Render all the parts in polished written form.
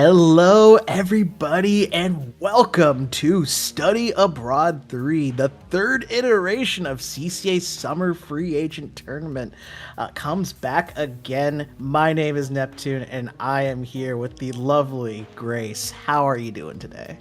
Hello, everybody, and welcome to Study Abroad 3, the third iteration of CCA Summer Free Agent Tournament. Comes back again. My name is Neptune, and I am here with the lovely Grace. How are you doing today?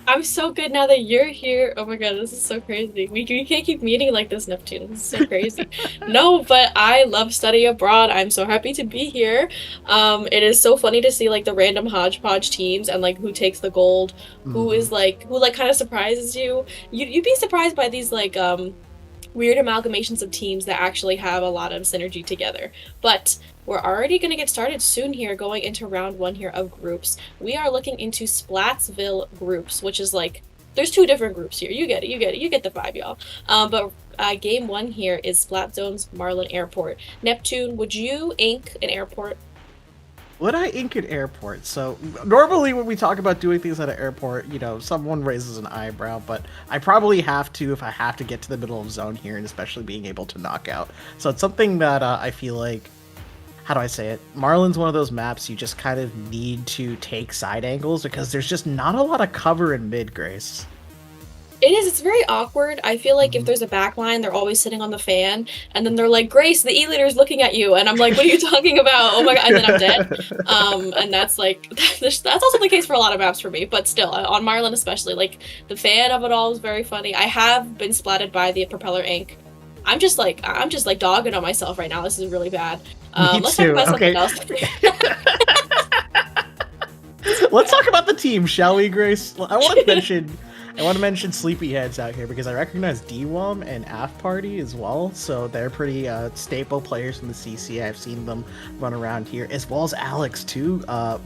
I'm so good now that you're here. Oh my god, this is so crazy. We can't keep meeting like this, Neptune. This is so crazy. No, but I love study abroad. I'm so happy to be here. It is so funny to see like the random hodgepodge teams and like who takes the gold, Hmm. who like kind of surprises you. You'd be surprised by these weird amalgamations of teams that actually have a lot of synergy together. But we're already going to get started soon here, going into round one here of groups. We are looking into Splatsville groups, which is like, there's two different groups here. You get it, you get it, you get the vibe, y'all. But game one here is Splat Zone's Marlin Airport. Neptune, would you ink an airport? Would I ink an airport? So normally when we talk about doing things at an airport, someone raises an eyebrow, but I probably have to if I have to get to the middle of zone here, and especially being able to knock out. So it's something that I feel like, how do I say it? Marlin's one of those maps you just kind of need to take side angles because there's just not a lot of cover in mid, Grace. It is. It's very awkward. I feel like if Mhm. there's a backline, they're always sitting on the fan, and then they're like, "Grace, the E-leader is looking at you," and I'm like, "What are you talking about? Oh my god!" And then I'm dead. And that's like that's also the case for a lot of maps for me. But still, on Marlin especially, like the fan of it all is very funny. I have been splatted by the propeller ink. I'm just like dogging on myself right now. This is really bad. Me Let's talk too. about something Okay. else. Let's talk about the team, shall we, Grace? I want to mention Sleepyheads out here because I recognize DWOM and AF Party as well, so they're pretty staple players in the CCA. I've seen them run around here, as well as Alex too.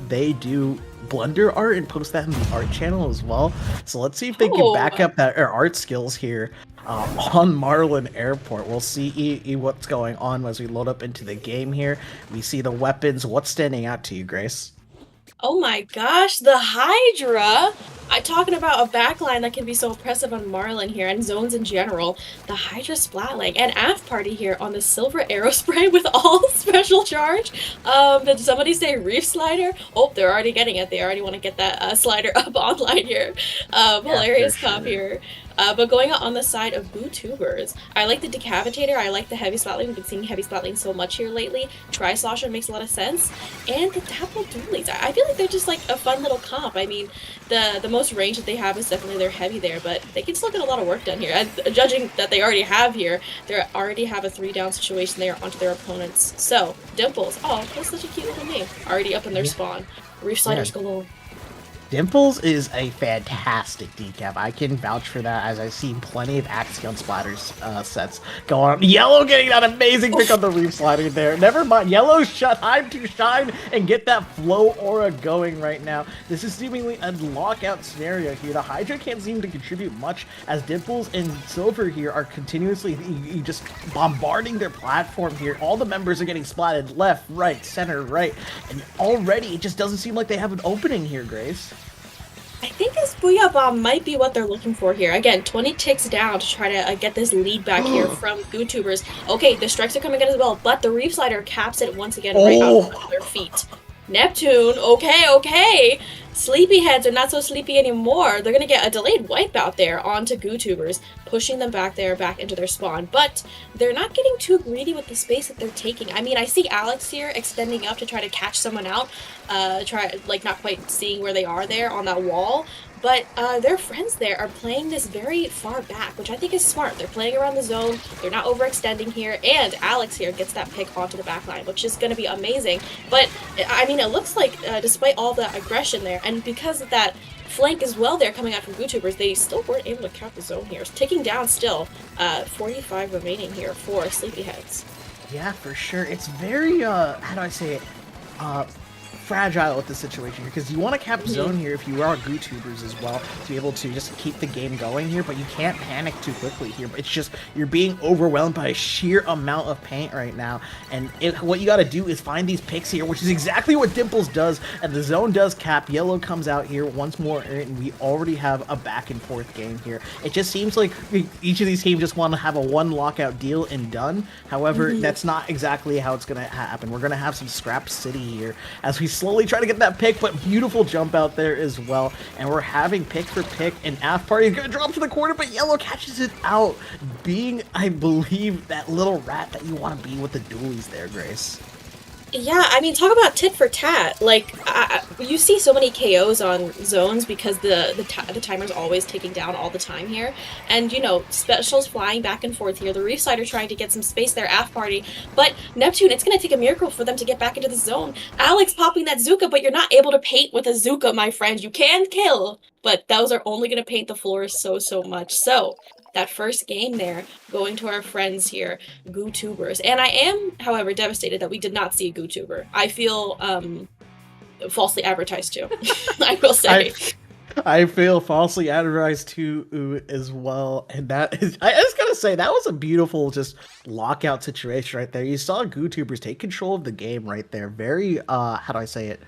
They do Blunder art and post that in the art channel as well. So let's see if they can Oh, back up that art skills here on Marlin Airport. We'll see what's going on as we load up into the game here. We see the weapons. What's standing out to you, Grace? oh my gosh, the Hydra! I'm talking about a backline that can be so oppressive on Marlin here and zones in general. The Hydra Splatling and AF Party here on the Silver Arrow Spray with all special charge. Did somebody say Reef Slider? Oh, they're already getting it. They already want to get that slider up online here. Yeah, for Hilarious comp sure. here. But going on the side of BooTubers, I like the Decapitator, I like the Heavy Splatling. We've been seeing Heavy Splatling so much here lately. Tri-Slosher makes a lot of sense. And the Dapple Doolies. I feel like they're just like a fun little comp. I mean, the most range that they have is definitely their Heavy there, but they can still get a lot of work done here. And judging that they already have here, they already have a 3-down situation there onto their opponents. So, Dimples, oh, that's such a cute little name. Already up in their Yeah, spawn. Reef yeah. Sliders galore. Dimples is a fantastic decap. I can vouch for that as I've seen plenty of Axion Splatters sets go on. Yellow getting that amazing pick on the Reef Slider there. Never mind. Yellow shut time to shine and get that flow aura going right now. This is seemingly a lockout scenario here. The Hydra can't seem to contribute much as Dimples and Silver here are continuously just bombarding their platform here. All the members are getting splatted left, right, center, right. And already it just doesn't seem like they have an opening here, Grace. I think this Booyah Bomb might be what they're looking for here. Again, 20 ticks down to try to get this lead back here from GooTubers. Okay, the strikes are coming in as well, but the Reef Slider caps it once again right out Oh, of their feet. Neptune, okay, okay. Sleepyheads are not so sleepy anymore. They're gonna get a delayed wipe out there onto GooTubers, pushing them back there, back into their spawn. But they're not getting too greedy with the space that they're taking. I mean, I see Alex here extending up to try to catch someone out, try like not quite seeing where they are there on that wall. But their friends there are playing this very far back, which I think is smart. They're playing around the zone. They're not overextending here. And Alex here gets that pick onto the back line, which is going to be amazing. But, I mean, it looks like despite all the aggression there, and because of that flank as well there coming out from YouTubers, they still weren't able to count the zone here. It's ticking down still. 45 remaining here for Sleepyheads. yeah, for sure. It's very, how do I say it? Uh, fragile with the situation here because you want to cap zone here if you are GooTubers as well to be able to just keep the game going here, but you can't panic too quickly here. But it's just you're being overwhelmed by a sheer amount of paint right now, and what you got to do is find these picks here, which is exactly what Dimples does. And the zone does cap. Yellow comes out here once more, and we already have a back and forth game here. It just seems like each of these teams just want to have a one lockout deal and done. However, that's not exactly how it's going to happen. We're going to have some scrap city here as we slowly trying to get that pick, but beautiful jump out there as well. And we're having pick for pick, and Af Party is going to drop to the corner, but Yellow catches it out, being, I believe, that little rat that you want to be with the dualies there, Grace. Yeah, I mean, talk about tit for tat. Like, you see so many KOs on zones because the timer's always ticking down all the time here. And, you know, specials flying back and forth here. The Reef Slider trying to get some space there, Af Party. But Neptune, it's going to take a miracle for them to get back into the zone. Alex popping that Zuka, but you're not able to paint with a Zuka, my friend. You can kill, but those are only going to paint the floor so much. So, that first game there, going to our friends here, GooTubers. And I am, however, devastated that we did not see a GooTuber. I feel falsely advertised to, I will say. I feel falsely advertised to as well. And that is, I just gotta say, that was a beautiful just lockout situation right there. You saw GooTubers take control of the game right there. Very, how do I say it?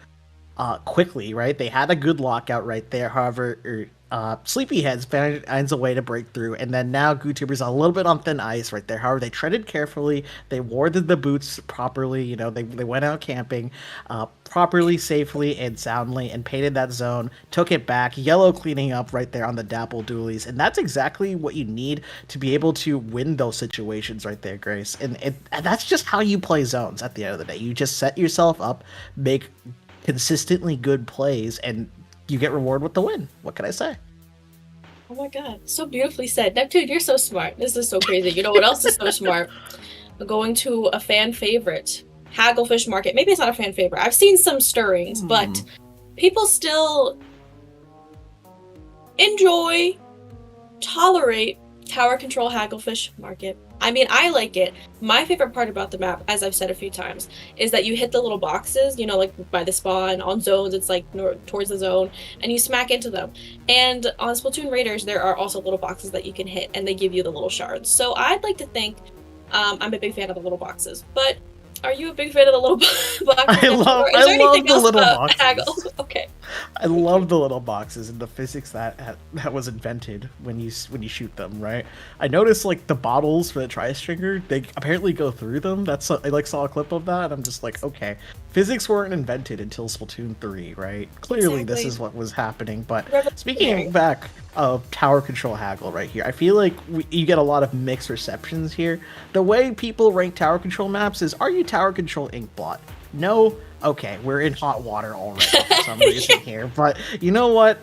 Quickly, right? They had a good lockout right there. However, Sleepyheads finds a way to break through, and then now GooTubers a little bit on thin ice right there. However, they treaded carefully, they wore the boots properly, you know, they went out camping properly, safely, and soundly, and painted that zone, took it back, Yellow cleaning up right there on the Dapple dualies, and that's exactly what you need to be able to win those situations right there, Grace. And that's just how you play zones at the end of the day. You just set yourself up, make consistently good plays, and you get rewarded with the win. What can I say? Oh my god, so beautifully said. Neptune, you're so smart. This is so crazy. You know what else is so smart? Going to a fan favorite, Hagglefish Market. Maybe it's not a fan favorite. I've seen some stirrings, but people still enjoy, tolerate Tower Control Hagglefish Market. I mean, I like it. My favorite part about the map, as I've said a few times, is that you hit the little boxes, you know, like by the spawn, on zones, it's like towards the zone, and you smack into them. And on Splatoon Raiders, there are also little boxes that you can hit, and they give you the little shards. So I'd like to think I'm a big fan of the little boxes, but are you a big fan of the little boxes? I love the little boxes. Haggle? Okay. I love the little boxes and the physics that was invented when you shoot them, right? I noticed like the bottles for the tri-stringer, they apparently go through them. I like saw a clip of that, and I'm just like, okay, physics weren't invented until Splatoon 3, right? Clearly, This is what was happening. But speaking back of Tower Control Haggle right here, I feel like you get a lot of mixed receptions here. The way people rank Tower Control maps is, are you Tower Control Inkblot? No? Okay, we're in hot water already for some reason here. But you know what?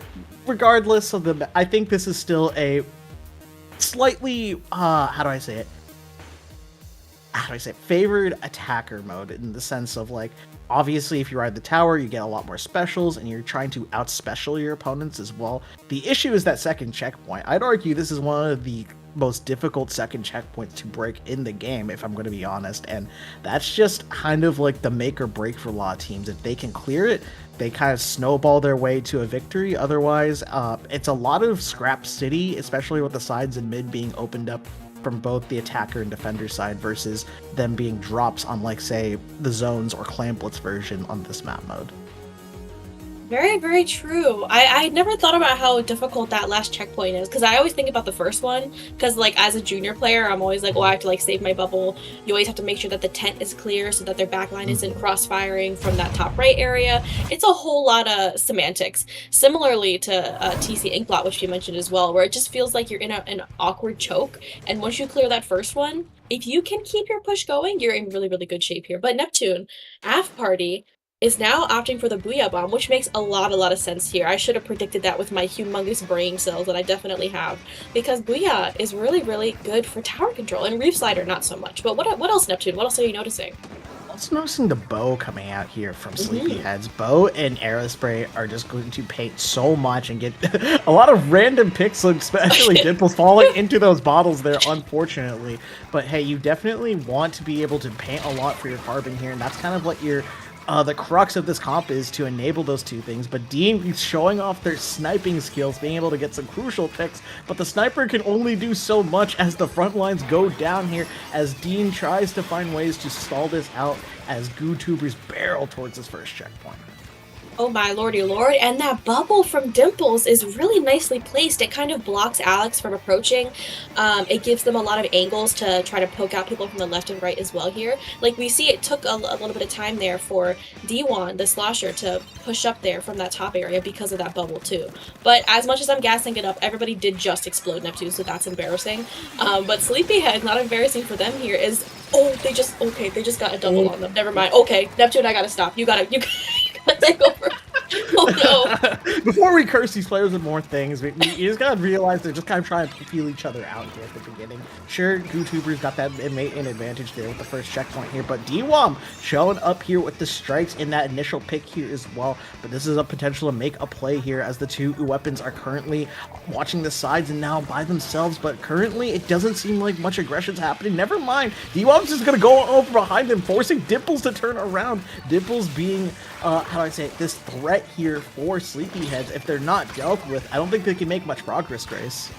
Regardless of I think this is still a slightly, how do I say it? Favored attacker mode, in the sense of, like, obviously if you ride the tower, you get a lot more specials, and you're trying to out-special your opponents as well. The issue is that second checkpoint. I'd argue this is one of the most difficult second checkpoints to break in the game, if I'm going to be honest, and that's just kind of like the make or break for a lot of teams. If they can clear it, they kind of snowball their way to a victory. Otherwise, it's a lot of scrap city, especially with the sides and mid being opened up from both the attacker and defender side, versus them being drops on, like, say, the zones or Clan Blitz version on this map mode. Very, very true. I never thought about how difficult that last checkpoint is, because I always think about the first one, because, like, as a junior player, I'm always like, well, I have to, like, save my bubble. You always have to make sure that the tent is clear so that their backline isn't cross-firing from that top right area. It's a whole lot of semantics. Similarly to TC Inkblot, which you mentioned as well, where it just feels like you're in an awkward choke, and once you clear that first one, if you can keep your push going, you're in really, really good shape here. But Neptune, Af Party, is now opting for the Booyah Bomb, which makes a lot of sense here. I should have predicted that with my humongous brain cells that I definitely have, because Booyah is really, really good for tower control, and Reef Slider not so much. But what else, Neptune? What else are you noticing? Also noticing the bow coming out here from Sleepyheads. Bow and Aerospray are just going to paint so much and get a lot of random picks, especially Dimples falling into those bottles there, unfortunately. But hey, you definitely want to be able to paint a lot for your carbon here, and that's kind of what your the crux of this comp is, to enable those two things. But Dean is showing off their sniping skills, being able to get some crucial picks, but the sniper can only do so much as the front lines go down here, as Dean tries to find ways to stall this out as GooTubers barrel towards his first checkpoint. Oh my lordy lord, and that bubble from Dimples is really nicely placed. It kind of blocks Alex from approaching. It gives them a lot of angles to try to poke out people from the left and right as well here. Like we see it took a little bit of time there for D1, the slosher, to push up there from that top area because of that bubble too. But as much as I'm gassing it up, everybody did just explode Neptune, so that's embarrassing. But Sleepyhead, not embarrassing for them here, is they just got a double on them. Never mind. Okay, Neptune, I gotta stop. You gotta take over. Oh no! Before we curse these players with more things, we just gotta realize they're just kind of trying to feel each other out here at the beginning. Sure, GooTubers got that an advantage there with the first checkpoint here, but DWOM showing up here with the strikes in that initial pick here as well. But this is a potential to make a play here as the two weapons are currently watching the sides and now by themselves. But currently, it doesn't seem like much aggression's happening. Never mind, DWOM's just gonna go over behind him, forcing Dimples to turn around. Dimples being how do I say it, this threat here for Sleepyheads. If they're not dealt with, I don't think they can make much progress, Grace.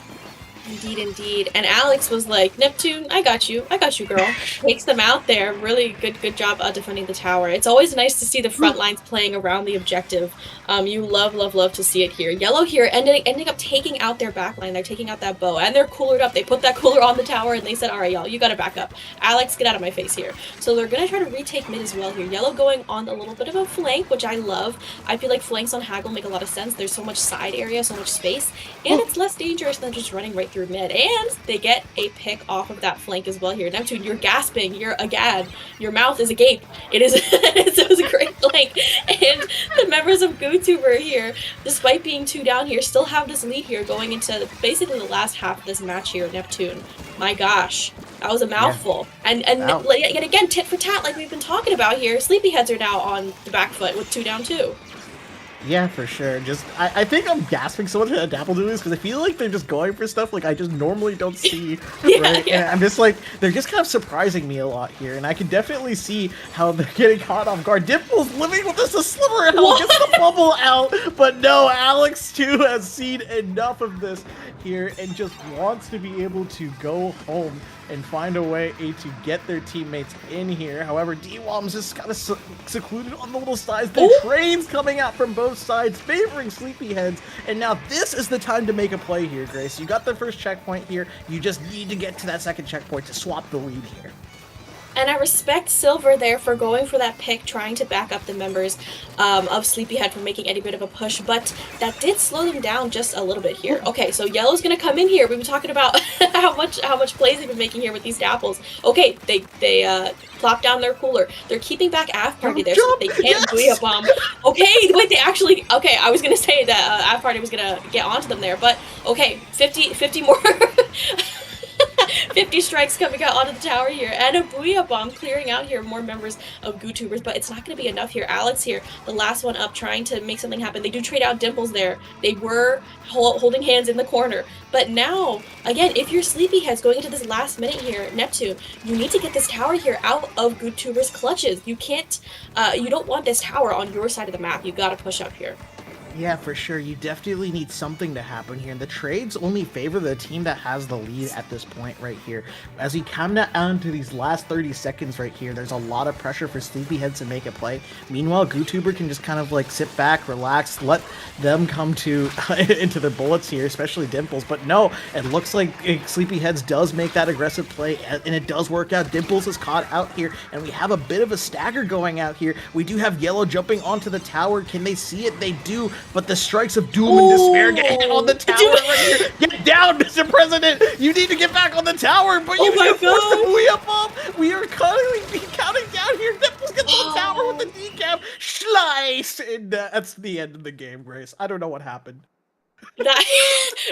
Indeed, indeed. And Alex was like, Neptune, I got you, girl. Takes them out there. Really good job defending the tower. It's always nice to see the front lines playing around the objective. You love to see it here. Yellow here ending up taking out their backline. They're taking out that bow, and they're coolered up. They put that cooler on the tower, and they said, all right, y'all, you gotta back up. Alex, get out of my face here. So they're gonna try to retake mid as well here. Yellow going on a little bit of a flank, which I love. I feel like flanks on Haggle make a lot of sense. There's so much side area, so much space, and it's less dangerous than just running right through mid, and they get a pick off of that flank as well here. Neptune, you're gasping, you're agad, your mouth is agape. It is it was a great flank, and the members of GooTuber here, despite being 2 down here, still have this lead here going into basically the last half of this match here. Neptune, my gosh, that was a mouthful. Yeah. And yet again, tit for tat, like we've been talking about here. Sleepyheads are now on the back foot with 2 down too. Yeah, for sure. Just, I think I'm gasping so much at Dapple doing this because I feel like they're just going for stuff like I just normally don't see, right? Yeah. And I'm just like, they're just kind of surprising me a lot here, and I can definitely see how they're getting caught off guard. Dimple's living with this a sliver of hell, gets the bubble out, but no, Alex too has seen enough of this here and just wants to be able to go home and find a way to get their teammates in here. However, DWOM's just kind of secluded on the little sides. The trains coming out from both sides, favoring Sleepyheads. And now this is the time to make a play here, Grace. You got the first checkpoint here. You just need to get to that second checkpoint to swap the lead here. And I respect Silver there for going for that pick, trying to back up the members of Sleepyhead from making any bit of a push, but that did slow them down just a little bit here. Okay, so Yellow's gonna come in here. We've been talking about how much plays they've been making here with these Dapples. Okay, they plop down their cooler. They're keeping back AF Party there so that they can't Booyah Bomb. Okay, wait, they actually, okay, I was gonna say that AF Party was gonna get onto them there, but okay, 50 more 50 strikes coming out onto the tower here, and a Booyah Bomb clearing out here more members of GooTubers, but it's not going to be enough here. Alex here, the last one up, trying to make something happen. They do trade out Dimples there. They were holding hands in the corner, but now, again, if you're Sleepyheads going into this last minute here, Neptune, you need to get this tower here out of GooTubers' clutches. You can't, you don't want this tower on your side of the map. You got to push up here. Yeah, for sure. You definitely need something to happen here. And the trades only favor the team that has the lead at this point right here. As we come down to these last 30 seconds right here, there's a lot of pressure for Sleepyheads to make a play. Meanwhile, GooTuber can just kind of like sit back, relax, let them come to into their bullets here, especially Dimples. But no, it looks like Sleepyheads does make that aggressive play, and it does work out. Dimples is caught out here, and we have a bit of a stagger going out here. We do have Yellow jumping onto the tower. Can they see it? They do. But the strikes of doom and despair get hit on the tower right here. Get down, Mr. President! You need to get back on the tower, but you can't force the Booyah Bomb! We are counting down here. Dimples gets on the tower with the decap. Slice! And that's the end of the game, Grace. I don't know what happened.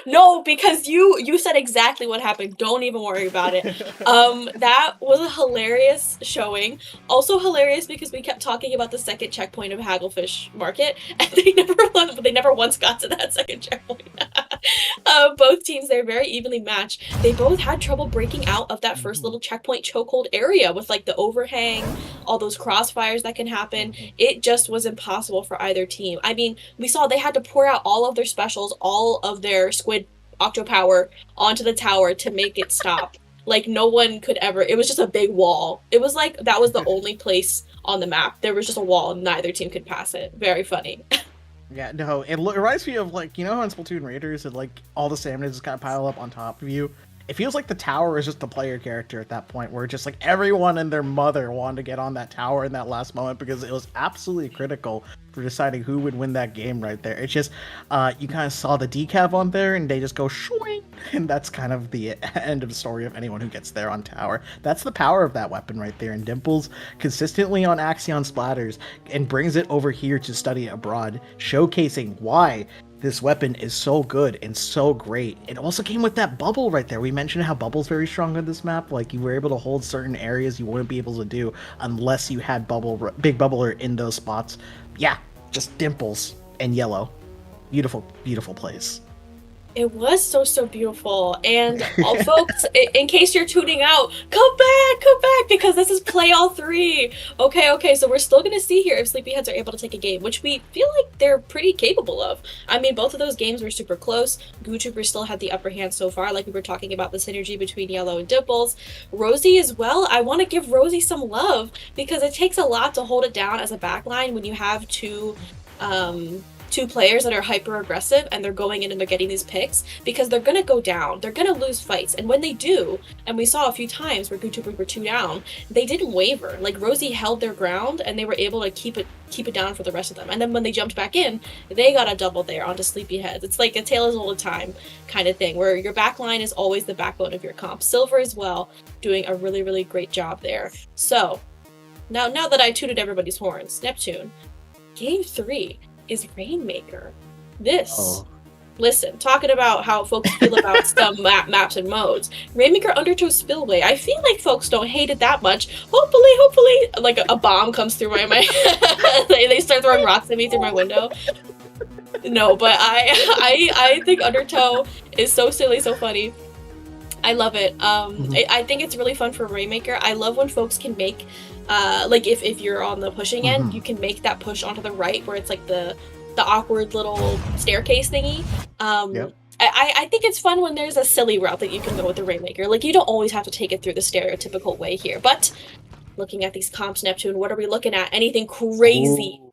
No, because you said exactly what happened. Don't even worry about it. That was a hilarious showing. Also hilarious because we kept talking about the second checkpoint of Hagglefish Market, and they never once got to that second checkpoint. Both teams, they're very evenly matched. They both had trouble breaking out of that first little checkpoint chokehold area with like the overhang, all those crossfires that can happen. It just was impossible for either team. I mean, we saw they had to pour out all of their specials, all of their squid octo power onto the tower to make it stop. Like no one could ever. It was just a big wall. It was like that was the only place on the map. There was just a wall, and neither team could pass it. Very funny. Yeah, no, it reminds me of, like, you know how in Splatoon Raiders, and, like, all the stamina just kind of pile up on top of you? It feels like the tower is just the player character at that point, where just, like, everyone and their mother wanted to get on that tower in that last moment because it was absolutely critical for deciding who would win that game right there. It's just, you kind of saw the decaf on there, and they just go shwing, and that's kind of the end of the story of anyone who gets there on tower. That's the power of that weapon right there, and Dimples consistently on Axion splatters and brings it over here to study abroad, showcasing why this weapon is so good and so great. It also came with that bubble right there. We mentioned how bubble's very strong on this map. Like, you were able to hold certain areas you wouldn't be able to do unless you had big bubbler in those spots. Yeah, just Dimples and yellow. Beautiful, beautiful place. It was so beautiful, and all folks, in case you're tuning out, come back, because this is play all three. Okay, so we're still gonna see here if Sleepyheads are able to take a game, which we feel like they're pretty capable of. I mean, both of those games were super close. GooTuber still had the upper hand so far, like we were talking about the synergy between Yellow and Dimples. Rosie as well. I want to give Rosie some love because it takes a lot to hold it down as a backline when you have two players that are hyper aggressive and they're going in and they're getting these picks because they're gonna go down, they're gonna lose fights, and when they do, and we saw a few times where GooTubers were 2 down, they didn't waver. Like Rosie held their ground and they were able to keep it down for the rest of them. And then when they jumped back in, they got a double there onto Sleepyheads. It's like a tale as old as time kind of thing where your backline is always the backbone of your comp. Silver as well, doing a really great job there. So now that I tooted everybody's horns, Neptune, game 3 is Rainmaker. Listen, talking about how folks feel about some maps and modes. Rainmaker Undertow Spillway. I feel like folks don't hate it that much. Hopefully, like a bomb comes through my they start throwing rocks at me through my window. No, but I think Undertow is so silly, so funny. I love it. I think it's really fun for Rainmaker. I love when folks can make like if you're on the pushing end, you can make that push onto the right where it's like the awkward little staircase thingy. Yep. I think it's fun when there's a silly route that you can go with the Rainmaker. Like you don't always have to take it through the stereotypical way here. But looking at these comps, Neptune, what are we looking at? Anything crazy? Ooh.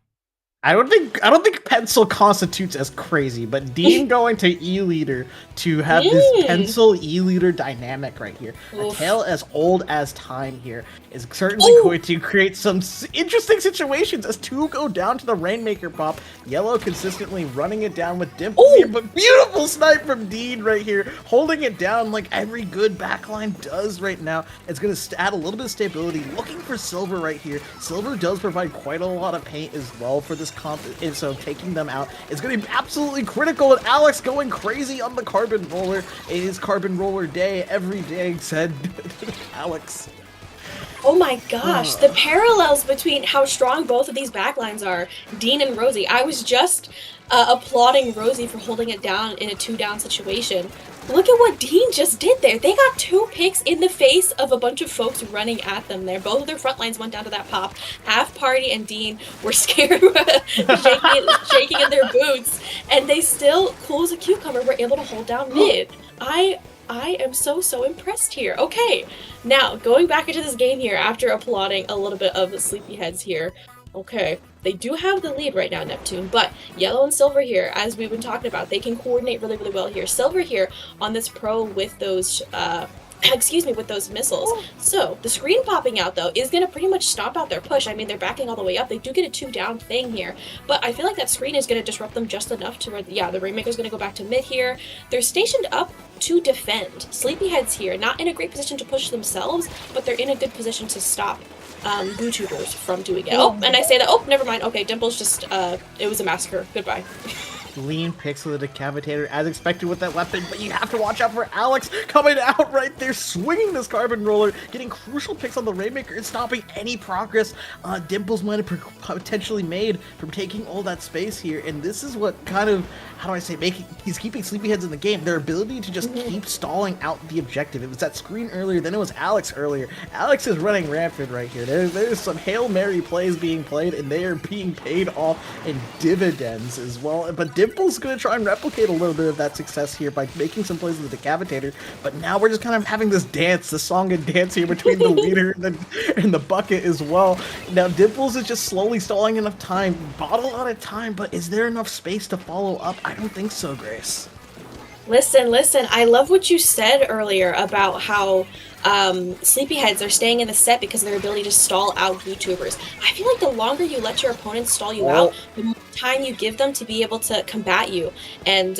I don't think pencil constitutes as crazy, but Dean going to E-Leader to have this pencil E-Leader dynamic right here, a tale as old as time here, is certainly going to create some interesting situations as 2 go down to the Rainmaker pop. Yellow consistently running it down with Dimples here, but beautiful snipe from Dean right here, holding it down like every good backline does right now. It's going to add a little bit of stability, looking for Silver right here. Silver does provide quite a lot of paint as well for this comp, and so taking them out is going to be absolutely critical. And Alex going crazy on the Carbon Roller. It is Carbon Roller day every day, said Alex. Oh my gosh, the parallels between how strong both of these backlines are, Dean and Rosie. I was just applauding Rosie for holding it down in a 2-down situation. Look at what Dean just did there. They got 2 picks in the face of a bunch of folks running at them there. Both of their front lines went down to that pop. Half Party and Dean were scared, shaking in their boots, and they still, cool as a cucumber, were able to hold down mid. I am so impressed here. Okay, now going back into this game here after applauding a little bit of the Sleepyheads here. Okay, they do have the lead right now, Neptune, but Yellow and Silver here, as we've been talking about, they can coordinate really well here. Silver here on this pro with those with those missiles. So the screen popping out though is going to pretty much stomp out their push. I mean, they're backing all the way up. They do get a 2-down thing here, but I feel like that screen is going to disrupt them just enough to where, yeah, the Rainmaker's going to go back to mid here. They're stationed up to defend. Sleepyheads here, not in a great position to push themselves, but they're in a good position to stop GooTubers from doing it. Oh, and I say that, oh, never mind. Okay, Dimples just, it was a massacre. Goodbye. Lean picks with the Decapitator as expected with that weapon, but you have to watch out for Alex coming out right there, swinging this Carbon Roller, getting crucial picks on the Rainmaker and stopping any progress Dimples might have potentially made from taking all that space here. And this is what kind of how do I say, he's keeping sleepyheads in the game. Their ability to just keep stalling out the objective. It was that screen earlier, then it was Alex earlier. Alex is running rampant right here. There's some Hail Mary plays being played, and they are being paid off in dividends as well. But Dimple's going to try and replicate a little bit of that success here by making some plays with the Decapitator. But now we're just kind of having this dance, the song and dance here between the leader and the bucket as well. Now Dimples is just slowly stalling enough time, bottle out of time, but is there enough space to follow up? I don't think so, Grace. Listen, I love what you said earlier about how sleepyheads are staying in the set because of their ability to stall out YouTubers. I feel like the longer you let your opponents stall you out, the more time you give them to be able to combat you and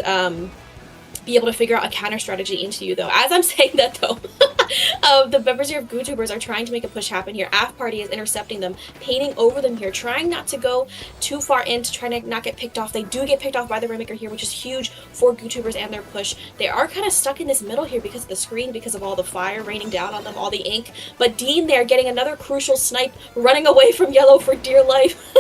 be able to figure out a counter strategy into you, though. As I'm saying that, though, the members here of YouTubers are trying to make a push happen here. AF Party is intercepting them, painting over them here, trying not to go too far in to try to not get picked off. They do get picked off by the Rainmaker here, which is huge for YouTubers and their push. They are kind of stuck in this middle here because of the screen, because of all the fire raining down on them, all the ink. But Dean there getting another crucial snipe, running away from Yellow for dear life.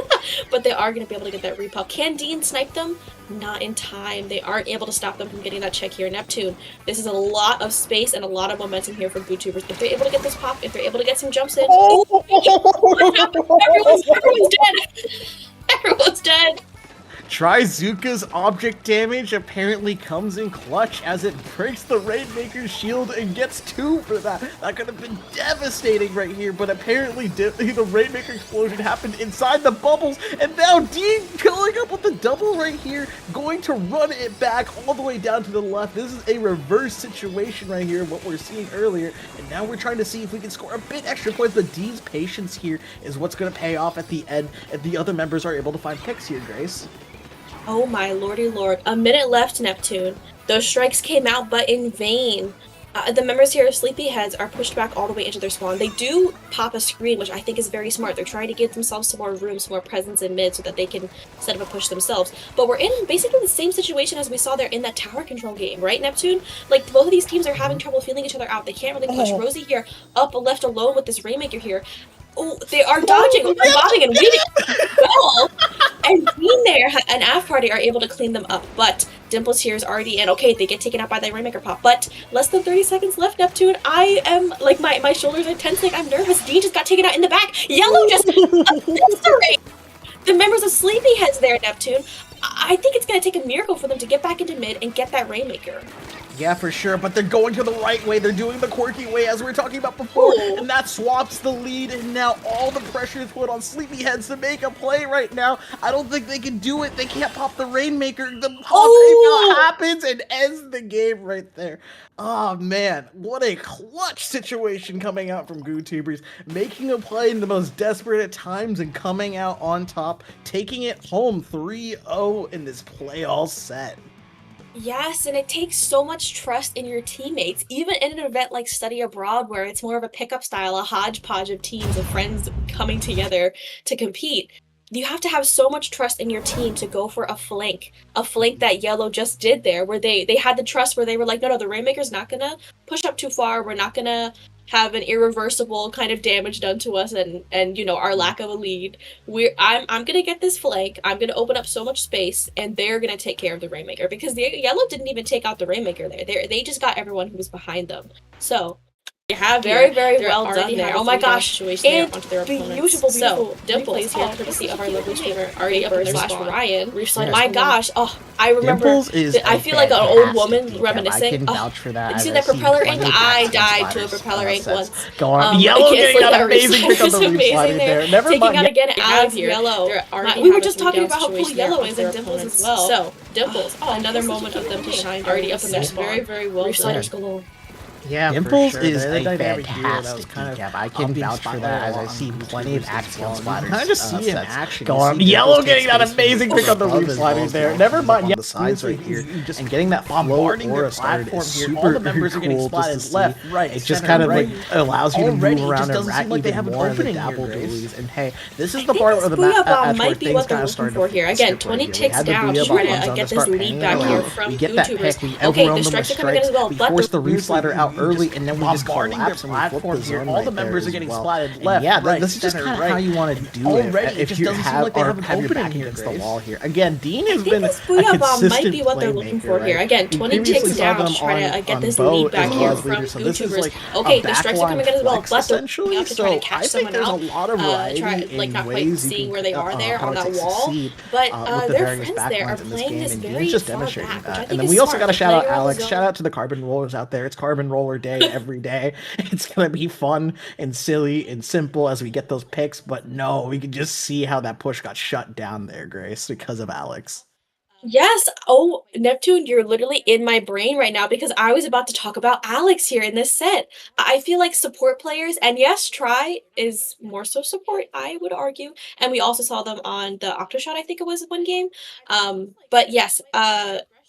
But they are going to be able to get that repel. Can Dean snipe them? Not in time. They aren't able to stop them from getting that check here. Neptune, this is a lot of space and a lot of momentum here for YouTubers. If they're able to get this pop, if they're able to get some jumps in, everyone's dead. Everyone's dead. Trizooka's object damage apparently comes in clutch as it breaks the Rainmaker's shield and gets 2 for that. That could have been devastating right here, but apparently the Rainmaker explosion happened inside the bubbles, and now Dean going up with the double right here, going to run it back all the way down to the left. This is a reverse situation right here, what we're seeing earlier, and now we're trying to see if we can score a bit extra points, but Dean's patience here is what's going to pay off at the end, if the other members are able to find picks here, Grace. Oh my lordy lord. A minute left, Neptune. Those strikes came out, but in vain. The members here of Sleepyheads are pushed back all the way into their spawn. They do pop a screen, which I think is very smart. They're trying to give themselves some more room, some more presence in mid so that they can set up a push themselves. But we're in basically the same situation as we saw there in that tower control game, right, Neptune? Like, both of these teams are having trouble feeling each other out. They can't really push. Rosie here, up left alone with this Rainmaker here. Oh, they are dodging, bobbing, and weaving well. And Dean there and AF Party are able to clean them up, but Dimples here is already in. Okay, they get taken out by the Rainmaker pop, but less than 30 seconds left, Neptune. I am, like, my shoulders are tensing. I'm nervous. Dean just got taken out in the back. Yellow just eviscerate the members of Sleepyheads there, Neptune. I think it's going to take a miracle for them to get back into mid and get that Rainmaker. Yeah, for sure, but they're going to the right way. They're doing the quirky way, as we were talking about before, and that swaps the lead, and now all the pressure is put on Sleepyheads to make a play right now. I don't think they can do it. They can't pop the Rainmaker. The pop happens and ends the game right there. Oh, man, what a clutch situation coming out from GooTubers, making a play in the most desperate at times and coming out on top, taking it home 3-0 in this play all set. Yes, and it takes so much trust in your teammates, even in an event like Study Abroad, where it's more of a pickup style, a hodgepodge of teams of friends coming together to compete. You have to have so much trust in your team to go for a flank that Yellow just did there, where they had the trust where they were like, no, the Rainmaker's not gonna push up too far, we're not gonna have an irreversible kind of damage done to us and you know, our lack of a lead. I'm gonna get this flank, I'm gonna open up so much space, and they're gonna take care of the Rainmaker, because the Yellow didn't even take out the Rainmaker there. They just got everyone who was behind them. So you have very well done there. Oh my gosh, and beautiful. So Dimples here, courtesy of our lovely streamer Ryan. My gosh, oh, I remember. I feel like an old woman reminiscing. I can vouch for that. You see that propeller ink? I died to a propeller ink once. Go on. Yellow getting that amazing pick on the reef sliding there. Never mind. Taking out again Alex Yellow. We were just talking about how cool Yellow is and Dimples as well. So Dimples, another moment of them to shine. Already up in their spawn. Very well done. Yeah, Dimples is a fantastic decap. I can vouch for that, as I've seen plenty of action splatters. Kind of just see in action. Go on. Yellow getting that amazing pick on the reef sliders there. Never mind. On the sides right here, and getting that bombarding their platform here. All the members are getting splatted left, right. It just kind of like allows you to move around and rack even more in the dabble doolies. And hey, this is the part where the map might be what they're looking for here. Again, 20 ticks down, trying to get this lead back here from YouTubers. Okay, the strikes are coming in as well. We force the reef slider out early, and then we just bombarding collapse their and we flip the platform here. zone All right the there members are as getting well. splatted And left, yeah, right, this is just center, kind of right. how you want to do Already, it. it just doesn't seem like they have an have your opening back here, against the Grace. wall here. Again, Dean I has think been this a Booyah Bomb might consistent be what they're looking playmaker, for here. right? Again, We 20 previously ticks saw down them to try to get on this Bo lead back as well here as from leader, so this is YouTubers. like Okay, a the strikes are backline coming in as well, flex but they're essentially. out to try to So catch I think someone there's a out. lot of variety Try like in not quite ways you seeing can where they are there how on to that wall, succeed but with the their various friends there are backlines in this playing game, this and Dean's very just far demonstrating back, which I that. And think then is we also smart. got to They're shout out playing around the Alex. Shout zone. out to the carbon rollers out there. It's carbon roller day every day. It's gonna be fun and silly and simple as we get those picks. But no, we can just see how that push got shut down there, Grace, because of Alex. Yes. Oh, Neptune, you're literally in my brain right now because I was about to talk about Alex here in this set. I feel like support players, and yes, Try is more so support, I would argue. And we also saw them on the Octoshot, I think it was one game. But yes,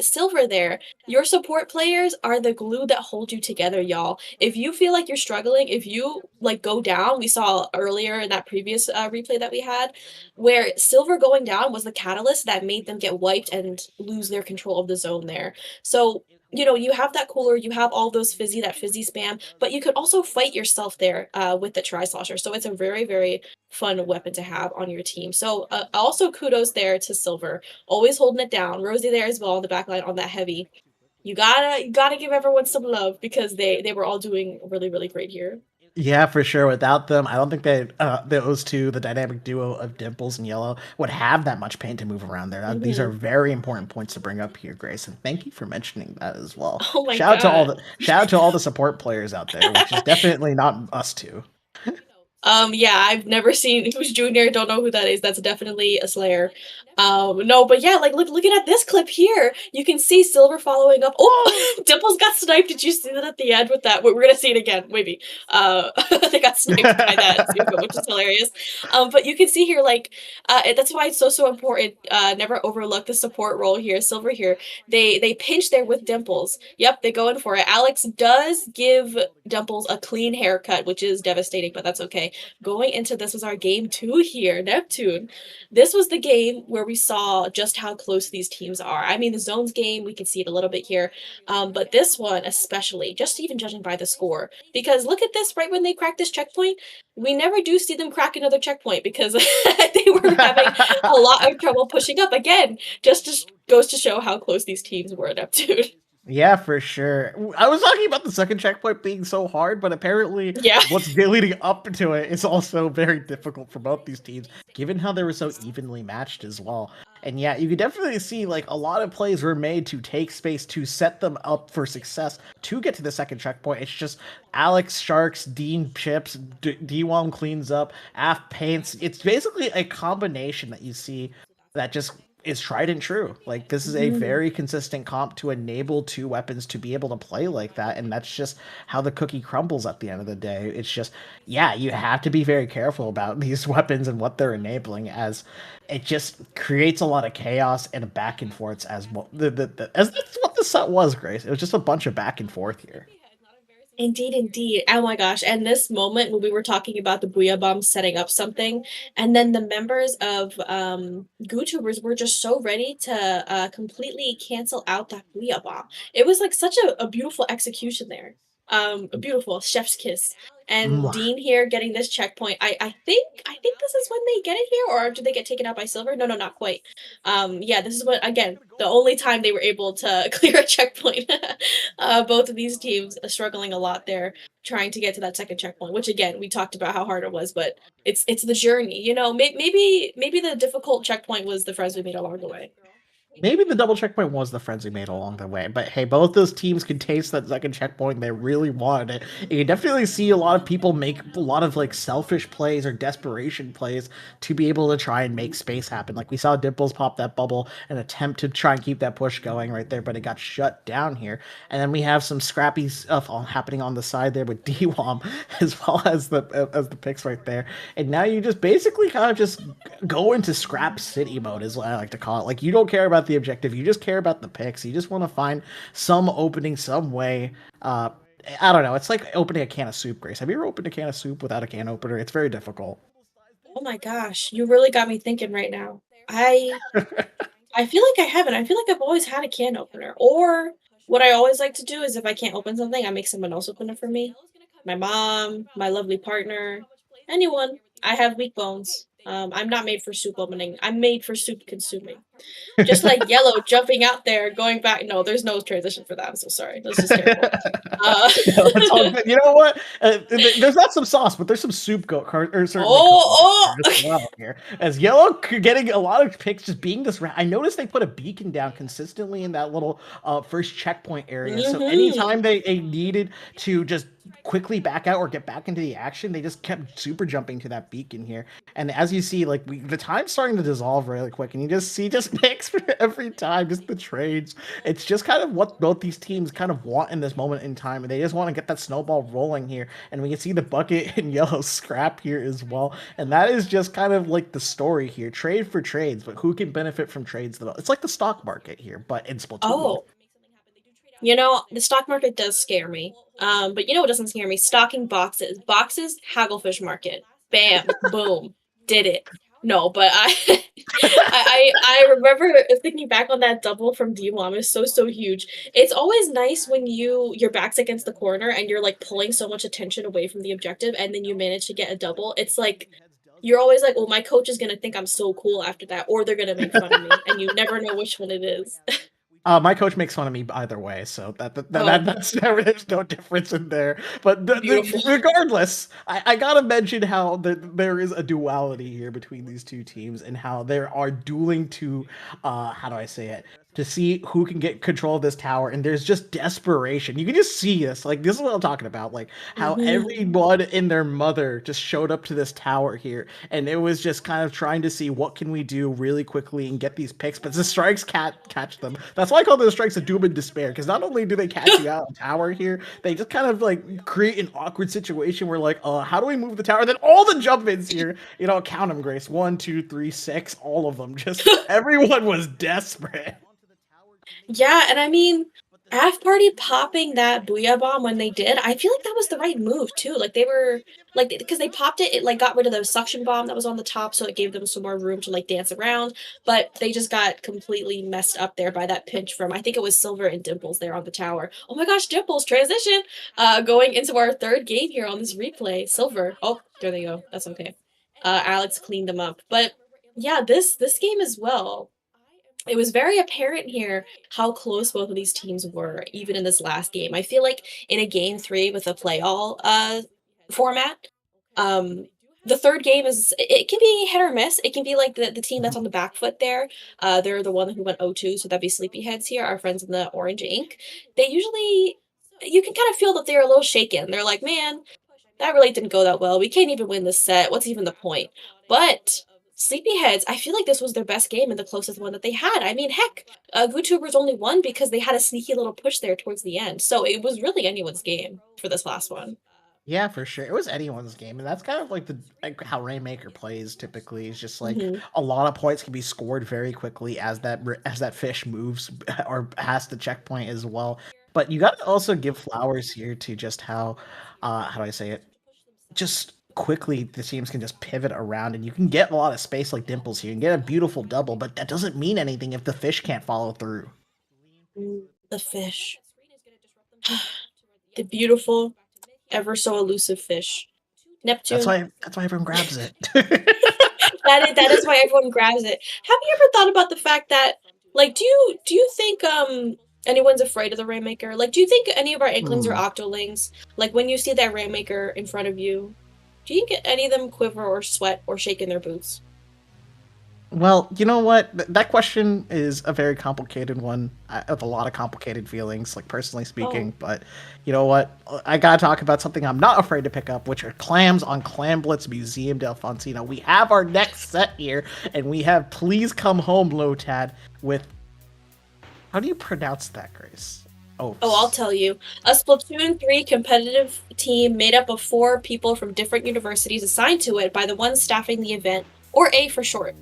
Silver there, your support players are the glue that hold you together, y'all. If you feel like you're struggling, if you like go down, we saw earlier in that previous replay that we had, where Silver going down was the catalyst that made them get wiped and lose their control of the zone there. So, you know, you have that cooler, you have all those that fizzy spam, but you could also fight yourself there with the Tri-Slosher. So it's a very, very fun weapon to have on your team. So also kudos there to Silver, always holding it down. Rosie there as well on the back line on that heavy. You gotta give everyone some love because they were all doing really, really great here. Yeah, for sure. Without them, I don't think those two, the dynamic duo of Dimples and Yellow, would have that much paint to move around there. These are Mhm. very important points to bring up here, Grace, and thank you for mentioning that as well. Oh my god. Shout out to all the support players out there, which is definitely not us two. Yeah, I've never seen Who's Junior, don't know who that is. That's definitely a Slayer. No, but yeah, like looking at this clip here, you can see Silver following up. Oh, Dimples got sniped. Did you see that at the end with that? We're gonna see it again, maybe. They got sniped by that Zuko, which is hilarious. But you can see here, like, that's why it's so important. Never overlook the support role here. Silver here, they pinch there with Dimples. Yep, they go in for it. Alex does give Dimples a clean haircut, which is devastating, but that's okay. Going into this was our game 2 here, Neptune. This was the game where we saw just how close these teams are. I mean, the zones game, we can see it a little bit here, but this one especially, just even judging by the score, because look at this, right when they crack this checkpoint, we never do see them crack another checkpoint because they were having a lot of trouble pushing up. Again, just goes to show how close these teams were, Neptune. Yeah, for sure. I was talking about the second checkpoint being so hard, but apparently Yeah. what's leading up to it is also very difficult for both these teams, given how they were so evenly matched as well. And yeah, you can definitely see like a lot of plays were made to take space to set them up for success to get to the second checkpoint. It's just Alex sharks, Dean chips, D1 cleans up, Af paints. It's basically a combination that you see that just is tried and true. Like this is a Mhm. very consistent comp to enable two weapons to be able to play like that, and that's just how the cookie crumbles at the end of the day. It's just yeah, you have to be very careful about these weapons and what they're enabling, as it just creates a lot of chaos and back and forths as well. As that's what the set was, Grace. It was just a bunch of back and forth here. Indeed, indeed. Oh my gosh. And this moment when we were talking about the Booyah Bomb setting up something, and then the members of GooTubers were just so ready to completely cancel out that Booyah Bomb. It was like such a beautiful execution there. A beautiful chef's kiss. And Mwah. Dean here getting this checkpoint. I think this is when they get it here, or do they get taken out by Silver? No, no, not quite. Yeah, this is what again, the only time they were able to clear a checkpoint. Both of these teams are struggling a lot there, trying to get to that second checkpoint. Which again, we talked about how hard it was, but it's the journey. You know, maybe the difficult checkpoint was the friends we made along the way. Maybe the double checkpoint was the friends we made along the way, but hey, both those teams could taste that second checkpoint. They really wanted it. And you definitely see a lot of people make a lot of like selfish plays or desperation plays to be able to try and make space happen. Like we saw Dimples pop that bubble and attempt to try and keep that push going right there, but it got shut down here. And then we have some scrappy stuff happening on the side there with DWOM as well as the picks right there. And now you just basically kind of just go into scrap city mode is what I like to call it. Like you don't care about the objective, you just care about the picks. You just want to find some opening, some way. I don't know. It's like opening a can of soup, Grace. Have you ever opened a can of soup without a can opener? It's very difficult. Oh my gosh, you really got me thinking right now. I feel like I haven't. I feel like I've always had a can opener, or What I always like to do is if I can't open something, I make someone else open it for me. My mom, my lovely partner, anyone. I have weak bones. I'm not made for soup opening. I'm made for soup consuming. Just like Yellow jumping out there, going back. No, there's no transition for that. I'm so sorry. That's just terrible. No, that's all good. You know what? There's not some sauce, but there's some soup or certainly Oh, cooking as well here. As Yellow getting a lot of picks, just being this. I noticed they put a beacon down consistently in that little first checkpoint area. So anytime they needed to just quickly back out or get back into the action, they just kept super jumping to that beacon here. And as you see, like the time's starting to dissolve really quick, and you just see just picks for every time, just the trades. It's just kind of what both these teams kind of want in this moment in time, and they just want to get that snowball rolling here. And we can see the bucket and Yellow scrap here as well, and that is just kind of like the story here, trade for trades. But who can benefit from trades the most? It's like the stock market here, but in Splatoon. Oh, you know, the stock market does scare me. But you know what doesn't scare me? Stocking boxes. Boxes, Hagglefish market. Bam, boom, did it. No, but I remember thinking back on that double from D-Wom is so huge. It's always nice when your back's against the corner and you're like pulling so much attention away from the objective and then you manage to get a double. It's like you're always like, well, my coach is gonna think I'm so cool after that, or they're gonna make fun of me, and you never know which one it is. My coach makes fun of me either way, so that's there's no difference in there. But regardless, I gotta mention how there is a duality here between these two teams and how there are dueling to, how do I say it? To see who can get control of this tower, and there's just desperation. You can just see this. Like, this is what I'm talking about. Like, how everyone and their mother just showed up to this tower here, and it was just kind of trying to see what can we do really quickly and get these picks, but the strikes can't catch them. That's why I call the strikes a doom and despair, because not only do they catch you out of tower here, they just kind of, like, create an awkward situation where, like, how do we move the tower? And then all the jump-ins here, you know, count them, Grace. 1, 2, 3, 6, all of them. Just, everyone was desperate. Yeah, and I mean, Half Party popping that Booyah Bomb when they did, I feel like that was the right move too. Like they were like because they popped it, it like got rid of the suction bomb that was on the top, so it gave them some more room to like dance around. But they just got completely messed up there by that pinch from I think it was Silver and Dimples there on the tower. Oh my gosh, Dimples transition! Going into our third game here on this replay. Silver. Oh, there they go. That's okay. Alex cleaned them up. But yeah, this game as well. It was very apparent here how close both of these teams were, even in this last game. I feel like in a game 3 with a play-all format, the third game it can be hit or miss. It can be like the team that's on the back foot there. They're the one who went 0-2, so that'd be Sleepyheads here, our friends in the orange ink. They usually, you can kind of feel that they're a little shaken. They're like, man, that really didn't go that well. We can't even win this set. What's even the point? But Sleepyheads, I feel like this was their best game and the closest one that they had. I mean, heck, VTubers only won because they had a sneaky little push there towards the end. So it was really anyone's game for this last one. Yeah, for sure. It was anyone's game, and that's kind of like how Rainmaker plays typically. It's just like a lot of points can be scored very quickly as that fish moves or has the checkpoint as well. But you got to also give flowers here to just how do I say it? Just quickly the teams can just pivot around, and you can get a lot of space like Dimples here and get a beautiful double, but that doesn't mean anything if the fish can't follow through. The fish. The beautiful, ever so elusive fish. Neptune. That's why everyone grabs it. that is why everyone grabs it. Have you ever thought about the fact that, like, do you think anyone's afraid of the Rainmaker? Like, do you think any of our Inklings or Octolings, like, when you see that Rainmaker in front of you, do you think any of them quiver or sweat or shake in their boots? Well, you know what? That question is a very complicated one with a lot of complicated feelings, like personally speaking. But you know what? I gotta talk about something I'm not afraid to pick up, which are clams on Clamblitz Museum Delfonsino. We have our next set here, and we have Please Come Home, Lotad, with... How do you pronounce that, Grace? Oh, I'll tell you. A Splatoon 3 competitive team made up of 4 people from different universities assigned to it by the one staffing the event, or A for short.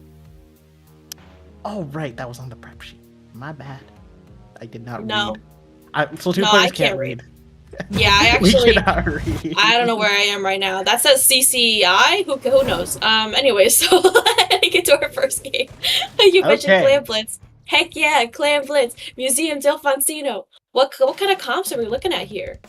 Oh, right. That was on the prep sheet. My bad. I did not read. Splatoon players can't read. Yeah, I actually... We cannot read. I don't know where I am right now. That says CCI? Who knows? Anyway, so let's get to our first game. You mentioned Clamblitz. Heck yeah, Clamblitz, Museum Delfonsino. What kind of comps are we looking at here?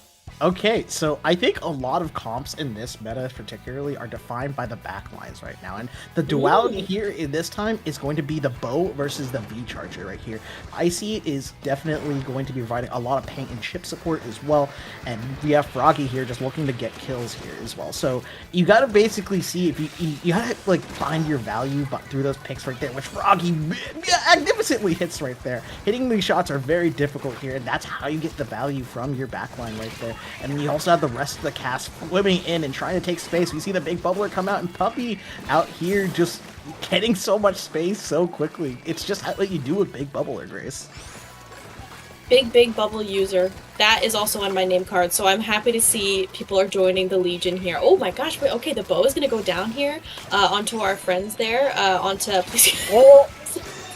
Okay, so I think a lot of comps in this meta particularly are defined by the backlines right now. And the duality here in this time is going to be the bow versus the V-Charger right here. Icy is definitely going to be providing a lot of paint and chip support as well. And we have Froggy here just looking to get kills here as well. So you got to basically see if you got to like find your value but through those picks right there, which Froggy magnificently hits right there. Hitting these shots are very difficult here, and that's how you get the value from your backline right there. And then you also have the rest of the cast swimming in and trying to take space. We see the big bubbler come out, and Puppy out here just getting so much space so quickly. It's just what you do with big bubbler, Grace. Big bubble user. That is also on my name card, so I'm happy to see people are joining the Legion here. Oh my gosh, wait, okay, the bow is gonna go down here, onto our friends there, onto... Oh!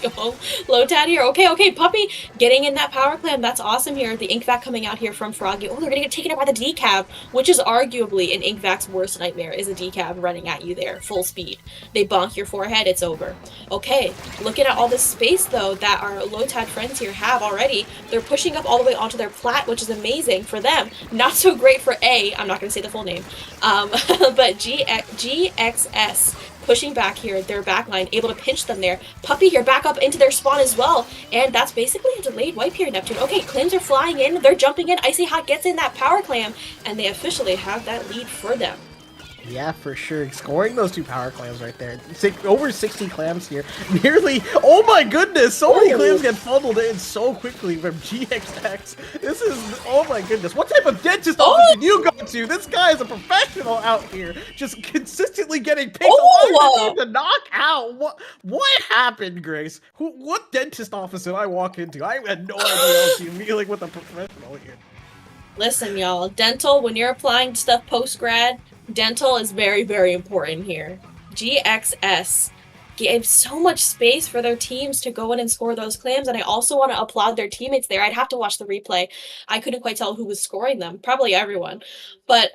Go home. Lotad here. Okay, Puppy getting in that power clam. That's awesome here. The ink vac coming out here from Froggy. Oh, they're gonna get taken out by the decab, which is arguably an ink vac's worst nightmare, is a decab running at you there, full speed. They bonk your forehead, it's over. Okay, looking at all this space though that our Lotad friends here have already. They're pushing up all the way onto their plat, which is amazing for them. Not so great for I'm not gonna say the full name, but GXS. Pushing back here, their backline, able to pinch them there. Puppy here, back up into their spawn as well. And that's basically a delayed wipe here, Neptune. Okay, clams are flying in, they're jumping in. Icy Hot gets in that power clam, and they officially have that lead for them. Yeah, for sure. Scoring those 2 power clams right there. Over 60 clams here. Nearly, oh my goodness, so many clams get funneled in so quickly from GXX. This is, oh my goodness. What type of dentist office did you go to? This guy is a professional out here, just consistently getting picked to knock out. What happened, Grace? What dentist office did I walk into? I had no idea I was dealing with a professional here. Listen, y'all, dental, when you're applying stuff post-grad, dental is very, very important here. GXS gave so much space for their teams to go in and score those clams, and I also want to applaud their teammates there. I'd have to watch the replay. I couldn't quite tell who was scoring them. Probably everyone. But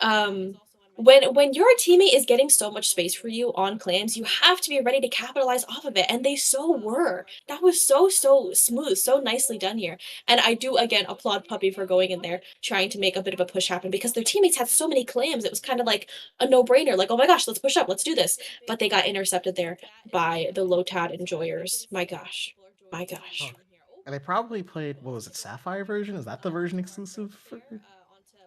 when your teammate is getting so much space for you on clams, you have to be ready to capitalize off of it, and they so were. That was so smooth, so nicely done here. And I do, again, applaud Puppy for going in there, trying to make a bit of a push happen, because their teammates had so many clams, it was kind of like a no-brainer, like, oh my gosh, let's push up, let's do this. But they got intercepted there by the Lotad enjoyers. My gosh. My gosh. Oh. And they probably played, what was it, Sapphire version? Is that the version exclusive?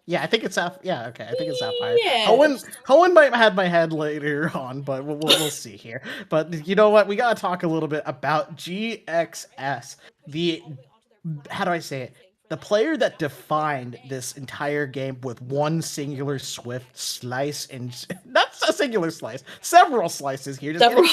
Yeah, I think it's Sapphire. Yeah, okay, I think it's Sapphire. Yeah. Hoenn might have my head later on, but we'll see here. But you know what? We gotta talk a little bit about GXS. How do I say it? The player that defined this entire game with one singular swift slice, and not a singular slice, several slices here, just getting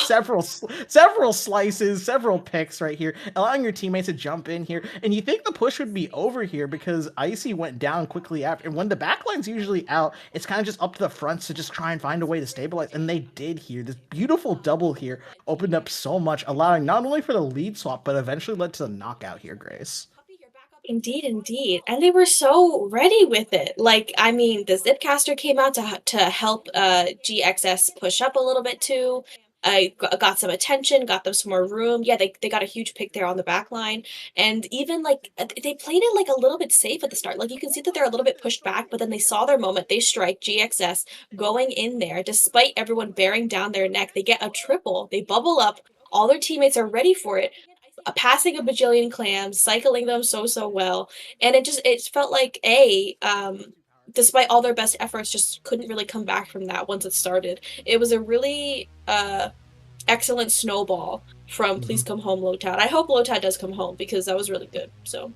several slices, several picks right here, allowing your teammates to jump in here. And you think the push would be over here because Icy went down quickly after, and when the backline's usually out, it's kind of just up to the fronts to just try and find a way to stabilize, and they did here. This beautiful double here opened up so much, allowing not only for the lead swap, but eventually led to the knockout here, Grace. Indeed. And they were so ready with it. Like, I mean, the Zipcaster came out to help GXS push up a little bit too. I got some attention, got them some more room. Yeah, they got a huge pick there on the back line. And even, like, they played it, like, a little bit safe at the start. Like, you can see that they're a little bit pushed back, but then they saw their moment. They strike GXS going in there. Despite everyone bearing down their neck, they get a triple. They bubble up. All their teammates are ready for it. Passing a bajillion clams, cycling them so well, and it felt like despite all their best efforts, just couldn't really come back from that once it started. It was a really excellent snowball from Please Come Home, Lotad. I hope Lotad does come home, because that was really good. So,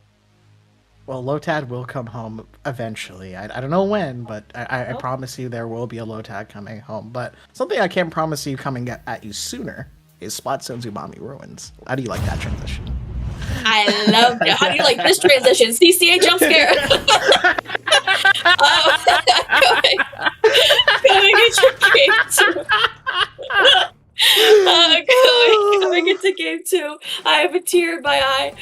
well, Lotad will come home eventually. I don't know when, but I promise you there will be a Lotad coming home. But something I can promise you coming at you sooner is Spot Zone's Umami Ruins. How do you like that transition? I love it. How do you like this transition? CCA jump scare. Going into game 2. Going into game 2. I have a tear in my eye.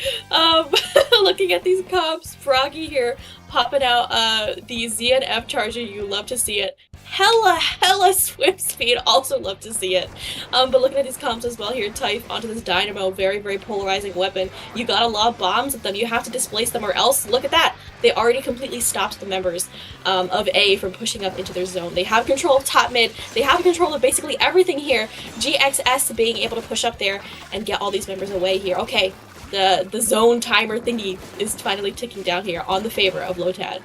Looking at these comps, Froggy here popping out the ZNF charger. You love to see it. hella swim speed. Also love to see it. But looking at these comps as well here, Type onto this Dynamo, very polarizing weapon. You gotta lob bombs at them. You have to displace them, or else look at that. They already completely stopped the members of A from pushing up into their zone. They have control of top mid. They have control of basically everything here. GXS being able to push up there and get all these members away here. Okay, the zone timer thingy is finally ticking down here on the favor of Lotad.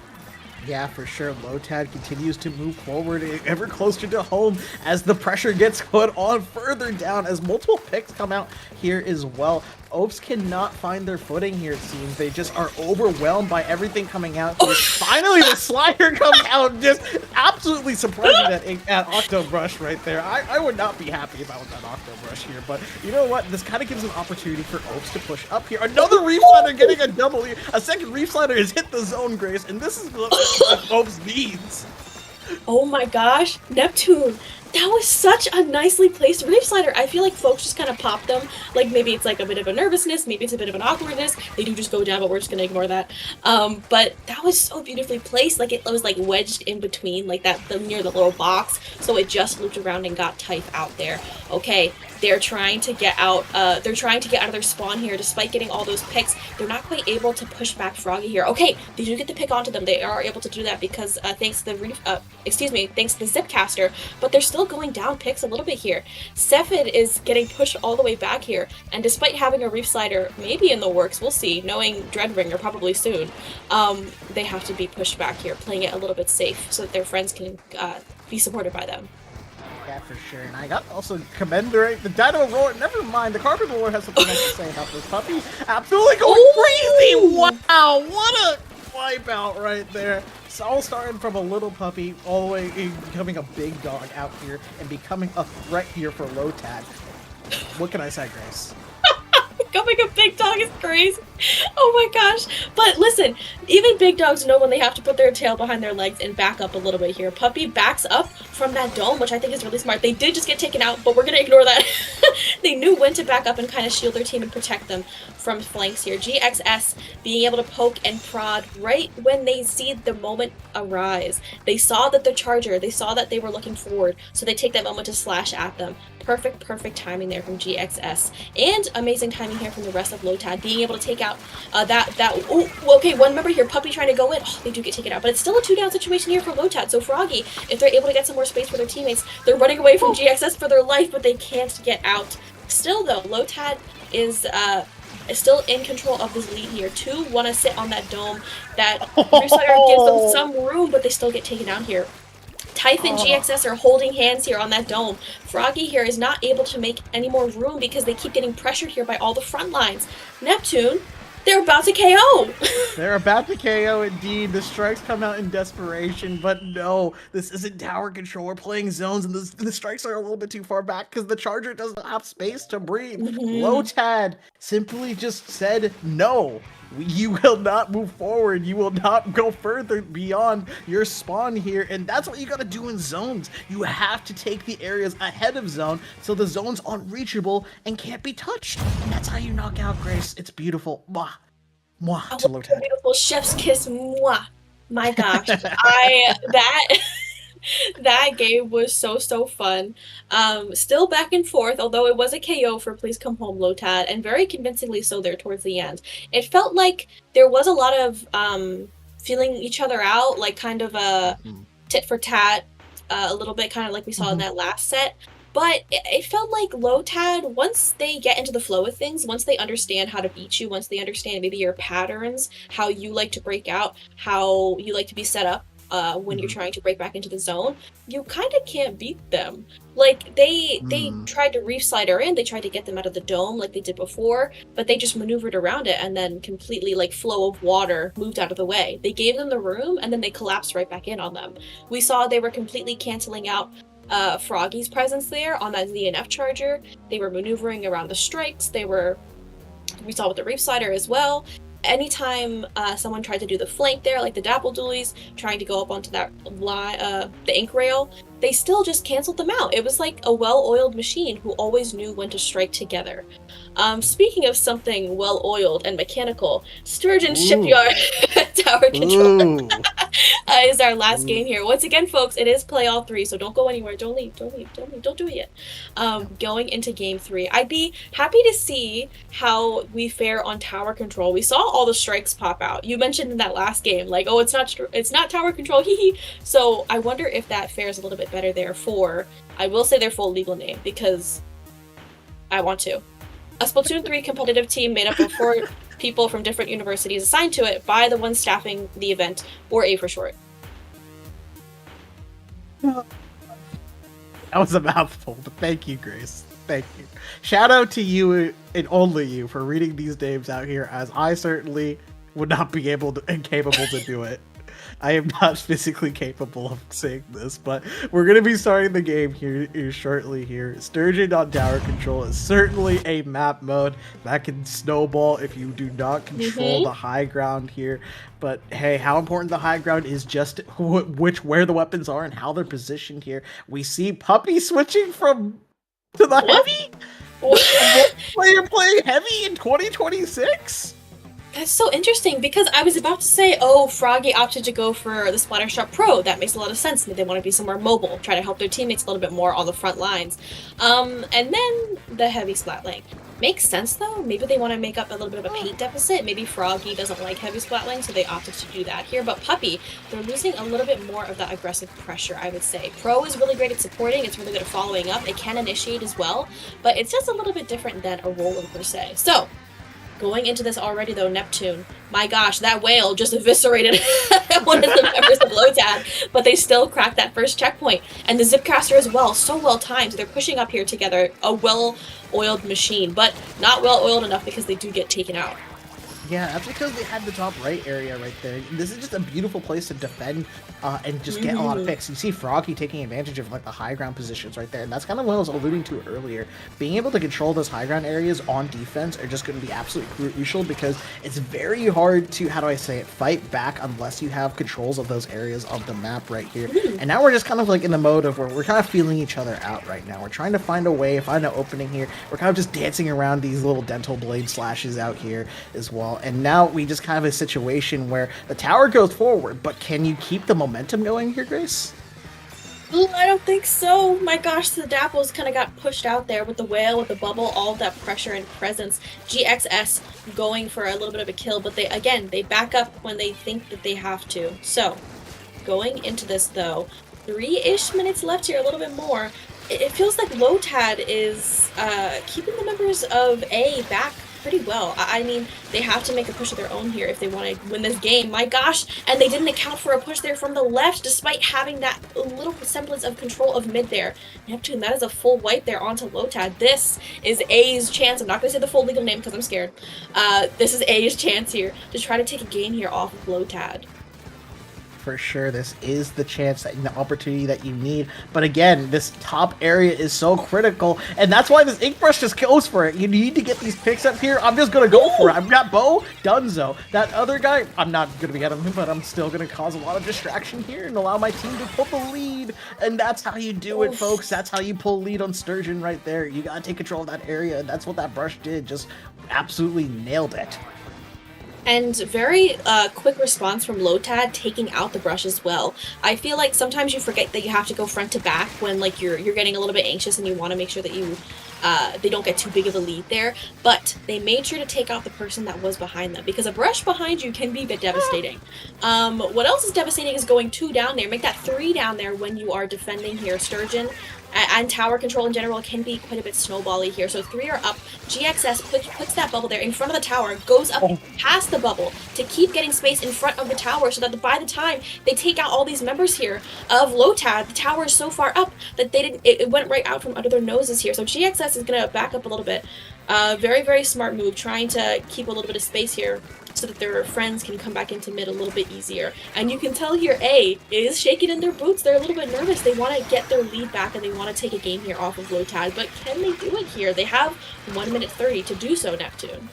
Yeah, for sure. Lotad continues to move forward ever closer to home as the pressure gets put on further down as multiple picks come out here as well. Opes cannot find their footing here, it seems. They just are overwhelmed by everything coming out. Finally, the slider comes out, just absolutely surprising at Octo Brush right there. I would not be happy about that Octo Brush here, but you know what? This kind of gives an opportunity for Opes to push up here. Another Reef Slider getting a double here. A second Reef Slider has hit the zone, Grace, and this is what Opes needs. Oh my gosh, Neptune! That was such a nicely placed Reef Slider. I feel like folks just kind of pop them. Like maybe it's like a bit of a nervousness, maybe it's a bit of an awkwardness. They do just go down, but we're just gonna ignore that. But that was so beautifully placed. Like it was like wedged in between, like that near the little box. So it just looped around and got Type out there. Okay, they're trying to get out. They're trying to get out of their spawn here, despite getting all those picks. They're not quite able to push back Froggy here. Okay, they do get the pick onto them. They are able to do that because thanks to the thanks to the Zipcaster. But they're still going down picks a little bit here. Cephid is getting pushed all the way back here, and despite having a Reef Slider maybe in the works, we'll see, knowing Dreadringer probably soon, they have to be pushed back here, playing it a little bit safe so that their friends can be supported by them. Yeah, for sure. And I got also commendate the Dino Roar. Never mind, the Carpet Roar has something else to say about this puppy. Absolutely going crazy! Wow, what a wipeout right there. It's all starting from a little puppy all the way becoming a big dog out here and becoming a threat here for Lotad. What can I say, Grace? Becoming a big dog is crazy. Oh my gosh. But listen, even big dogs know when they have to put their tail behind their legs and back up a little bit here. Puppy backs up from that dome, which I think is really smart. They did just get taken out, but we're going to ignore that. They knew when to back up and kind of shield their team and protect them from flanks here. GXS being able to poke and prod right when they see the moment arise. They saw that they saw that they were looking forward, so they take that moment to slash at them. Perfect timing there from GXS. And amazing timing here from the rest of Lotad, being able to take out okay, one member here, Puppy trying to go in. Oh, they do get taken out, but it's still a 2-down situation here for Lotad. So Froggy, if they're able to get some more space for their teammates, they're running away from GXS for their life, but they can't get out. Still though, Lotad is still in control of this lead here. 2 want to sit on that dome. That Crusader gives them some room, but they still get taken out here. Type and GXS are holding hands here on that dome. Froggy here is not able to make any more room because they keep getting pressured here by all the front lines. Neptune, they're about to KO! They're about to KO indeed. The strikes come out in desperation, but no, this isn't tower control. We're playing zones, and the strikes are a little bit too far back because the charger doesn't have space to breathe. Lotad simply just said no. You will not move forward. You will not go further beyond your spawn here. And that's what you got to do in zones. You have to take the areas ahead of zone so the zone's unreachable and can't be touched. And that's how you knock out Grace. It's beautiful. Mwah. Mwah to Lotad. Beautiful chef's kiss. Mwah. My gosh. That game was so fun. Still back and forth, although it was a KO for Please Come Home Lotad, and very convincingly so there towards the end. It felt like there was a lot of feeling each other out, like kind of a tit for tat, a little bit kind of like we saw in that last set. But it felt like Lotad, once they get into the flow of things, once they understand how to beat you, once they understand maybe your patterns, how you like to break out, how you like to be set up, when you're trying to break back into the zone, you kind of can't beat them. Like, they tried to Reef Slider in, they tried to get them out of the dome like they did before, but they just maneuvered around it and then completely, like, flow of water moved out of the way. They gave them the room, and then they collapsed right back in on them. We saw they were completely canceling out Froggy's presence there on that ZNF charger. They were maneuvering around the strikes. We saw with the Reef Slider as well. Anytime someone tried to do the flank there, like the Dapple Dualies, trying to go up onto that the ink rail, they still just canceled them out. It was like a well-oiled machine who always knew when to strike together. Speaking of something well-oiled and mechanical, Sturgeon Shipyard Tower Control. is our last game here. Once again, folks, it is play all 3, so don't go anywhere. Don't leave. Don't do it yet. Going into game 3, I'd be happy to see how we fare on tower control. We saw all the strikes pop out. You mentioned in that last game, like, oh, it's not tower control, hee. So I wonder if that fares a little bit better there for, I will say their full legal name, because I want to. A Splatoon 3 competitive team made up of 4 people from different universities assigned to it by the one staffing the event, or A for short. That was a mouthful, but thank you, Grace. Thank you. Shout out to you and only you for reading these names out here, as I certainly would not be able to and capable to do it. I am not physically capable of saying this, but we're going to be starting the game here shortly here. Sturgeon on tower control is certainly a map mode that can snowball if you do not control the high ground here. But hey, how important the high ground is just where the weapons are and how they're positioned here. We see Puppy switching to the heavy? What player playing heavy in 2026? That's so interesting, because I was about to say, oh, Froggy opted to go for the Splattershot Pro. That makes a lot of sense. They want to be somewhere mobile, try to help their teammates a little bit more on the front lines. And then the heavy splat lane. Makes sense, though. Maybe they want to make up a little bit of a paint deficit. Maybe Froggy doesn't like heavy splat lane, so they opted to do that here. But Puppy, they're losing a little bit more of that aggressive pressure, I would say. Pro is really great at supporting. It's really good at following up. It can initiate as well, but it's just a little bit different than a roller per se. So, going into this already, though, Neptune, my gosh, that whale just eviscerated one of the members of Lotad, but they still cracked that first checkpoint. And the Zipcaster as well, so well timed. They're pushing up here together, a well-oiled machine, but not well-oiled enough because they do get taken out. Yeah, that's because they had the top right area right there. This is just a beautiful place to defend and just get a lot of picks. You see Froggy taking advantage of like the high ground positions right there, and that's kind of what I was alluding to earlier. Being able to control those high ground areas on defense are just going to be absolutely crucial, because it's very hard to, how do I say it, fight back unless you have controls of those areas of the map right here. And now we're just kind of like in the mode of where we're kind of feeling each other out right now. We're trying to find a way, find an opening here. We're kind of just dancing around these little dental blade slashes out here as well. And now we just kind of have a situation where the tower goes forward, but can you keep the momentum going here, Grace? I don't think so. My gosh, the Dapples kind of got pushed out there with the whale, with the bubble, all of that pressure and presence. GXS going for a little bit of a kill, but they back up when they think that they have to. So, going into this though, 3-ish minutes left here, a little bit more. It feels like Lotad is keeping the members of A back pretty well. I mean, they have to make a push of their own here if they want to win this game. My gosh, and they didn't account for a push there from the left, despite having that little semblance of control of mid there. Neptune, that is a full wipe there onto Lotad. This is A's chance. I'm not going to say the full legal name because I'm scared. This is A's chance here to try to take a game here off of Lotad. For sure, this is the chance and the opportunity that you need. But again, this top area is so critical, and that's why this ink brush just goes for it. You need to get these picks up here. I'm just gonna go for it. I've got Bo, Dunzo. That other guy, I'm not gonna be out of him, but I'm still gonna cause a lot of distraction here and allow my team to pull the lead. And that's how you do it, folks. That's how you pull lead on Sturgeon right there. You gotta take control of that area, and that's what that brush did. Just absolutely nailed it. And very quick response from Lotad, taking out the brush as well. I feel like sometimes you forget that you have to go front to back when like you're getting a little bit anxious and you want to make sure that you they don't get too big of a lead there. But they made sure to take out the person that was behind them, because a brush behind you can be a bit devastating. What else is devastating is going 2 down there. Make that 3 down there when you are defending here. Sturgeon and tower control in general can be quite a bit snowbally here. So 3 are up. GXS puts that bubble there in front of the tower, goes up past the bubble to keep getting space in front of the tower, so that by the time they take out all these members here of Lotad, the tower is so far up that it went right out from under their noses here. So GXS is going to back up a little bit. Very, very smart move, trying to keep a little bit of space here so that their friends can come back into mid a little bit easier. And you can tell here A is shaking in their boots. They're a little bit nervous. They want to get their lead back and they want to take a game here off of Lotad. But can they do it here? They have 1 minute 30 to do so, Neptune.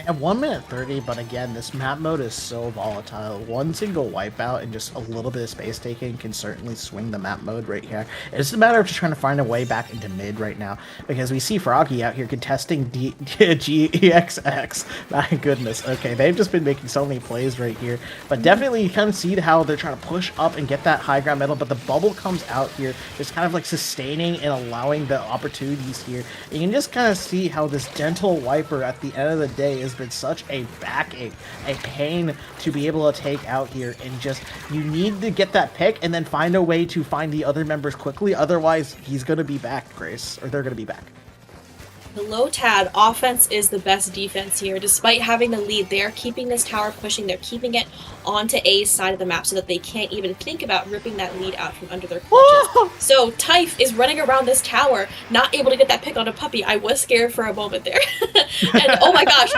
At 1 minute 30, but again, this map mode is so volatile. One single wipeout and just a little bit of space taking can certainly swing the map mode right here. It's a matter of just trying to find a way back into mid right now, because we see Froggy out here contesting GXX. My goodness. Okay, they've just been making so many plays right here, but definitely you kind of see how they're trying to push up and get that high ground middle, but the bubble comes out here, just kind of like sustaining and allowing the opportunities here. And you can just kind of see how this gentle wiper at the end of the day has been such a backache, a pain to be able to take out here, and just you need to get that pick and then find a way to find the other members quickly, otherwise he's going to be back, Grace, or they're going to be back. The Lotad offense is the best defense here. Despite having the lead, they're keeping this tower pushing. They're keeping it onto A's side of the map so that they can't even think about ripping that lead out from under their clutches. So Typh is running around this tower, not able to get that pick on a puppy. I was scared for a moment there. And oh my gosh,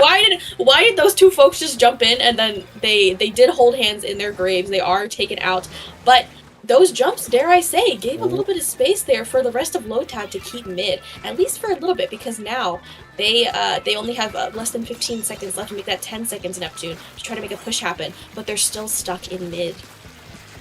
why did those two folks just jump in, and then they did hold hands in their graves. They are taken out, but those jumps, dare I say, gave a little bit of space there for the rest of Lotad to keep mid, at least for a little bit, because now they only have less than 15 seconds left to make that 10 seconds Neptune to try to make a push happen, but they're still stuck in mid.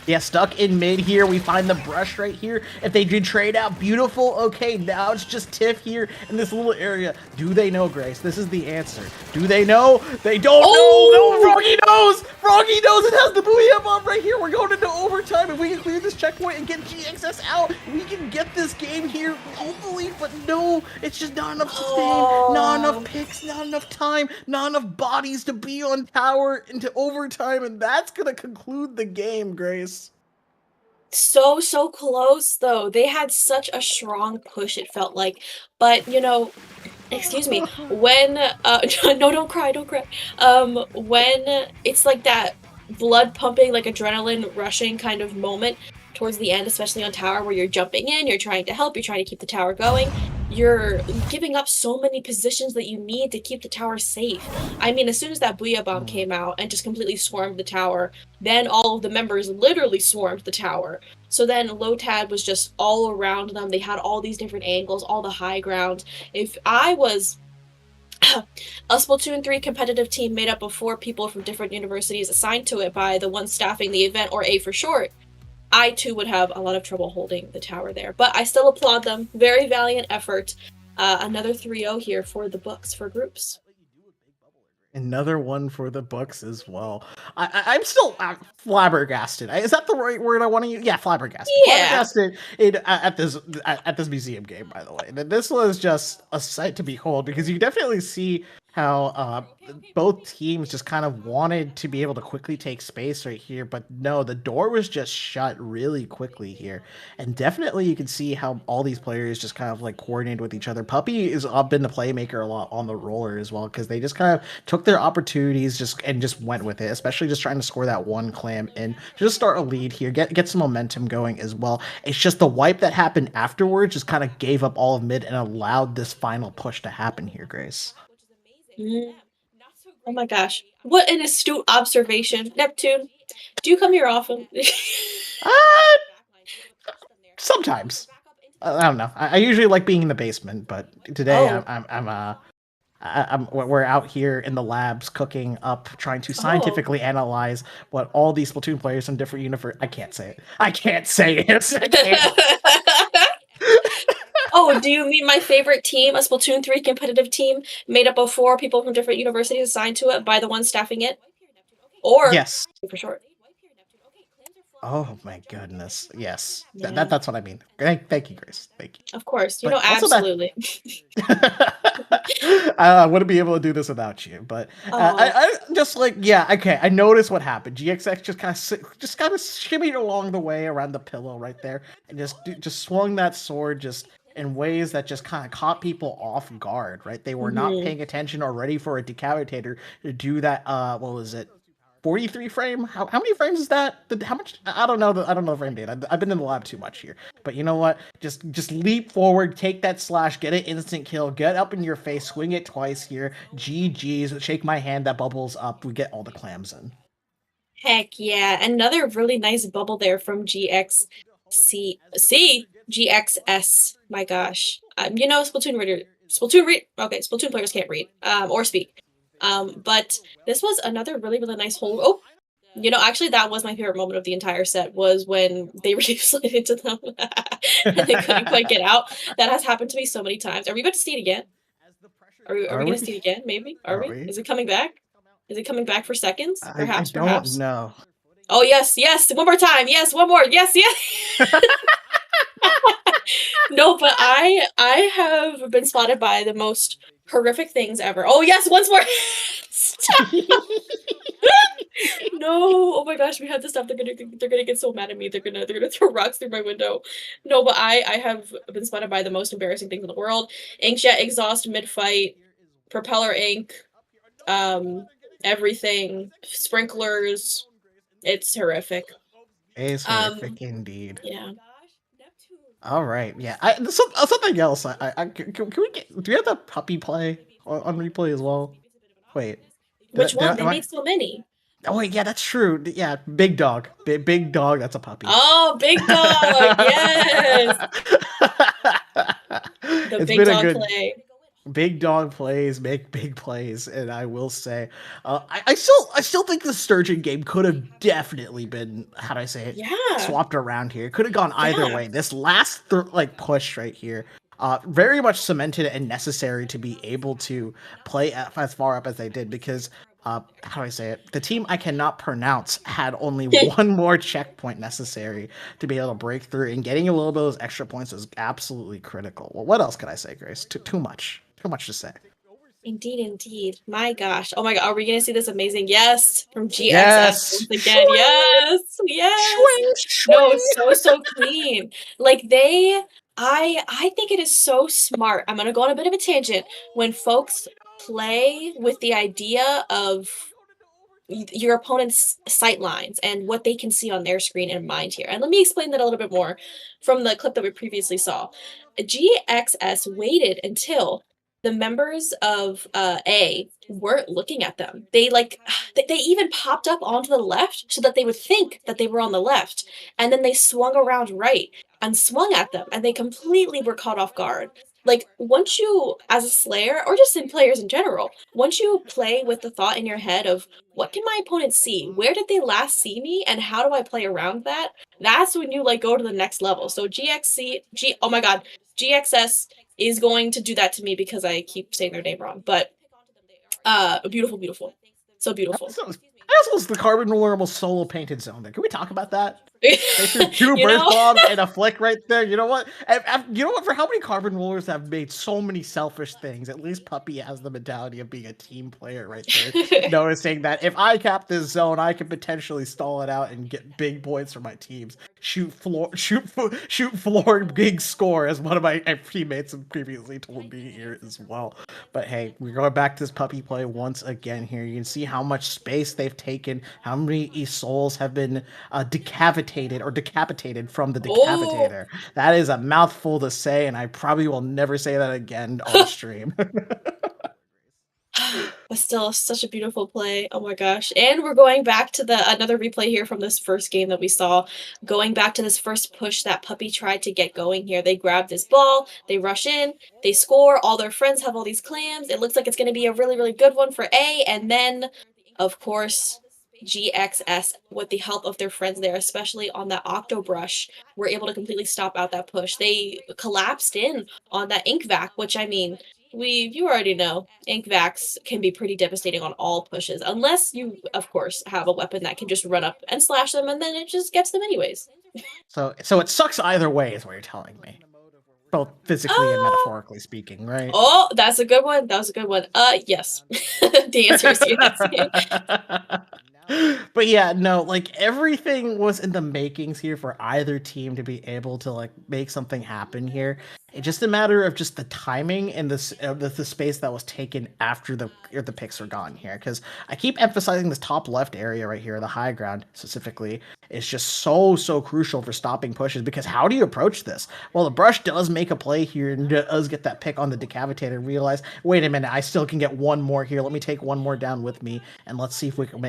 Yeah, stuck in mid here. We find the brush right here. If they did trade out, beautiful. Okay, now it's just Tiff here in this little area. Do they know, Grace? This is the answer. Do they know? They don't know. No, Froggy knows. Froggy knows it has the Booyah Bomb right here. We're going into overtime. If we can clear this checkpoint and get GXS out, we can get this game here, hopefully. But no, it's just not enough sustain, not enough picks, not enough time, not enough bodies to be on tower into overtime, and that's going to conclude the game, Grace. So close though. They had such a strong push, it felt like. But you know, excuse me, when no, don't cry. When it's like that blood pumping, like adrenaline rushing kind of moment towards the end, especially on tower, where you're jumping in, you're trying to help, you're trying to keep the tower going, you're giving up so many positions that you need to keep the tower safe. I mean, as soon as that Booyah Bomb came out and just completely swarmed the tower, then all of the members literally swarmed the tower. So then Lotad was just all around them. They had all these different angles, all the high ground. If I was a Splatoon 3 competitive team made up of 4 people from different universities assigned to it by the one staffing the event, or A for short, I too would have a lot of trouble holding the tower there. But I still applaud them. Very valiant effort. Another 3-0 here for the books, for groups. Another one for the books as well. I'm still flabbergasted. Is that the right word I want to use? Yeah, flabbergasted. Yeah. Flabbergasted at this museum game, by the way. This was just a sight to behold, because you definitely see how both teams just kind of wanted to be able to quickly take space right here, but no, the door was just shut really quickly here. And definitely you can see how all these players just kind of like coordinated with each other. Puppy has been the playmaker a lot on the roller as well, because they just kind of took their opportunities just went with it, especially just trying to score that one clam and just start a lead here, get some momentum going as well. It's just the wipe that happened afterwards just kind of gave up all of mid and allowed this final push to happen here, Grace. Oh my gosh. What an astute observation. Neptune, do you come here often? Sometimes. I don't know. I usually like being in the basement, but today we're out here in the labs cooking up, trying to scientifically analyze what all these Splatoon players from different I can't say it. I can't. Oh, do you mean my favorite team, a Splatoon 3 competitive team made up of 4 people from different universities assigned to it by the one staffing it? Or yes, for short. Oh my goodness! Yes, Yeah. that's what I mean. Thank you, Grace. Thank you. Of course, you But know, also absolutely. I wouldn't be able to do this without you. But I just like, yeah, okay. I noticed what happened. GXX just kind of shimmied along the way around the pillow right there, and just swung that sword just in ways that just kind of caught people off guard. Right, they were not paying attention or ready for a decapitator to do that. What was it? 43 frame? How many frames is that? How much? I don't know the frame data. I've been in the lab too much here. But you know what? Just leap forward, take that slash, get an instant kill, get up in your face, swing it twice here. GG's, shake my hand, that bubbles up. We get all the clams in. Heck yeah. Another really nice bubble there from GXC. GXS. My gosh. You know, Splatoon players can't read or speak. But this was another really, really nice hold. Oh, you know, actually, that was my favorite moment of the entire set was when they really slid into them and they couldn't quite get out. That has happened to me so many times. Are we about to see it again? Are we Are gonna we? see it again? Maybe? Are Are we? we? Is it coming back? Is it coming back for seconds? I Perhaps, don't perhaps. know. Oh yes, yes, one more time. Yes, one more. Yes, yes. No, but I have been spotted by the most horrific things ever. Oh yes, once more. Stop. No, oh my gosh, we have to stop. They're gonna get so mad at me. They're gonna throw rocks through my window. No, but I have been spotted by the most embarrassing things in the world. Inkjet exhaust mid fight, propeller ink, um, everything, sprinklers. It's horrific. It's Um, horrific indeed. yeah. All right, yeah. Something else. Can we get? Do we have the puppy play on replay as well? Wait, Which one? They am I? made so many. Oh wait, yeah, that's true. Yeah, big dog, big dog. That's a puppy. Oh, big dog. Yes. The It's big been a dog good play. big dog plays make big plays, and I will say, I still think the Sturgeon game could have definitely been, how do I say it, Yeah. swapped around here. It could have gone either Yeah. way. This last push right here, very much cemented and necessary to be able to play as far up as they did, because how do I say it? The team I cannot pronounce had only one more checkpoint necessary to be able to break through, and getting a little bit of those extra points was absolutely critical. Well, what else could I say, Grace? Too much. Too much to say. Indeed, indeed. My gosh. Oh my god, are we gonna see this amazing? Yes, from GXS Yes. once again. Yes, yes. Swing, No, swing. so clean. Like I think it is so smart. I'm gonna go on a bit of a tangent. When folks play with the idea of your opponent's sight lines and what they can see on their screen in mind here. And let me explain that a little bit more from the clip that we previously saw. GXS waited until the members of A weren't looking at them. They they even popped up onto the left so that they would think that they were on the left, and then they swung around right and swung at them, and they completely were caught off guard. Like once you, as a Slayer or just in players in general, once you play with the thought in your head of what can my opponent see? Where did they last see me? And how do I play around that? That's when you go to the next level. So oh my god, GXS is going to do that to me because I keep saying their name wrong. But beautiful, beautiful. So beautiful. That was the Carbon Roller almost solo painted zone there. Can we talk about that? They threw two You burst know? bombs and a flick right there. You know what? You know what? For how many Carbon Rollers have made so many selfish things, at least Puppy has the mentality of being a team player right there. Noticing that if I cap this zone, I can potentially stall it out and get big points for my teams. Shoot floor, big score, as one of my teammates have previously told me here as well. But hey, we're going back to this Puppy play once again here. You can see how much space they've taken, how many souls have been decapitated from the decapitator. Oh. That is a mouthful to say, and I probably will never say that again on stream. But still, such a beautiful play. Oh my gosh. And we're going back to another replay here from this first game that we saw. Going back to this first push that Puppy tried to get going here. They grab this ball, they rush in, they score, all their friends have all these clams. It looks like it's going to be a really, really good one for A, and then, of course, GXS, with the help of their friends there, especially on that Octo Brush, were able to completely stop out that push. They collapsed in on that Ink Vac, which, I mean, you already know, Ink Vacs can be pretty devastating on all pushes, unless you, of course, have a weapon that can just run up and slash them, and then it just gets them anyways. So it sucks either way, is what you're telling me. Both physically and metaphorically speaking, right? Oh, that's a good one. That was a good one. Yes. The answer is yes. But yeah, no, everything was in the makings here for either team to be able to make something happen here. It's just a matter of just the timing and the space that was taken after the picks were gone here. Because I keep emphasizing this top left area right here, the high ground specifically, is just so crucial for stopping pushes. Because how do you approach this? Well, the brush does make a play here and does get that pick on the decapitator. Realize, wait a minute, I still can get one more here. Let me take one more down with me, and let's see if we can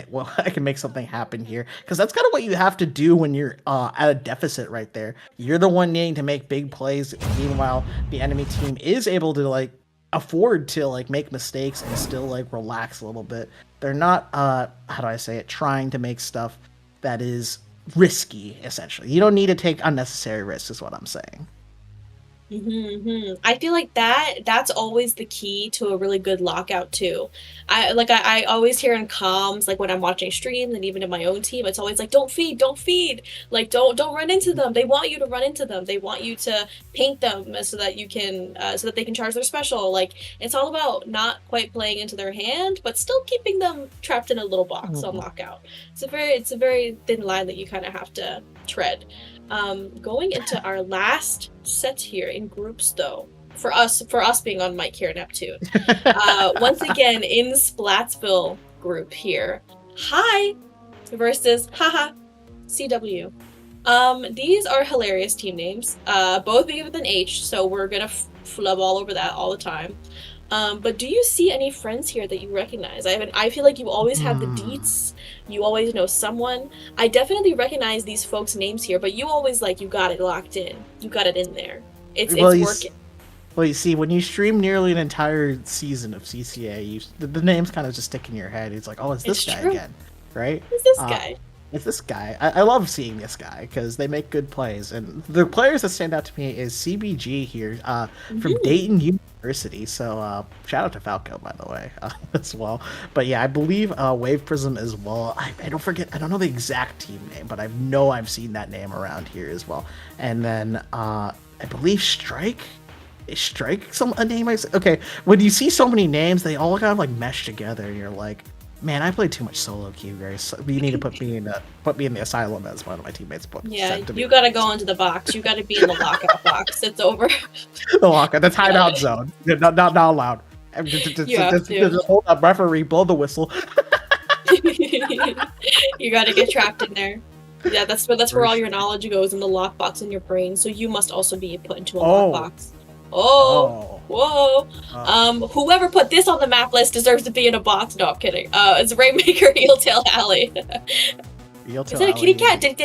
I can make something happen here. Because that's kind of what you have to do when you're at a deficit right there. You're the one needing to make big plays. Meanwhile, the enemy team is able to afford to like make mistakes and still like relax a little bit. They're not how do I say it, trying to make stuff that is risky, essentially. You don't need to take unnecessary risks is what I'm saying. I feel like that's always the key to a really good lockout too. I always hear in comms, like when I'm watching streams and even in my own team, it's always like don't feed, like don't run into them. They want you to run into them. They want you to paint them so that you can so that they can charge their special. Like it's all about not quite playing into their hand, but still keeping them trapped in a little box on lockout. It's a very thin line that you kind of have to tread. Going into our last set here in groups, though, for us being on mic here at Neptune, once again in Splatsville group here, hi versus haha CW. These are hilarious team names. Both begin with an H, so we're gonna flub all over that all the time. But do you see any friends here that you recognize? I feel like you always have the deets. You always know someone. I definitely recognize these folks' names here, but you always you got it locked in. You got it in there. It's working. Well, you see, when you stream nearly an entire season of CCA, the names kind of just stick in your head. It's like, oh, it's this guy again, right? It's this guy. It's this guy. I love seeing this guy because they make good plays. And the players that stand out to me is CBG here from Dayton University. So shout out to Falco, by the way, as well. But yeah, I believe Wave Prism as well. I don't know the exact team name, but I know I've seen that name around here as well. And then I believe Strike. Is Strike a name I say? Okay, when you see so many names, they all kind of like mesh together, and you're like, man, I played too much solo queue, guys. You need to put me in the asylum as one of my teammates. Yeah, you gotta go into the box. You gotta be in the lockout box. It's over. The lockout. That's hideout zone. Not allowed. Just hold up, referee, blow the whistle. You gotta get trapped in there. Yeah, that's where all your knowledge goes, in the lockbox in your brain. So you must also be put into a lockbox. Whoa. Whoever put this on the map list deserves to be in a box. No, I'm kidding. It's Rainmaker Eeltail Alley. Is that a kitty cat? Did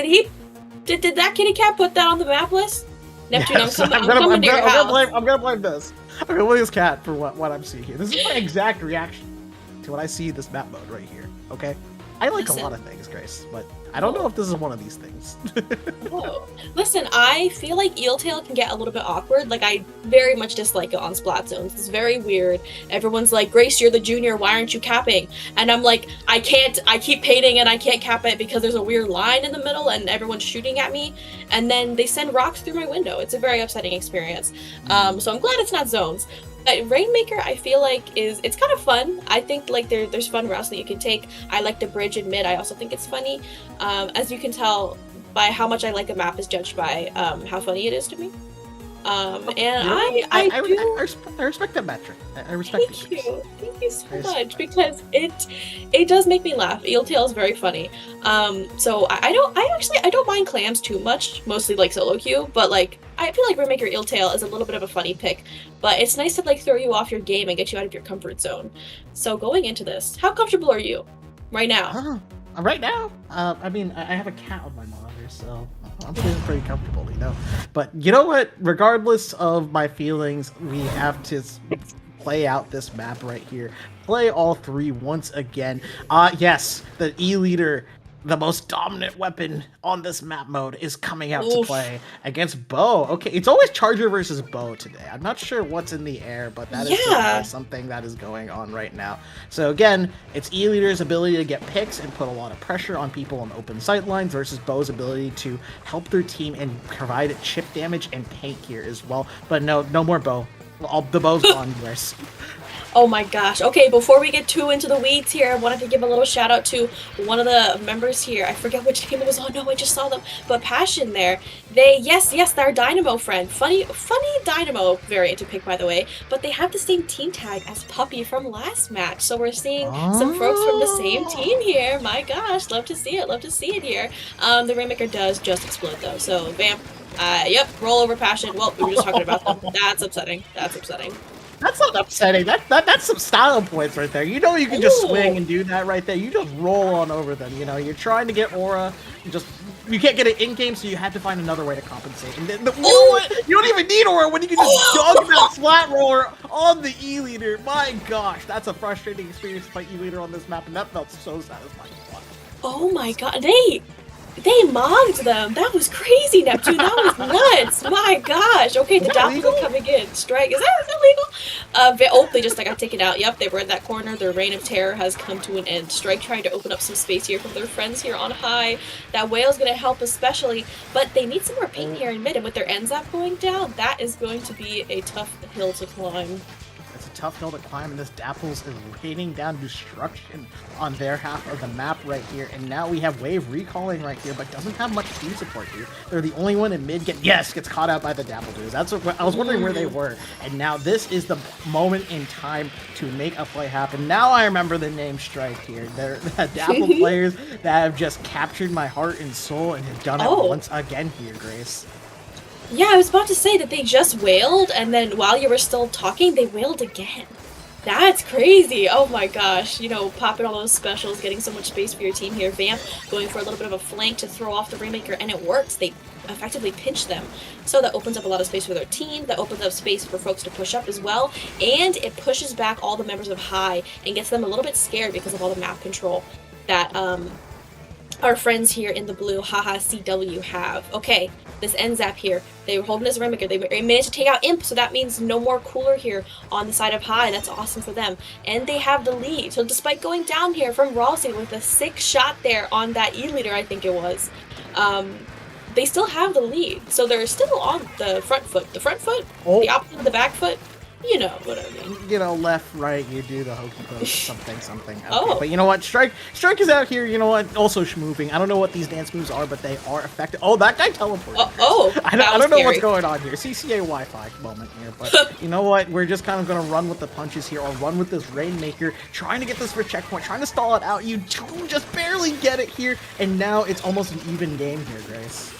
that kitty cat put that on the map list? Neptune, yes, I'm coming to your house. I'm gonna blame this. I'm gonna blame this cat for what I'm seeing here. This is my exact reaction to what I see this map mode right here. Okay? I like a lot of things, Grace, but I don't know if this is one of these things. Whoa. Listen, I feel like Eeltail can get a little bit awkward. Like, I very much dislike it on Splat Zones. It's very weird. Everyone's like, Grace, you're the junior, why aren't you capping? And I'm like, I keep painting and I can't cap it because there's a weird line in the middle and everyone's shooting at me. And then they send rocks through my window. It's a very upsetting experience. So I'm glad it's not zones. But Rainmaker, I feel like it's kind of fun. I think like there's fun routes that you can take. I like the bridge in mid. I also think it's funny. As you can tell by how much I like a map is judged by how funny it is to me. And I respect that metric. I respect it. Thank you so much, because it does make me laugh. Eeltail is very funny. So I don't mind clams too much, mostly like solo queue, but like I feel like Rainmaker Eeltail is a little bit of a funny pick, but it's nice to like throw you off your game and get you out of your comfort zone. So going into this, how comfortable are you right now? Right now, I mean, I have a cat on my monitor, so I'm feeling pretty comfortable, you know. But you know what? Regardless of my feelings, we have to play out this map right here. Play all three once again. Yes, the E-Leader, the most dominant weapon on this map mode, is coming out to play against Bo. Okay, it's always Charger versus Bo today. I'm not sure what's in the air, but that is certainly something that is going on right now. So again, it's E-Leader's ability to get picks and put a lot of pressure on people on open sight lines versus Bo's ability to help their team and provide chip damage and paint here as well. But no more Bo. The Bo's gone worse. Oh my gosh. Okay, before we get too into the weeds here, I wanted to give a little shout out to one of the members here. I forget which team it was. Oh no, I just saw them. But Passion there. Yes, they're Dynamo friend. Funny Dynamo variant to pick, by the way. But they have the same team tag as Puppy from last match. So we're seeing some folks from the same team here. My gosh, love to see it here. The Rainmaker does just explode though. So Vamp, yep, roll over Passion. Well, we were just talking about them. That's upsetting. That's not upsetting. That's some style points right there. You know you can just swing and do that right there. You just roll on over them. You know, you're trying to get aura. You just you can't get it in game, so you had to find another way to compensate. And then, you know what? You don't even need aura when you can just dunk that flat roller on the E-Leader. My gosh, that's a frustrating experience to fight E-Leader on this map, and that felt so satisfying. Oh my god, they mogged them. That was crazy, Neptune. That was nuts. My gosh. Okay, the Dapples are coming in. Strike. Is that illegal? Oh, they just got taken out. Yep, they were in that corner. Their reign of terror has come to an end. Strike trying to open up some space here for their friends here on high. That whale's going to help especially, but they need some more paint here in mid, and with their end zap going down, that is going to be a tough hill to climb. It's a tough hill to climb, and this Dapples is raining down destruction on their half of the map right here. And now we have Wave recalling right here, but doesn't have much team support here. They're the only one in mid gets caught out by the Dapple Dudes. That's what I was wondering where they were. And now this is the moment in time to make a play happen. Now I remember the name Strike here. They're the Dapple players that have just captured my heart and soul and have done it once again here, Grace. Yeah, I was about to say that they just wailed, and then while you were still talking, they wailed again. That's crazy. Oh my gosh. You know, popping all those specials, getting so much space for your team here. Vamp going for a little bit of a flank to throw off the Rainmaker, and it works. They effectively pinch them. So that opens up a lot of space for their team. That opens up space for folks to push up as well. And it pushes back all the members of High and gets them a little bit scared because of all the map control that our friends here in the blue, haha, CW have. Okay, this end zap here. They were holding this Rainmaker. They managed to take out Imp, so that means no more cooler here on the side of High. That's awesome for them. And they have the lead. So despite going down here from Ralsei with a 6 shot there on that E-Leader, I think it was, they still have the lead. So they're still on the front foot. The front foot? The opposite of the back foot? You know what I mean. You know, left, right, you do the hokey pokey, something. Okay. But you know what? Strike is out here, you know what? Also moving. I don't know what these dance moves are, but they are effective. Oh, that guy teleported. I don't know what's going on here. CCA Wi-Fi moment here. But you know what? We're just kind of going to run with the punches here, or run with this Rainmaker, trying to get this for checkpoint, trying to stall it out. You just barely get it here, and now it's almost an even game here, Grace.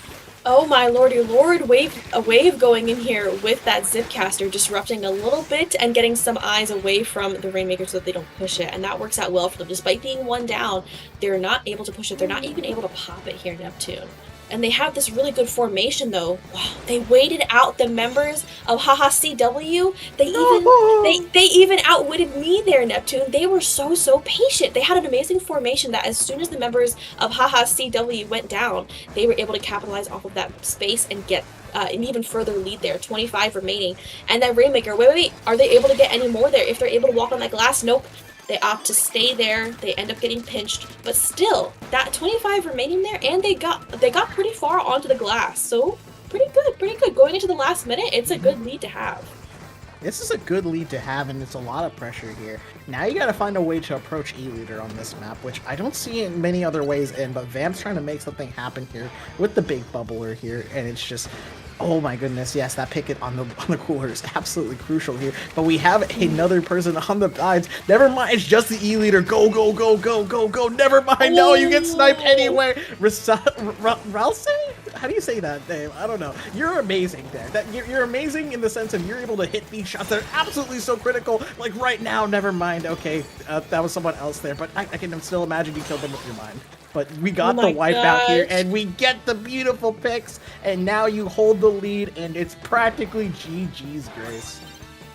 Oh my lordy lord, a wave going in here with that Zipcaster, disrupting a little bit and getting some eyes away from the Rainmaker so that they don't push it, and that works out well for them. Despite being one down, they're not able to push it. They're not even able to pop it here, Neptune. And they have this really good formation though. Wow, they waited out the members of haha CW. They even outwitted me there, Neptune. They were so patient. They had an amazing formation that as soon as the members of haha CW went down, they were able to capitalize off of that space and get an even further lead there. 25 remaining. And that Rainmaker, wait, are they able to get any more there? If they're able to walk on that glass, nope. They opt to stay there. They end up getting pinched, but still, that 25 remaining there, and they got pretty far onto the glass. So pretty good. Going into the last minute, it's a good lead to have. This is a good lead to have, and it's a lot of pressure here. Now you got to find a way to approach E-Leader on this map, which I don't see in many other ways in, but Vamp's trying to make something happen here with the big bubbler here, and it's just... Oh my goodness, yes, that picket on the cooler is absolutely crucial here. But we have another person on the sides. Never mind, it's just the E-Leader. Go. Never mind, no, you get sniped anyway. Ralsei? How do you say that name? I don't know. You're amazing there. You're amazing in the sense of you're able to hit these shots that are absolutely so critical. Like right now, never mind. Okay, that was someone else there, but I can still imagine you killed them with your mind. But we got the wipe out here, and we get the beautiful picks, and now you hold the lead, and it's practically GG's, Grace.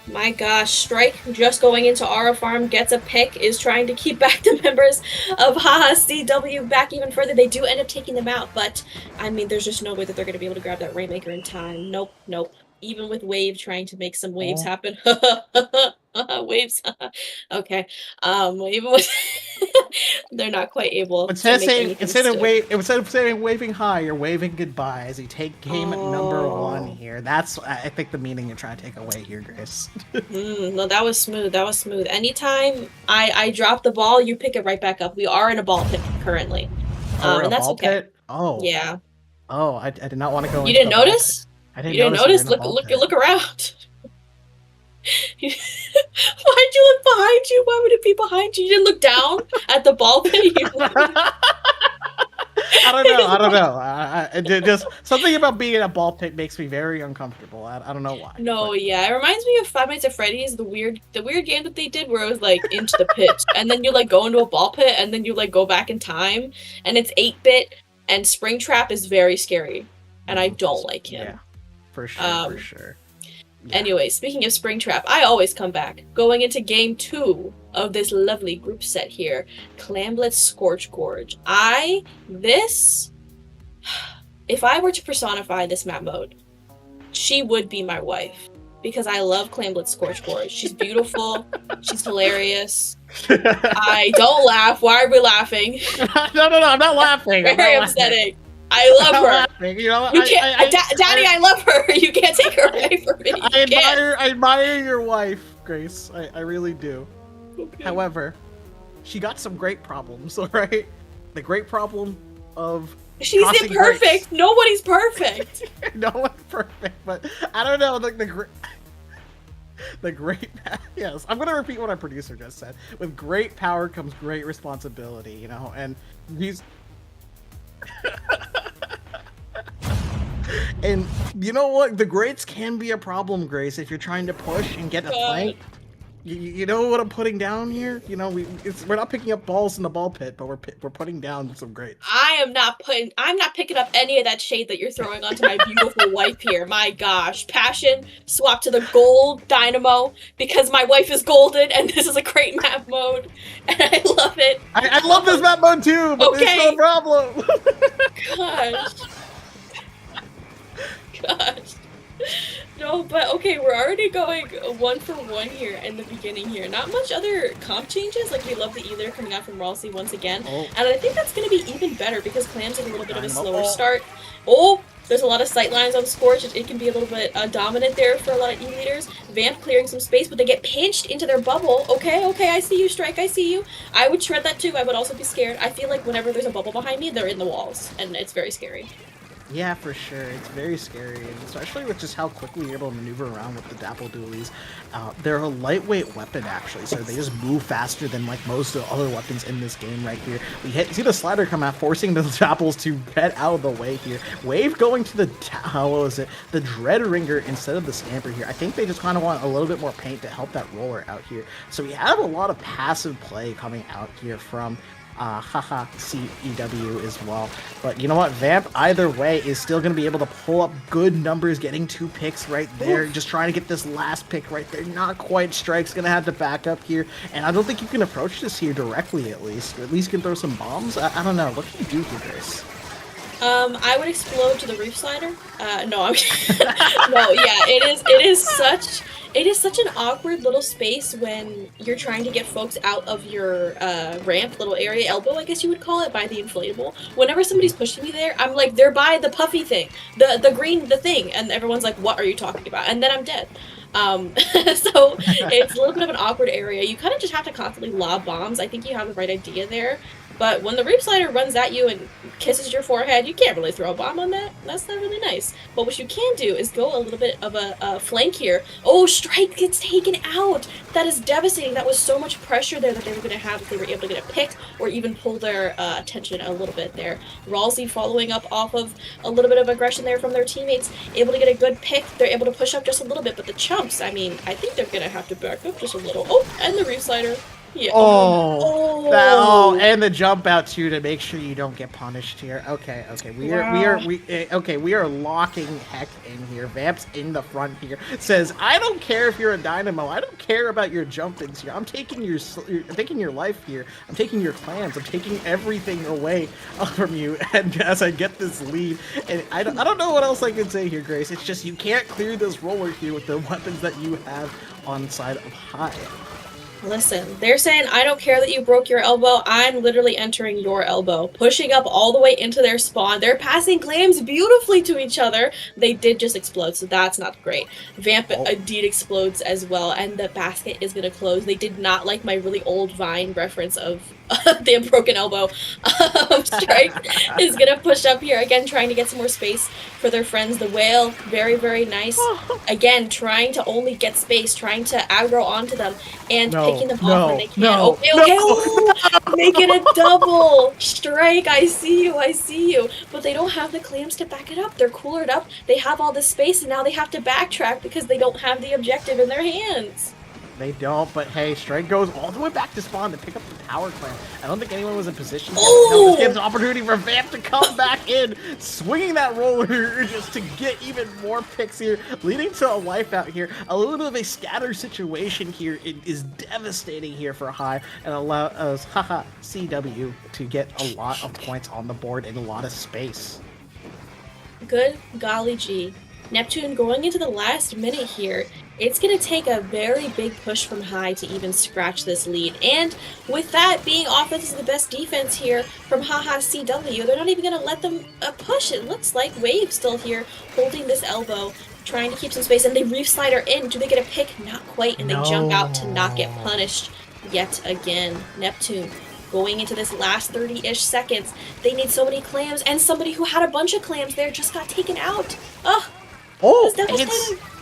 My gosh, Strike just going into Aura Farm, gets a pick, is trying to keep back the members of haha CW back even further. They do end up taking them out, but I mean, there's just no way that they're going to be able to grab that Rainmaker in time. Nope. Even with Wave trying to make some waves happen. Waves. Okay. Even with they're not quite able instead of saying waving hi, you're waving goodbye as you take game number 1 here. That's I think the meaning you're trying to take away here, Grace. No, that was smooth. Anytime I drop the ball, you pick it right back up. We are in a ball pit currently. And that's okay. Pit? Oh. Yeah. Oh, I did not want to go. You didn't notice? I didn't notice. Look around. Why'd you look behind you? Why would it be behind you? You didn't look down at the ball pit. I don't know. Just something about being in a ball pit makes me very uncomfortable. I don't know why. No, yeah, it reminds me of Five Nights at Freddy's, the weird game that they did where it was like into the pit, and then you like go into a ball pit, and then you like go back in time, and it's 8-bit. And Springtrap is very scary, and I don't like him. Yeah, for sure, for sure. Yeah. Anyway, speaking of Springtrap, I always come back. Going into game 2 of this lovely group set here, Clamblitz Scorch Gorge. If I were to personify this map mode, she would be my wife. Because I love Clamblitz Scorch Gorge. She's beautiful. She's hilarious. I don't laugh. Why are we laughing? No, I'm not laughing. Very upsetting. I love her. Laughing. You know, You can't, Daddy, I love her. You can't take her away from me. I admire your wife, Grace. I really do. Okay. However, she got some great problems, alright? The great problem of she's imperfect. Grace. Nobody's perfect. No one's perfect, but I don't know, the great yes, I'm gonna repeat what our producer just said. With great power comes great responsibility, you know, and he's and you know what? The greats can be a problem, Grace, if you're trying to push and get a flank. You know what I'm putting down here? You know, we're not picking up balls in the ball pit, but we're putting down some greats. I'm not picking up any of that shade that you're throwing onto my beautiful wife here. My gosh, passion swap to the gold dynamo because my wife is golden and this is a great map mode and I love it. I love this map mode too, but there's no problem. Gosh. No, but okay, we're already going 1 for 1 here in the beginning here. Not much other comp changes, like we love the Ether coming out from Ralsei once again. Oh. And I think that's going to be even better because Clams has a little bit of a slower start. Oh, there's a lot of sight lines on Scorch. It can be a little bit dominant there for a lot of E-leaders. Vamp clearing some space, but they get pinched into their bubble. Okay, I see you, Strike, I see you. I would shred that too. I would also be scared. I feel like whenever there's a bubble behind me, they're in the walls, and it's very scary. Yeah, for sure. It's very scary, and especially with just how quickly you're able to maneuver around with the Dapple Dualies. They're a lightweight weapon, actually, so they just move faster than like most of the other weapons in this game right here. We see the slider come out, forcing the Dapples to get out of the way here. Wave going to the, the Dread Ringer instead of the Scamper here. I think they just kind of want a little bit more paint to help that roller out here. So we have a lot of passive play coming out here from CEW as well. But you know what? Vamp, either way, is still going to be able to pull up good numbers, getting 2 picks right there. Oof. Just trying to get this last pick right there. Not quite. Strike's going to have to back up here. And I don't think you can approach this here directly, at least. Or at least can throw some bombs. I don't know. What can you do here, Grace? I would explode to the roof slider. No, I'm no, yeah, it is such an awkward little space when you're trying to get folks out of your ramp, little area, elbow, I guess you would call it, by the inflatable. Whenever somebody's pushing me there, I'm like, they're by the puffy thing, the green, the thing, and everyone's like, what are you talking about? And then I'm dead. So it's a little bit of an awkward area. You kind of just have to constantly lob bombs. I think you have the right idea there. But when the Reap Slider runs at you and kisses your forehead, you can't really throw a bomb on that. That's not really nice. But what you can do is go a little bit of a flank here. Oh, Strike gets taken out! That is devastating. That was so much pressure there that they were going to have if they were able to get a pick or even pull their attention a little bit there. Ralsei following up off of a little bit of aggression there from their teammates, able to get a good pick. They're able to push up just a little bit, but the Chumps, I mean, I think they're going to have to back up just a little. Oh, and the Reap Slider. Yeah. And the jump out too to make sure you don't get punished here. Okay, we are locking Heck in here. Vamp's in the front here. Says, I don't care if you're a dynamo. I don't care about your jump-ins here. I'm taking your life here. I'm taking your clans. I'm taking everything away from you. And as I get this lead, and I don't know what else I can say here, Grace. It's just you can't clear this roller here with the weapons that you have on side of high. Listen, they're saying, I don't care that you broke your elbow, I'm literally entering your elbow. Pushing up all the way into their spawn. They're passing claims beautifully to each other. They did just explode, so that's not great. Vamp indeed explodes as well, and the basket is going to close. They did not like my really old Vine reference of the broken elbow. Strike is going to push up here, again, trying to get some more space for their friends. The Whale, very, very nice. Again, trying to only get space, trying to aggro onto them, and picking them off when they can. Make it a double! Strike, I see you. But they don't have the clams to back it up. They're coolered up. They have all this space, and now they have to backtrack because they don't have the objective in their hands. They don't, but hey, Strike goes all the way back to spawn to pick up the power clan. I don't think anyone was in position here. Oh! This gives opportunity for Vamp to come back in, swinging that roller just to get even more picks here, leading to a wipeout here. A little bit of a scatter situation here. It is devastating here for High and allows CW to get a lot of points on the board in a lot of space. Good golly gee. Neptune going into the last minute here. It's going to take a very big push from High to even scratch this lead. And with that being offense is the best defense here from CW, they're not even going to let them push. It looks like Wave still here holding this elbow, trying to keep some space. And they reef slider in. Do they get a pick? Not quite. And they jump out to not get punished yet again. Neptune going into this last 30-ish seconds. They need so many clams. And somebody who had a bunch of clams there just got taken out. Oh,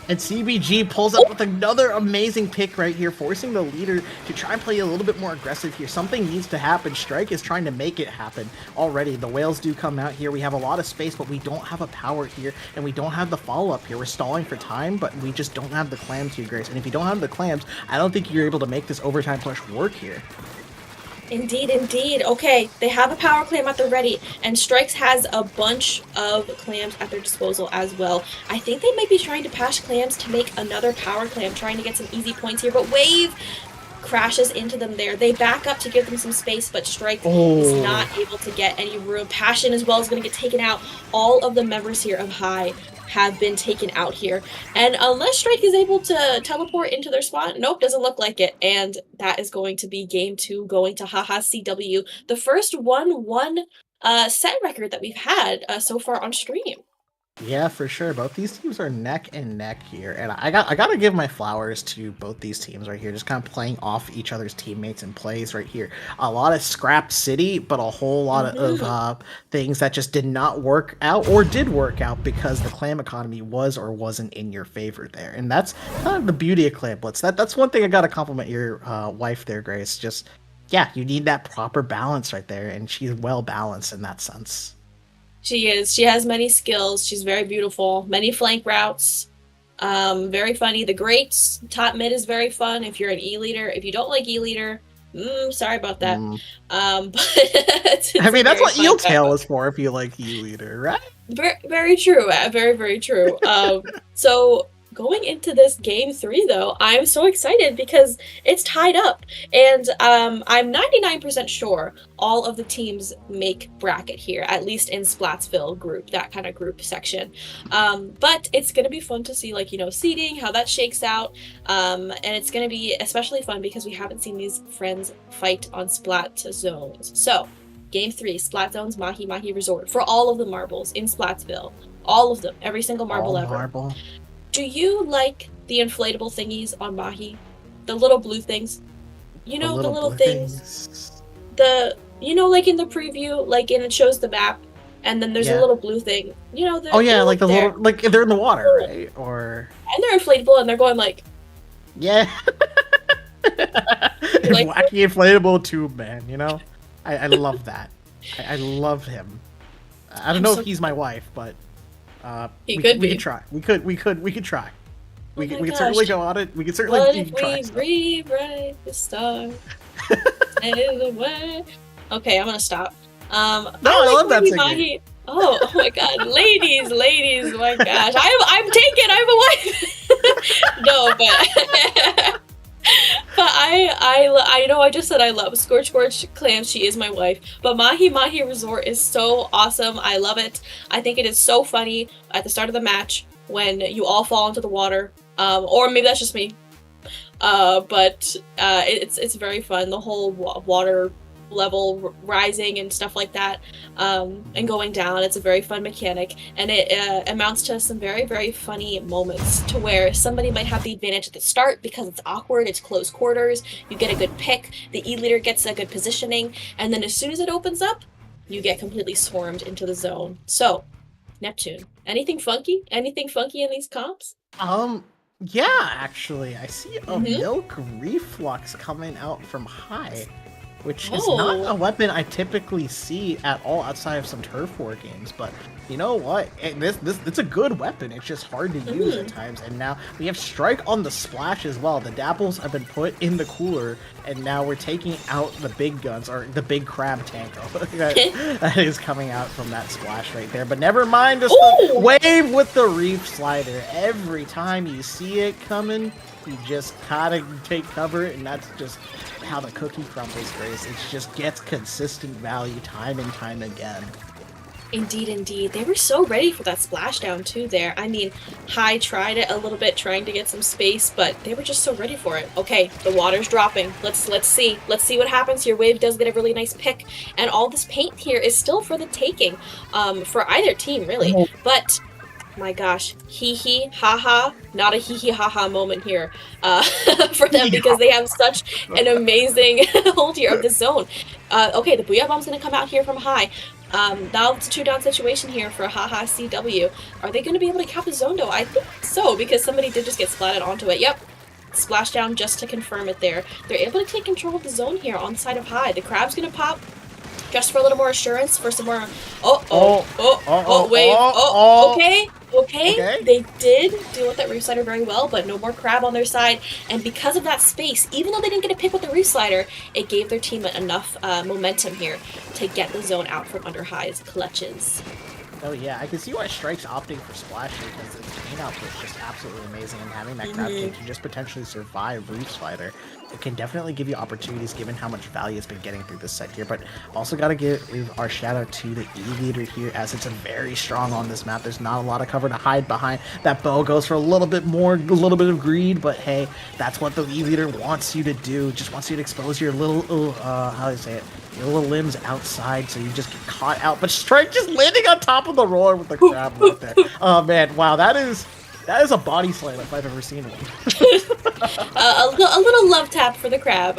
and CBG pulls up with another amazing pick right here, forcing the leader to try and play a little bit more aggressive here. Something needs to happen. Strike is trying to make it happen already. The whales do come out here. We have a lot of space, but we don't have a power here, and we don't have the follow-up here. We're stalling for time, but we just don't have the clams here, Grace. And if you don't have the clams, I don't think you're able to make this overtime push work here. Indeed, indeed. Okay, they have a power clam at the ready, and Strikes has a bunch of clams at their disposal as well. I think they might be trying to pash clams to make another power clam, trying to get some easy points here, but Wave crashes into them there. They back up to give them some space, but Strike is not able to get any room. Passion as well is going to get taken out. All of the members here of High have been taken out here. And unless Strike is able to teleport into their spot, nope, doesn't look like it. And that is going to be game 2 going to CW. The first 1-1 set record that we've had so far on stream. Yeah, for sure. Both these teams are neck and neck here, and I gotta give my flowers to both these teams right here. Just kind of playing off each other's teammates and plays right here. A lot of scrap city, but a whole lot of things that just did not work out or did work out because the clam economy was or wasn't in your favor there, and that's kind of the beauty of Clam Blitz. That's one thing I gotta compliment your wife there, Grace. Just yeah, you need that proper balance right there, and she's well balanced in that sense. She is. She has many skills. She's very beautiful. Many flank routes. Very funny. The greats. Top mid is very fun if you're an E-leader. If you don't like E-leader, sorry about that. But I mean, that's what Eel Tail is for if you like E-leader, right? Very true. Very, very true. So going into this game 3, though, I'm so excited because it's tied up. And I'm 99% sure all of the teams make bracket here, at least in Splatsville group, that kind of group section. But it's going to be fun to see, like, you know, seeding, how that shakes out. And it's going to be especially fun because we haven't seen these friends fight on Splat zones. So, game 3, Splat zones, Mahi Mahi Resort, for all of the marbles in Splatsville. All of them, every single marble ever. Do you like the inflatable thingies on Mahi? The little blue things? You know, the little things. You know, like in the preview, like, and it shows the map, and then there's a little blue thing. You know, they're like the little, like, they're in the water, right? Or... And they're inflatable, and they're going like... Yeah. Like, wacky inflatable tube man, you know? I love that. I love him. I don't know if he's my wife, but... we could try. We could try. We could certainly go on it. We could certainly try. What if we rewrite the star? Okay, I'm gonna stop. No, I love that singing. Oh my god, ladies, my gosh, I'm taken. I'm a wife. No, but but I know I just said I love Scorch Clams. She is my wife. But Mahi Mahi Resort is so awesome. I love it. I think it is so funny at the start of the match when you all fall into the water. Or maybe that's just me. But it's very fun. The whole water level rising and stuff like that, and going down. It's a very fun mechanic, and it amounts to some very, very funny moments to where somebody might have the advantage at the start because it's awkward, it's close quarters, you get a good pick, the E-leader gets a good positioning, and then as soon as it opens up, you get completely swarmed into the zone. So, Neptune, anything funky? Anything funky in these comps? Yeah, actually, I see a milk reflux coming out from High. which is not a Oh. weapon I typically see at all outside of some turf war games. But you know what? This it's a good weapon. It's just hard to use at Mm. times. And now we have strike on the splash as well. The dapples have been put in the cooler, and now we're taking out the big guns or the big crab tank that is coming out from that splash right there. But never mind, just the Ooh. wave with the reef slider. Every time you see it coming, you just gotta take cover, and that's just how the cookie crumbles, Grace. It just gets consistent value time and time again. Indeed, indeed. They were so ready for that splashdown too there. I mean, High tried it a little bit trying to get some space, but they were just so ready for it. Okay, the water's dropping. Let's see. Let's see what happens here. Wave does get a really nice pick, and all this paint here is still for the taking, for either team really. But my gosh, hee hee, ha ha, not a hee hee ha ha moment here for them because they have such an amazing hold here of the zone. Okay, the Booyah Bomb's gonna come out here from High. Now it's a 2-down situation here for Haha CW. Are they gonna be able to cap the zone though? I think so, because somebody did just get splatted onto it. Yep. Splashdown just to confirm it there. They're able to take control of the zone here on the side of High. The crab's gonna pop just for a little more assurance, for some more. Wave. Okay. They did deal with that reef slider very well, but no more crab on their side. And because of that space, even though they didn't get a pick with the reef slider, it gave their team enough momentum here to get the zone out from under High's clutches. Oh yeah, I can see why Strike's opting for Splash here, because its paint output is just absolutely amazing, and having that crab cake to just potentially survive Reef Slider, it can definitely give you opportunities given how much value it's been getting through this set here. But also got to give our shout out to the E-Leader here, as it's a very strong on this map. There's not a lot of cover to hide behind. That bow goes for a little bit more, a little bit of greed, but hey, that's what the E-Leader wants you to do. Just wants you to expose your little, how do I say it? Your little limbs outside, so you just get caught out. But Strike just landing on top of the roller with the crab right there. Oh man, wow, that is a body slam if I've ever seen one. A little love tap for the crab.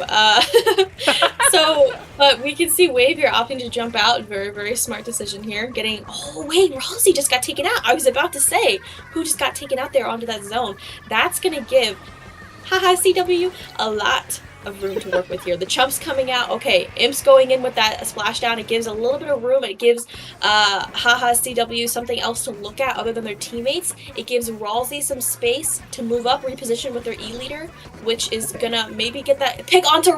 But we can see Wave here opting to jump out. Very, very smart decision here. Getting, oh wait, Rossi just got taken out. I was about to say, who just got taken out there onto that zone? That's gonna give Haha CW a lot of room to work with here. The Chump's coming out. Okay, Imp's going in with that splashdown. It gives a little bit of room. It gives Haha CW something else to look at other than their teammates. It gives Ralsei some space to move up, reposition with their E-Leader, which is gonna maybe get that pick onto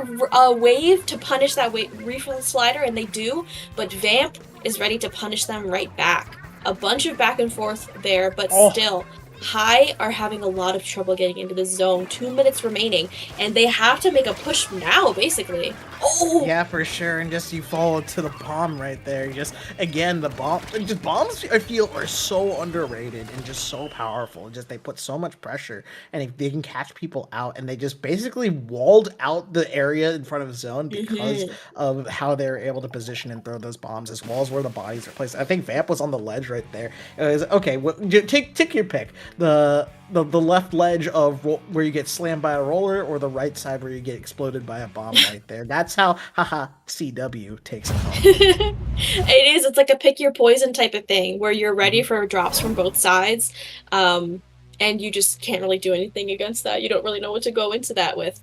Wave to punish that Reef Slider, and they do, but Vamp is ready to punish them right back. A bunch of back and forth there, but still, High are having a lot of trouble getting into the zone. 2 minutes remaining, and they have to make a push now, basically. Oh! Yeah, for sure, and just you fall into the bomb right there. Just, again, the bomb, just bombs, I feel, are so underrated and just so powerful. Just, they put so much pressure, and if they can catch people out, and they just basically walled out the area in front of zone because of how they're able to position and throw those bombs, as well as where the bodies are placed. I think Vamp was on the ledge right there. It was, okay, well, take your pick. The left ledge of where you get slammed by a roller, or the right side where you get exploded by a bomb right there. That's how Haha CW takes it home. It is. It's like a pick your poison type of thing, where you're ready for drops from both sides, and you just can't really do anything against that. You don't really know what to go into that with.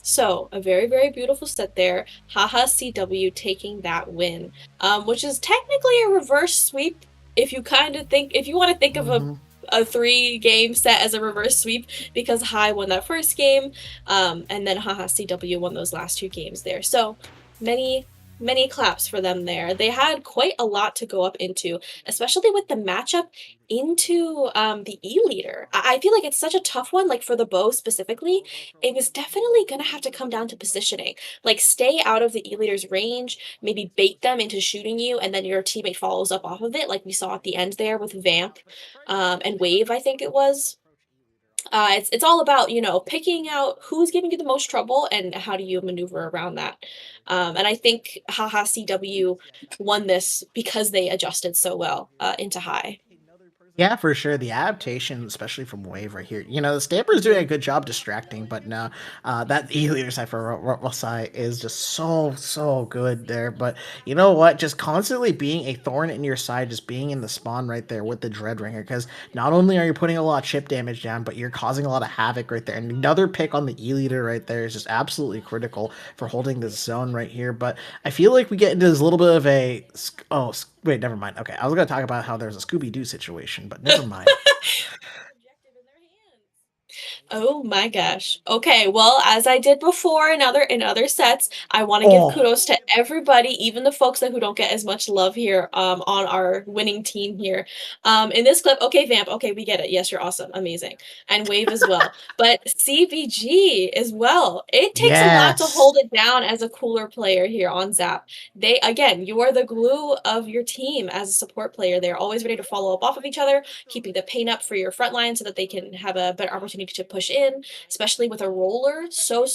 So a very, very beautiful set there. Haha CW taking that win, which is technically a reverse sweep. If you want to think of a 3-game set as a reverse sweep, because High won that first game, and then Haha CW won those last 2 games there. So many claps for them there. They had quite a lot to go up into, especially with the matchup into the E-Leader. I feel like it's such a tough one, like for the bow specifically. It was definitely gonna have to come down to positioning. Like, stay out of the E-Leader's range, maybe bait them into shooting you, and then your teammate follows up off of it, like we saw at the end there with Vamp and Wave, I think it was. It's all about, picking out who's giving you the most trouble and how do you maneuver around that. And I think Haha CW won this because they adjusted so well into High. Yeah, for sure. The adaptation, especially from Wave right here. The Stamper's doing a good job distracting, but no, that E-leader side for Rosai is just so good there. But you know what? Just constantly being a thorn in your side, just being in the spawn right there with the Dreadringer, because not only are you putting a lot of chip damage down, but you're causing a lot of havoc right there. And another pick on the E-leader right there is just absolutely critical for holding this zone right here. But I feel like we get into this little bit of a wait, never mind. Okay, I was gonna talk about how there's a Scooby-Doo situation, but never mind. Oh my gosh. Okay, well, as I did before in other sets, I want to give Oh, kudos to everybody, even the folks who don't get as much love here on our winning team here. In this clip, okay, Vamp, okay, we get it. Yes, you're awesome, amazing, and Wave as well. But CBG as well. It takes a lot to yes. hold it down as a cooler player here on Zap. They again, you are the glue of your team as a support player. They're always ready to follow up off of each other, keeping the pain up for your front line so that they can have a better opportunity to push in, especially with a roller so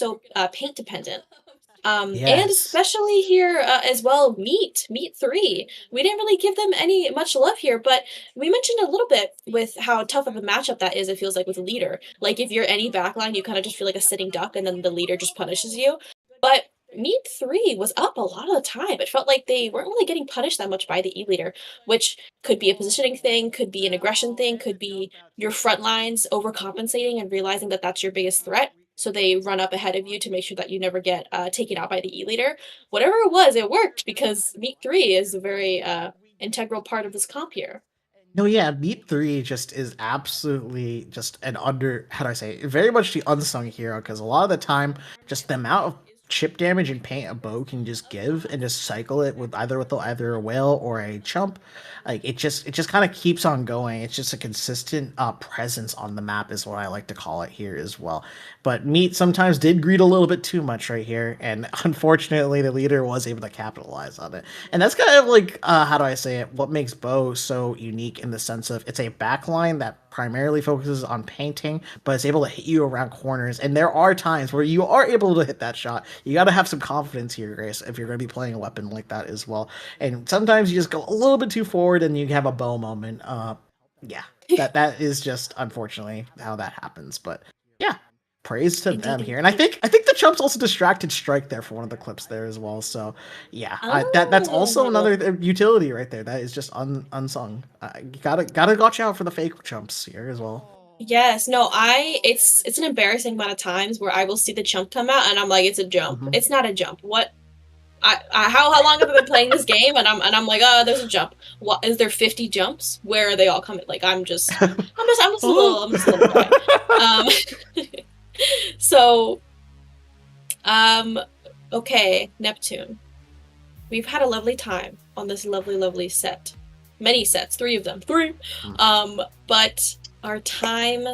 paint dependent. And Yes. especially here as well, Meat 3. We didn't really give them any much love here, but we mentioned a little bit with how tough of a matchup that is, it feels like, with a leader. Like, if you're any backline, you kind of just feel like a sitting duck, and then the leader just punishes you. But Meat 3 was up a lot of the time. It felt like they weren't really getting punished that much by the E-leader, which could be a positioning thing, could be an aggression thing, could be your front lines overcompensating and realizing that that's your biggest threat. So they run up ahead of you to make sure that you never get taken out by the E-leader. Whatever it was, it worked because Meat 3 is a very integral part of this comp here. No, yeah, Meat 3 just is absolutely just an how do I say it? Very much the unsung hero, because a lot of the time, just the amount of chip damage and paint a bow can just give and just cycle it with either a whale or a chump. Like it just kind of keeps on going. It's just a consistent presence on the map is what I like to call it here as well. But Meat sometimes did greed a little bit too much right here, and unfortunately the leader was able to capitalize on it. And that's kind of like how do I say it? What makes Bow so unique in the sense of it's a backline that primarily focuses on painting, but it's able to hit you around corners. And there are times where you are able to hit that shot. You got to have some confidence here, Grace, if you're going to be playing a weapon like that as well. And sometimes you just go a little bit too forward and you have a bow moment. Yeah, that is just unfortunately how that happens. But yeah, praise to Indeed, them here. And I indeed. think the chumps also distracted Strike there for one of the clips there as well. So yeah, that's also Oh. another utility right there. That is just unsung. You gotta watch out for the fake chumps here as well. Yes, no, it's an embarrassing amount of times where I will see the jump come out and I'm like, it's a jump. Hmm. It's not a jump. What how long have I been playing this game? And I'm like, oh, there's a jump. What is there 50 jumps? Where are they all coming? Like I'm just a little boy. Um so um okay, Neptune. We've had a lovely time on this lovely set. Many sets, 3 of them. 3. But our time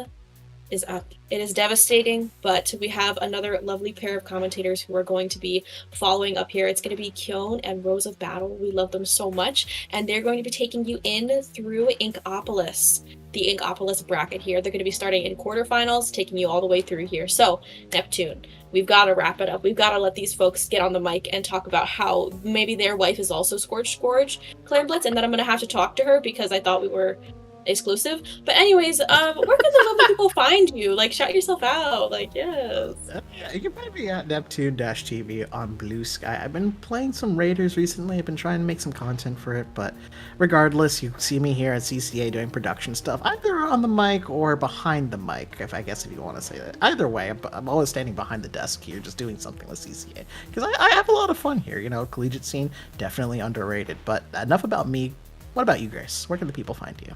is up. It is devastating, but we have another lovely pair of commentators who are going to be following up here. It's going to be Kyon and Rose of Battle. We love them so much, and they're going to be taking you in through Inkopolis, the Inkopolis bracket here. They're going to be starting in quarterfinals, taking you all the way through here. So, Neptune, we've got to wrap it up. We've got to let these folks get on the mic and talk about how maybe their wife is also Scourge Clan Blitz, and then I'm going to have to talk to her because I thought we were exclusive. But anyways, where can the lovely people find you? Like, shout yourself out. Like, yes. Yeah, you can find me at Neptune-TV on Blue Sky. I've been playing some Raiders recently. I've been trying to make some content for it, but regardless, you see me here at CCA doing production stuff, either on the mic or behind the mic, if you want to say that. Either way, I'm always standing behind the desk here, just doing something with CCA, because I have a lot of fun here. Collegiate scene, definitely underrated. But enough about me. What about you, Grace? Where can the people find you?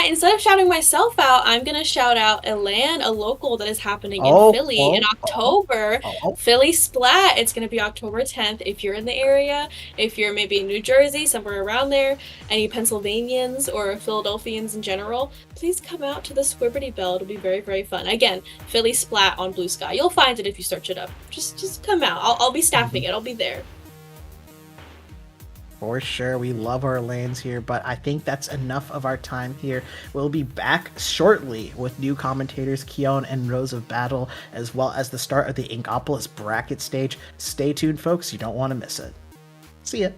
Instead of shouting myself out, I'm gonna shout out Elan, a local that is happening in Philly in October. Philly Splat. It's gonna be October 10th. If you're in the area, if you're maybe in New Jersey, somewhere around there, any Pennsylvanians or Philadelphians in general, please come out to the Squibberty Bell. It'll be very, very fun. Again, Philly Splat on Blue Sky. You'll find it if you search it up. Just come out. I'll be staffing it. I'll be there. For sure, we love our lanes here, but I think that's enough of our time here. We'll be back shortly with new commentators, Kyon and Rose of Battle, as well as the start of the Inkopolis bracket stage. Stay tuned, folks. You don't want to miss it. See ya.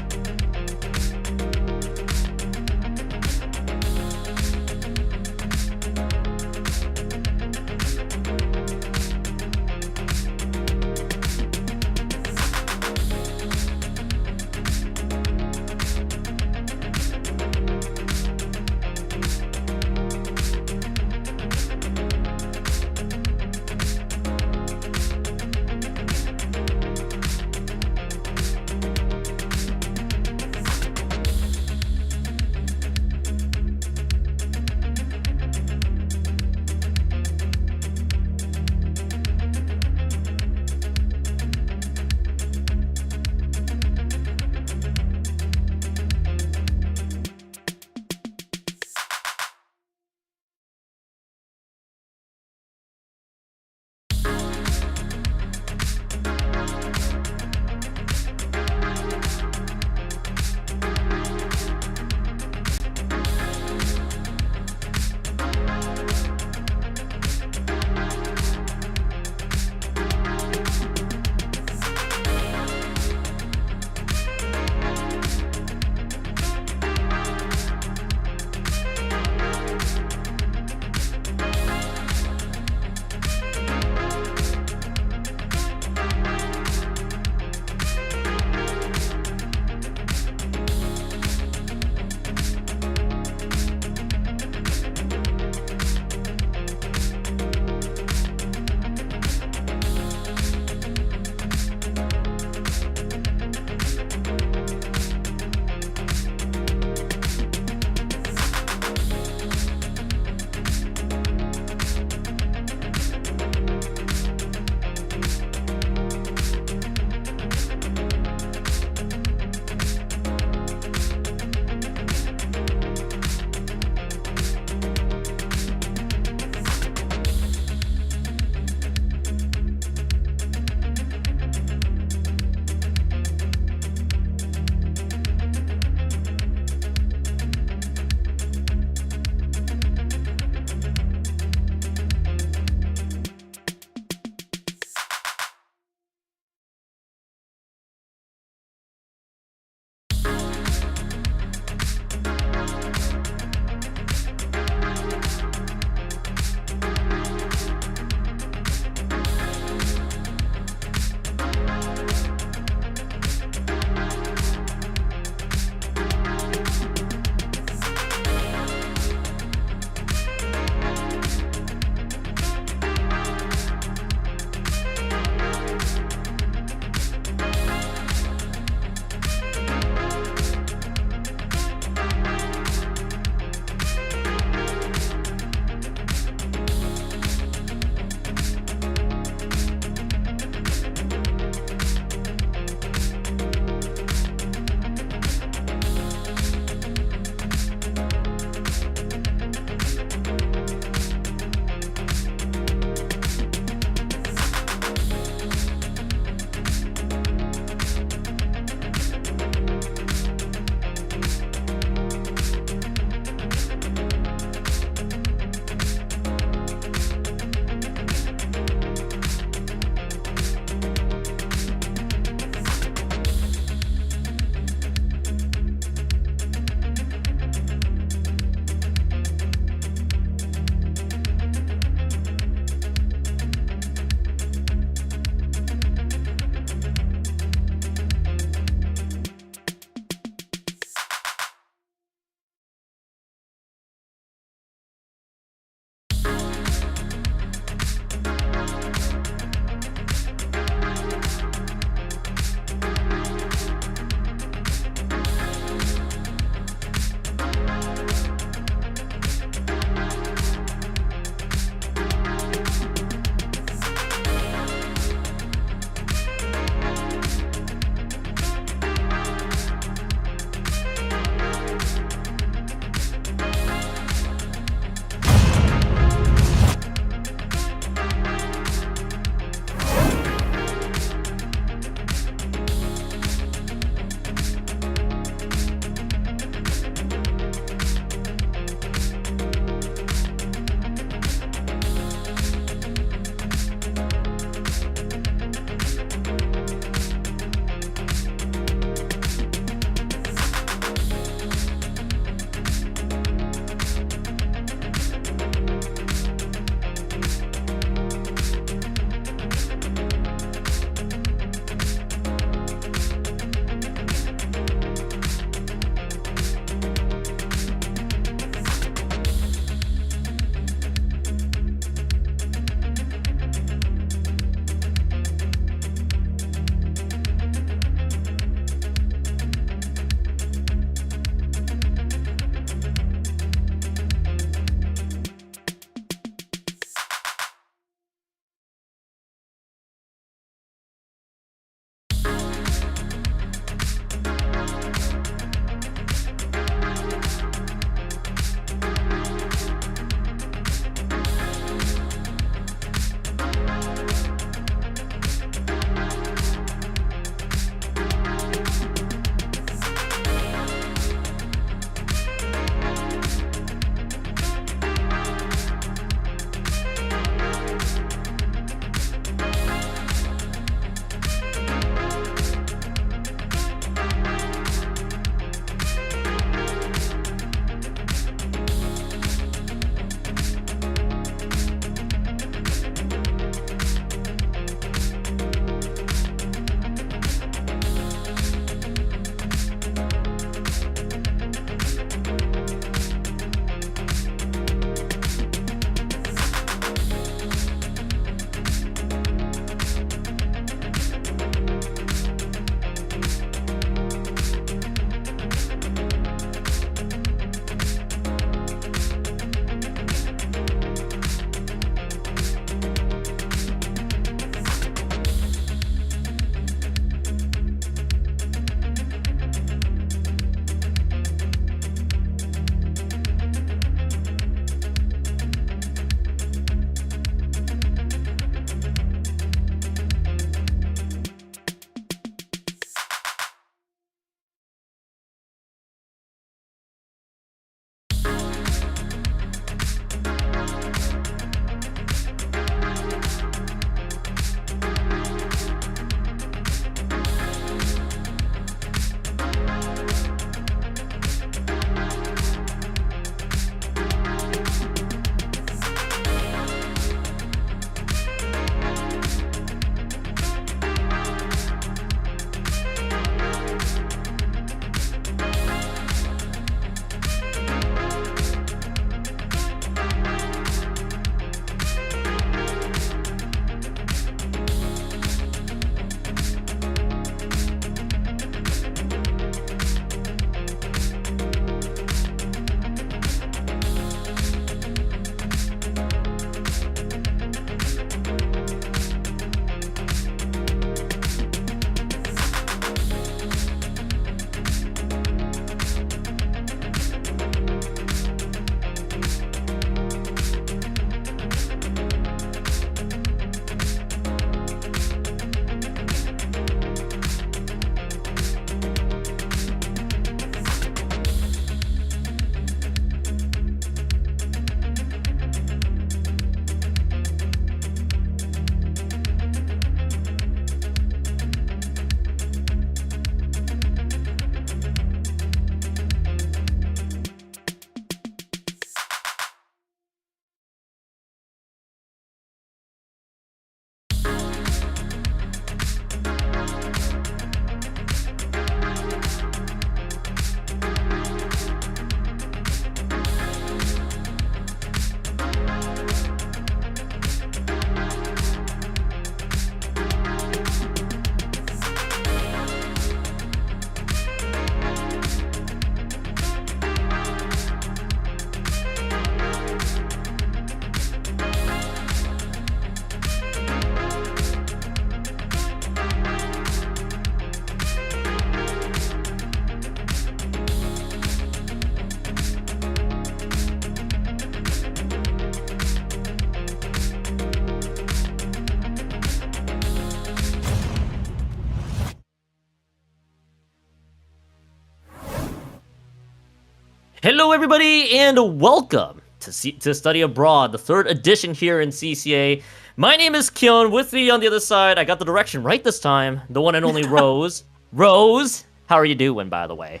Hello, everybody, and welcome to Study Abroad, the third edition here in CCA. My name is Kyon. With me on the other side, I got the direction right this time. The one and only Rose. Rose, how are you doing, by the way?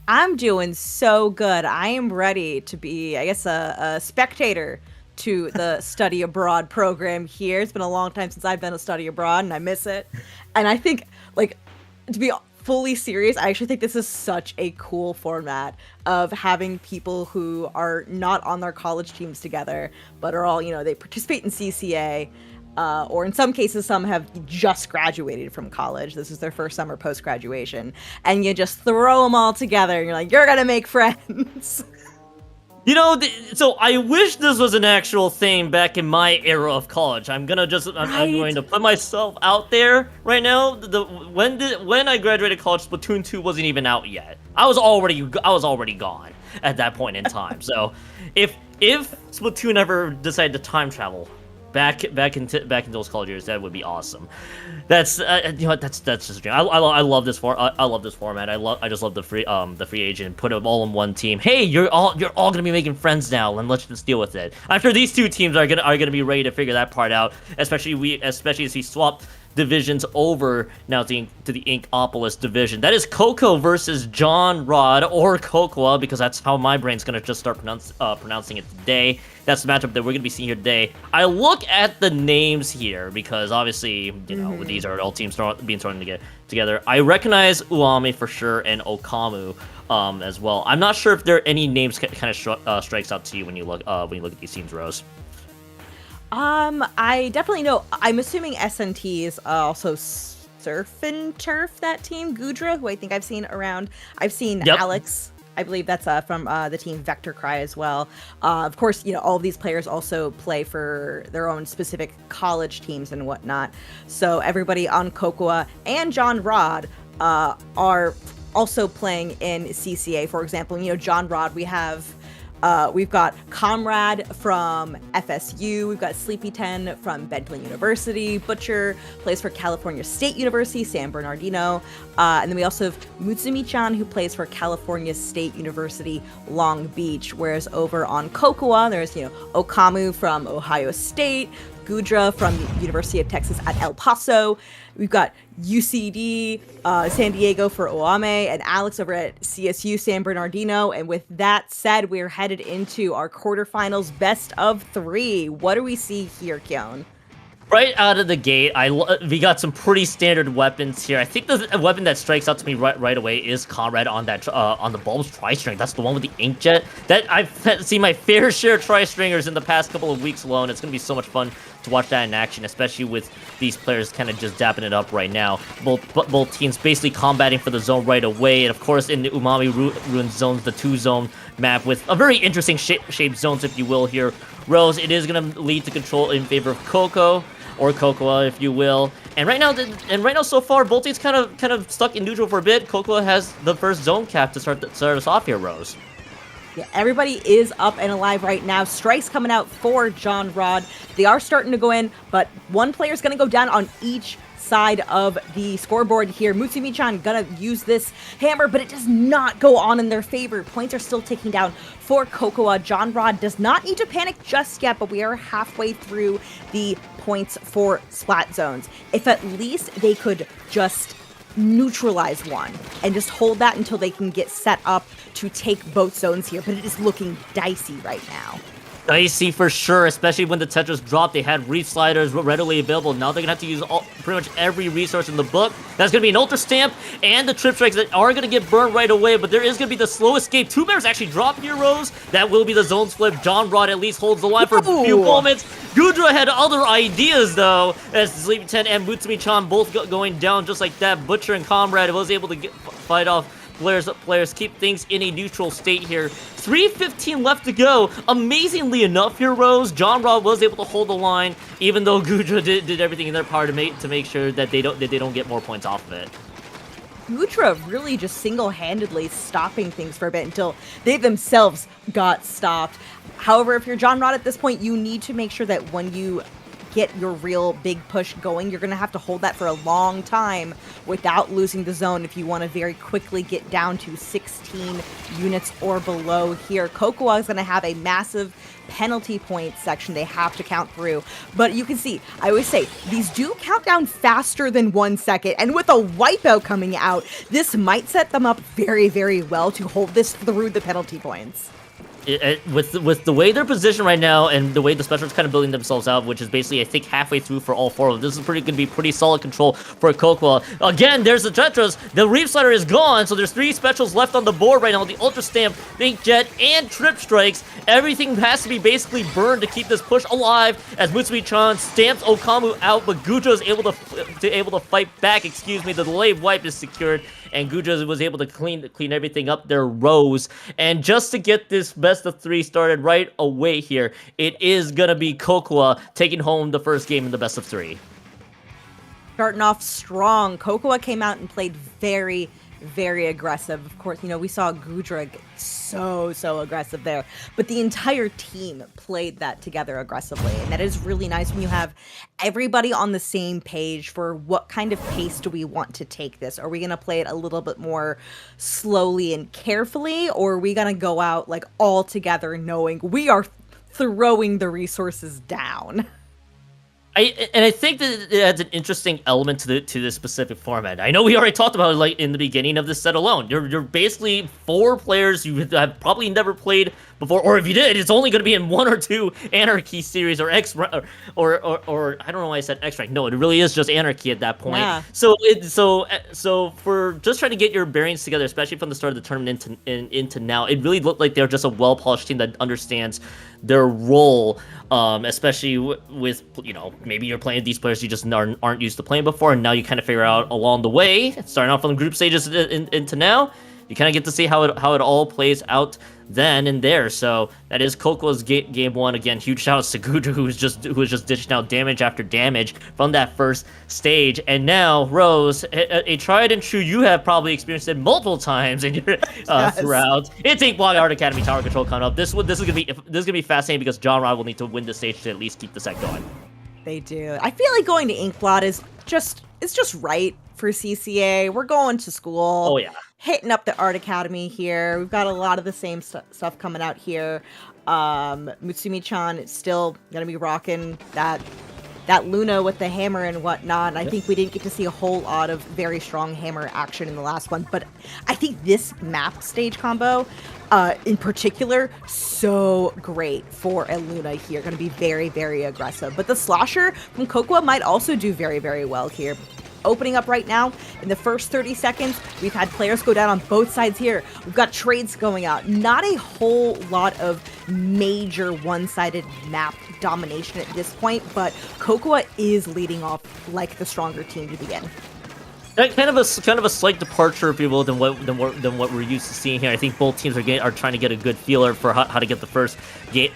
I'm doing so good. I am ready to be, I guess, a spectator to the study abroad program here. It's been a long time since I've been a study abroad, and I miss it. And I think, like, to be fully serious, I actually think this is such a cool format of having people who are not on their college teams together, but are all, they participate in CCA. Or in some cases, some have just graduated from college. This is their first summer post-graduation. And you just throw them all together, and you're like, you're going to make friends. So I wish this was an actual thing back in my era of college. I'm going to put myself out there right now. When I graduated college, Splatoon 2 wasn't even out yet. I was already gone at that point in time. So if Splatoon ever decided to time travel back into those college years, that would be awesome. That's that's just a dream. I love this I love this format. I just love the free agent, put them all in one team. Hey, you're all gonna be making friends now, and let's just deal with it. After these two teams are gonna be ready to figure that part out, especially as we swap divisions over now to the Inkopolis division. That is Coco versus John Rod, or Cocoa, because that's how my brain's gonna just start pronouncing it today. That's the matchup that we're gonna be seeing here today. I look at the names here because obviously, these are all teams being thrown together. I recognize Uame for sure and Okamu as well. I'm not sure if there are any names kind of strikes out to you when you look at these teams, Rose. I definitely know. I'm assuming SNT is also Surf and Turf, that team. Gudra, who I think I've seen around. I've seen Alex. I believe that's from the team Vector Cry as well. Of course, all of these players also play for their own specific college teams and whatnot. So everybody on Cocoa and John Rod are also playing in CCA. For example, John Rod, we've got Comrade from FSU. We've got Sleepy 10 from Bentley University. Butcher plays for California State University, San Bernardino. And then we also have Mutsumi-chan, who plays for California State University, Long Beach. Whereas over on Cocoa, there's, Okamu from Ohio State, Gudra from University of Texas at El Paso. We've got UCD, San Diego for Oame, and Alex over at CSU San Bernardino. And with that said, we're headed into our quarterfinals best of 3. What do we see here, Kyon? Right out of the gate, we got some pretty standard weapons here. I think the weapon that strikes out to me right away is Comrade on that on the Bulb's Tri-String. That's the one with the inkjet. That I've seen my fair share of Tri-Stringers in the past couple of weeks alone. It's gonna be so much fun to watch that in action, especially with these players kind of just dapping it up right now. Both teams basically combating for the zone right away, and of course in the Umami Ruin zones, the 2-zone map with a very interesting shaped zones, if you will. Here, Rose, it is gonna lead to control in favor of Coco. Or Cocoa, if you will. And right now, so far, both teams kind of stuck in neutral for a bit. Cocoa has the first zone cap to start us off here, Rose. Yeah, everybody is up and alive right now. Strikes coming out for John Rod. They are starting to go in, but one player's going to go down on each side of the scoreboard here. Mutsumi-chan gonna use this hammer, but it does not go on in their favor. Points are still ticking down for Cocoa. John Rod does not need to panic just yet, but we are halfway through the points for splat zones. If at least they could just neutralize one and just hold that until they can get set up to take both zones here, but it is looking dicey right now. Dicey for sure, especially when the Tetris dropped. They had Reef Sliders readily available. Now they're going to have to use pretty much every resource in the book. That's going to be an Ultra Stamp and the Trip Strikes that are going to get burned right away, but there is going to be the slow escape. 2 members actually drop here, Rose. That will be the zone flip. John Rod at least holds the line for a few moments. Gudra had other ideas, though, as Sleepy 10 and Mutsumi-chan both going down just like that. Butcher and Comrade was able to fight off players, keep things in a neutral state here. 3:15 left to go. Amazingly enough here, Rose, John Rod was able to hold the line, even though Gudra did everything in their power to make sure that they don't get more points off of it. Gudra really just single-handedly stopping things for a bit until they themselves got stopped. However, if you're John Rod at this point, you need to make sure that when you get your real big push going, you're going to have to hold that for a long time without losing the zone if you want to very quickly get down to 16 units or below here. Cocoa is going to have a massive penalty point section they have to count through. But you can see, I always say, these do count down faster than 1 second. And with a wipeout coming out, this might set them up very, very well to hold this through the penalty points. With the way they're positioned right now and the way the specials kind of building themselves out, which is basically, I think, halfway through for all 4 of them, this is going to be pretty solid control for Cocoa. Again, there's the Tetras. The Reef Slider is gone, so there's 3 specials left on the board right now. The Ultra Stamp, Think Jet, and Trip Strikes. Everything has to be basically burned to keep this push alive as Mutsumi-chan stamps Okamu out, but Gudra is able to fight back. The delayed wipe is secured, and Gudra was able to clean everything up their rows. And just to get this best of 3 started right away here, it is gonna be Cocoa taking home the first game in the best of 3. Starting off strong, Cocoa came out and played very, very aggressive. Of course, we saw Gudra get so aggressive there, but the entire team played that together aggressively, and that is really nice when you have everybody on the same page for what kind of pace do we want to take this. Are we going to play it a little bit more slowly and carefully, or are we going to go out like all together knowing we are throwing the resources down? I think that it adds an interesting element to this specific format. I know we already talked about it like in the beginning of this set alone. You're basically 4 players you have probably never played before, or if you did, it's only going to be in 1 or 2 Anarchy series or X or I don't know why I said X rank. No, it really is just Anarchy at that point. Yeah. So for just trying to get your bearings together, especially from the start of the tournament into now, it really looked like they're just a well-polished team that understands their role, especially with maybe you're playing these players you just aren't used to playing before, and now you kind of figure out along the way, starting off from the group stages into now, you kind of get to see how it all plays out then and there. So that is Cocoa's game 1. Again, huge shout outs to Gudra, who was just dishing out damage after damage from that first stage. And now, Rose, a tried and true, you have probably experienced it multiple times in your throughout. It's Inkblot Art Academy Tower Control coming up. This is gonna be fascinating because John Rod will need to win this stage to at least keep the set going. They do. I feel like going to Inkblot is just right for CCA. We're going to school. Oh yeah. Hitting up the Art Academy here. We've got a lot of the same stuff coming out here. Mutsumi-chan is still gonna be rocking that Luna with the hammer and whatnot. And I think we didn't get to see a whole lot of very strong hammer action in the last one, but I think this map stage combo, in particular, so great for a Luna here. Going to be very, very aggressive. But the Slosher from Cocoa might also do very, very well here. Opening up right now, in the first 30 seconds, we've had players go down on both sides here. We've got trades going out. Not a whole lot of major one-sided map domination at this point, but Cocoa is leading off like the stronger team to begin. Kind of a slight departure, if you will, than what we're used to seeing here. I think both teams are trying to get a good feeler for how to get the first game,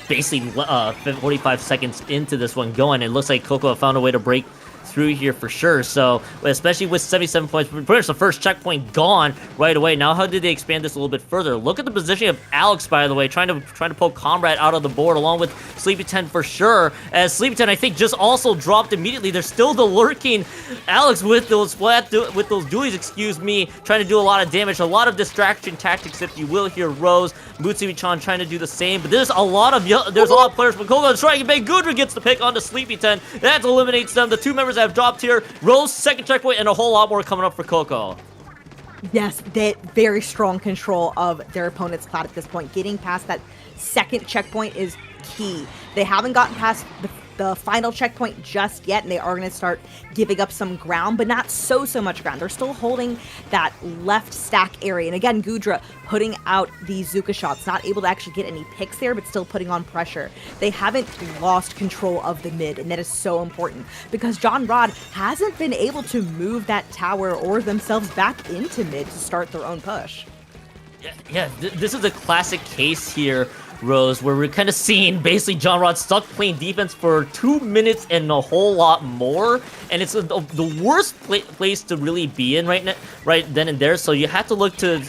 basically 45 seconds into this one going. It looks like Cocoa found a way to break through here for sure. So especially with 77 points, pretty much the first checkpoint gone right away. Now how did they expand this a little bit further? Look at the positioning of Alex, by the way, trying to pull Comrade out of the board along with Sleepy 10 for sure, as Sleepy 10 I think just also dropped immediately. There's still the lurking Alex with those dualies, trying to do a lot of damage, a lot of distraction tactics, if you will here. Rose, Mutsumi-chan trying to do the same, but there's a lot of players from Cocoa striking big. Gudra gets the pick onto Sleepy 10. That eliminates them. The 2 members have dropped here. Rose, second checkpoint, and a whole lot more coming up for Cocoa. Yes, that very strong control of their opponent's plat at this point. Getting past that second checkpoint is key. They haven't gotten past the final checkpoint just yet, and they are going to start giving up some ground, but not so much ground. They're still holding that left stack area. And again, Gudra putting out these Zuka shots, not able to actually get any picks there, but still putting on pressure. They haven't lost control of the mid, and that is so important because John Rod hasn't been able to move that tower or themselves back into mid to start their own push. Yeah, this is a classic case here Rose, where we're kind of seeing basically John Rod stuck playing defense for 2 minutes and a whole lot more, and it's the worst place to really be in right then and there. So you have to look to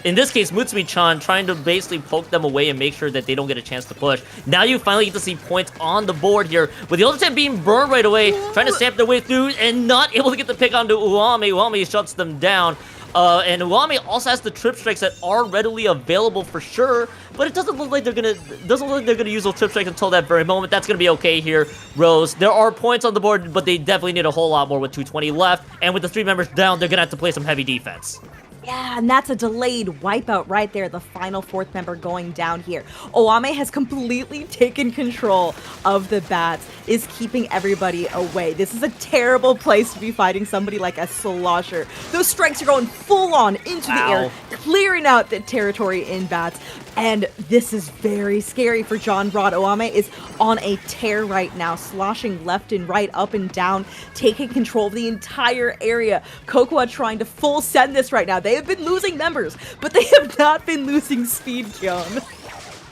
in this case Mutsumi-chan trying to basically poke them away and make sure that they don't get a chance to push. Now you finally get to see points on the board here with the ultimate being burned right away, trying to stamp their way through and not able to get the pick onto Uame. Uame shuts them down. And Uame also has the trip strikes that are readily available for sure, but it doesn't look like they're gonna use those trip strikes until that very moment. That's gonna be okay here, Rose. There are points on the board, but they definitely need a whole lot more with 220 left, and with the 3 members down, they're gonna have to play some heavy defense. Yeah, and that's a delayed wipeout right there, the final 4th member going down here. Owame has completely taken control of the bats, is keeping everybody away. This is a terrible place to be fighting somebody like a Slosher. Those strikes are going full on into the air, clearing out the territory in bats. And this is very scary for John Rod. Owame is on a tear right now, sloshing left and right, up and down, taking control of the entire area. Cocoa trying to full send this right now. They have been losing members, but they have not been losing speed, Kyon.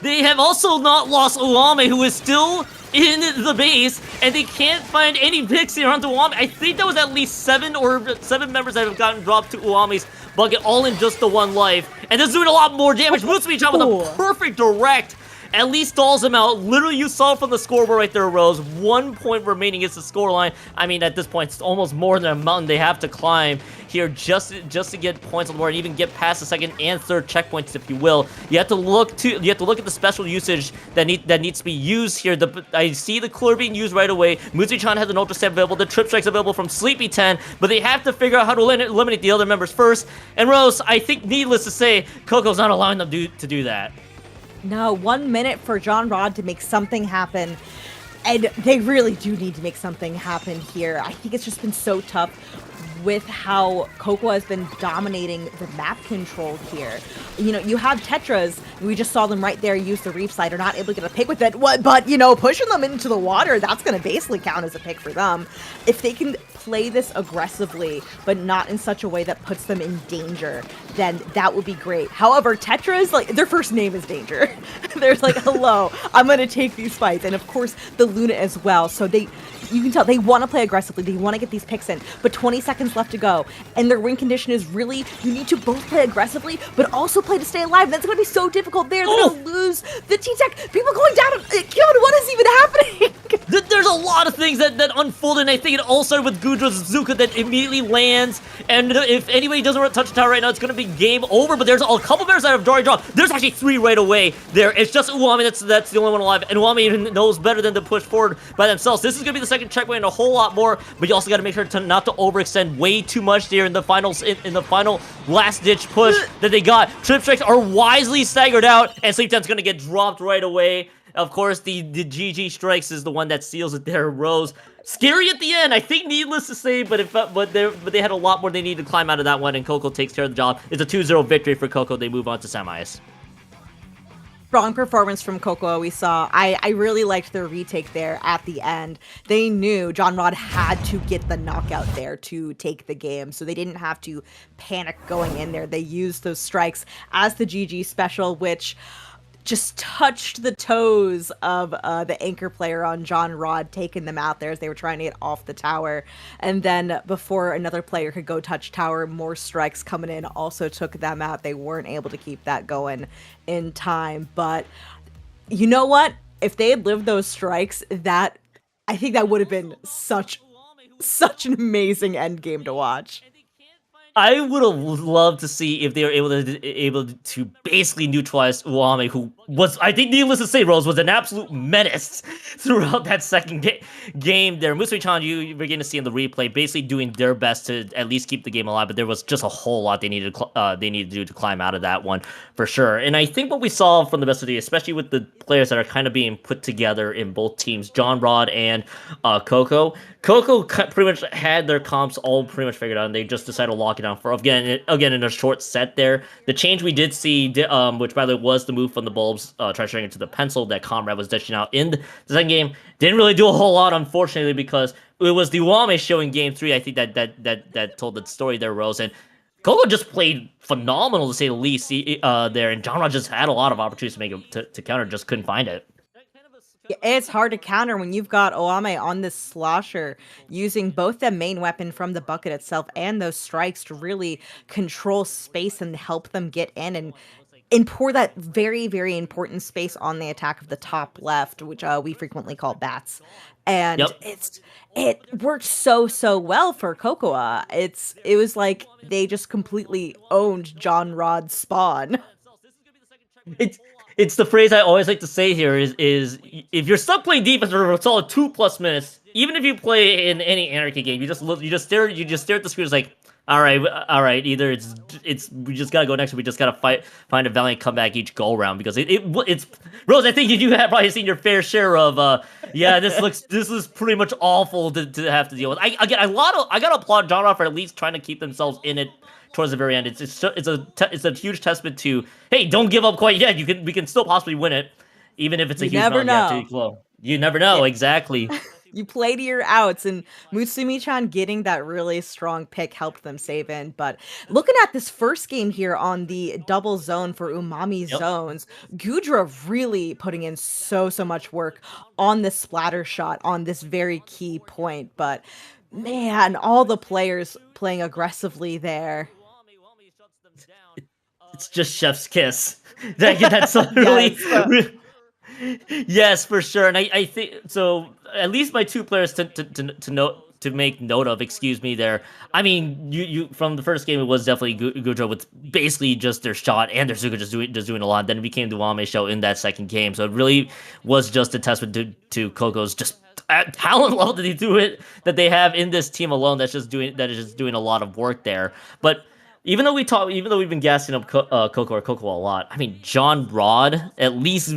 They have also not lost Owame, who is still in the base, and they can't find any picks here onto Owame. I think that was at least 7 members that have gotten dropped to Uwame's bucket, all in just the 1 life. And this is doing a lot more damage. Mutsumi-chan with a perfect direct at least stalls him out. Literally, you saw from the scoreboard right there, Rose. 1 point remaining is the scoreline. I mean, at this point, it's almost more than a mountain they have to climb here just to get points on the board and even get past the 2nd and 3rd checkpoints, if you will. You have to look at the special usage that needs to be used here. I see the Clure being used right away. Mutsumi-chan has an Ultra Stamp available. The Trip Strike's available from Sleepy 10, but they have to figure out how to eliminate the other members first. And Rose, I think needless to say, Coco's not allowing them to do that. No, 1 minute for John Rod to make something happen. And they really do need to make something happen here. I think it's just been so tough with how Cocoa has been dominating the map control here. You know, you have Tetras, we just saw them right there use the Reef Slider, not able to get a pick with it, but, you know, pushing them into the water, that's going to basically count as a pick for them. If they can play this aggressively, but not in such a way that puts them in danger, then that would be great. However, Tetras, like, their first name is Danger. There's like, hello, I'm going to take these fights. And of course, the Luna as well. So you can tell they want to play aggressively. They want to get these picks in, but 20 seconds left to go. And their win condition is really, you need to both play aggressively, but also play to stay alive. That's going to be so difficult there. They're going to lose the T-Tech. People going down. Kyon, what is even happening? There's a lot of things that unfolded, and I think it all started with Gudra's Zuka that immediately lands, and if anybody doesn't touch the tower right now, it's going to be game over, but there's a couple bears that have already dropped. There's actually 3 right away there. It's just Uwami that's the only one alive, and Uwami even knows better than to push forward by themselves. This is going to be the 2nd checkpoint and a whole lot more, but you also got to make sure not to overextend way too much there in the final last-ditch push that they got. Trip strikes are wisely staggered out, and Sleep 10's going to get dropped right away. Of course, the GG strikes is the one that seals it there, Rose. Scary at the end, I think, needless to say, but they had a lot more they needed to climb out of that one, and Coco takes care of the job. It's a 2-0 victory for Coco. They move on to semis. Strong performance from Coco we saw. I really liked their retake there at the end. They knew John Rod had to get the knockout there to take the game, so they didn't have to panic going in there. They used those strikes as the GG special, which just touched the toes of the anchor player on John Rod, taking them out there as they were trying to get off the tower. And then before another player could go touch tower, more strikes coming in also took them out. They weren't able to keep that going in time. But you know what? If they had lived those strikes, I think that would have been such an amazing end game to watch. I would have loved to see if they were able to basically neutralize Uwame, who was, I think, needless to say, Rose, was an absolute menace throughout that second game there. Mutsumi-chan, you were going to see in the replay, basically doing their best to at least keep the game alive, but there was just a whole lot they needed to do to climb out of that one, for sure. And I think what we saw from the best of the day, especially with the players that are kind of being put together in both teams, John Rod and Coco pretty much had their comps all pretty much figured out, and they just decided to lock it down for again in a short set there. The change we did see, which by the way was the move from the bulbs, transferring into the pencil that Comrade was dishing out in the second game, didn't really do a whole lot, unfortunately, because it was the Uwame show in game 3. I think that told the story there, Rose. And Coco just played phenomenal to say the least there, and John Rod just had a lot of opportunities to make it to counter, just couldn't find it. It's hard to counter when you've got Owame on this slosher using both the main weapon from the bucket itself and those strikes to really control space and help them get in and pour that very, very important space on the attack of the top left, which we frequently call bats. And it worked so well for Cocoa. It was like they just completely owned John Rod's spawn. It's the phrase I always like to say here is if you're stuck playing defense for a solid 2+ minutes, even if you play in any Anarchy game, you just stare at the screen. It's like, all right, either it's we just gotta go next, or we just gotta find a valiant comeback each go round, because it's Rose. I think you have probably seen your fair share of this is pretty much awful to have to deal with. I gotta applaud John Rod for at least trying to keep themselves in it towards the very end. It's a huge testament to, hey, don't give up quite yet. We can still possibly win it, even if it's a huge mountain you have to flow. You never know, exactly. You play to your outs, and Mutsumi-chan getting that really strong pick helped them save in. But looking at this first game here on the double zone for Umami zones, Gudra really putting in so much work on the splatter shot on this very key point. But man, all the players playing aggressively there. It's just chef's kiss. That's really... Yes, for sure, and I think so. At least my two players to make note of. Excuse me, there. I mean, you from the first game, it was definitely Gudra with basically just their shot and their Zuka just doing a lot. Then it became the Wame show in that second game, so it really was just a testament to Coco's just talent level that they have in this team alone. That is just doing a lot of work there, but. Even though we've been gassing up Coco a lot, I mean, John Rod at least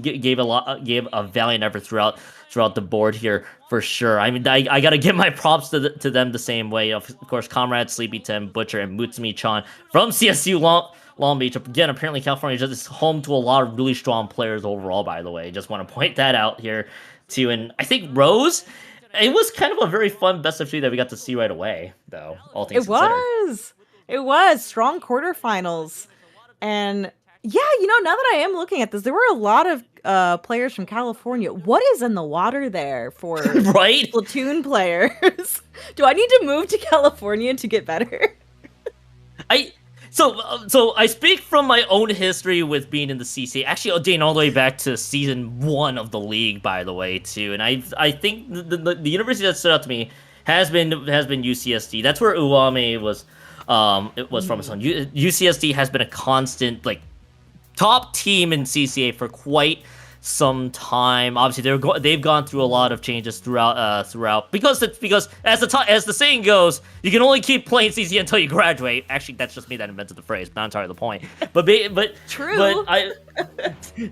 gave a valiant effort throughout the board here for sure. I mean, I gotta give my props to them the same way. Of course, Comrade, Sleepy Tim, Butcher, and Mutsumi-chan from CSU Long Beach. Again, apparently California is home to a lot of really strong players overall. By the way, just want to point that out here too. And I think Rose. It was kind of a very fun best of 3 that we got to see right away, though. All things considered. It was strong quarterfinals. And yeah, now that I am looking at this, there were a lot of players from California. What is in the water there for right? Splatoon players? Do I need to move to California to get better? So I speak from my own history with being in the CCA. Actually, dating all the way back to season 1 of the league, by the way, too. And I think the university that stood out to me has been UCSD. That's where Uwame was. It was from his son. UCSD has been a constant top team in CCA for quite some time. Obviously, they've gone through a lot of changes throughout because as the saying goes, you can only keep playing CCA until you graduate. Actually, that's just me that invented the phrase, but not entirely the point. But true.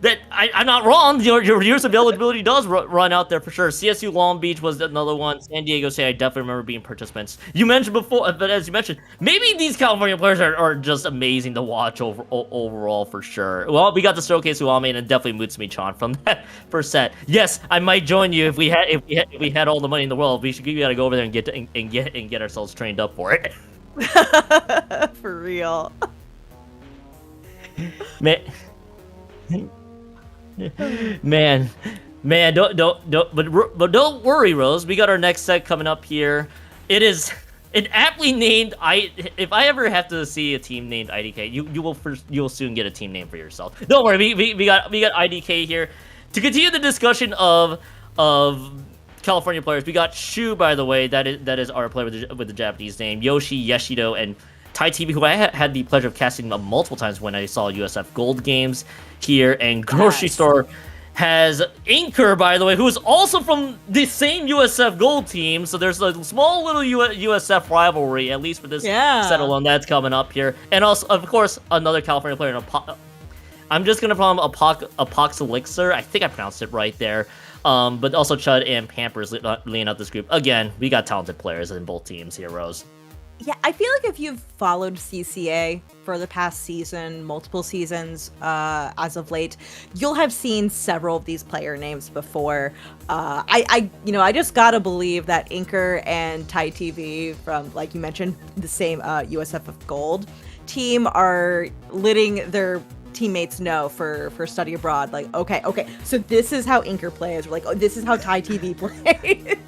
But I'm not wrong. Your years of eligibility does run out there for sure. CSU Long Beach was another one. San Diego State, I definitely remember being participants. You mentioned before, but as you mentioned, maybe these California players are just amazing to watch overall for sure. Well, we got to showcase Uame and definitely Mutsumi-chan from that first set. Yes, I might join you if we had all the money in the world. We gotta go over there and get ourselves trained up for it. For real. Man, but don't worry, Rose. We got our next set coming up here. It is an aptly named. If I ever have to see a team named IDK, you'll soon get a team name for yourself. Don't worry, we got IDK here to continue the discussion of California players. We got Shu, by the way. That is our player with the Japanese name. Yoshi, Yeshido, and Tai TV, who I had the pleasure of casting multiple times when I saw USF Gold games here. And Grocery Store has Inker, by the way, who is also from the same USF Gold team. So there's a small little USF rivalry, at least for this set alone, that's coming up here. And also, of course, another California player. I'm just going to call him Apox Elixir. I think I pronounced it right there. But also Chud and Pampers leading out this group. Again, we got talented players in both teams here, Rose. Yeah, I feel like if you've followed CCA for the past season, multiple seasons as of late, you'll have seen several of these player names before. I just gotta believe that Inker and Thai TV from, like you mentioned, the same USF of Gold team are letting their teammates know for study abroad, like, okay, so this is how Inker plays, or like, oh, this is how Thai TV plays.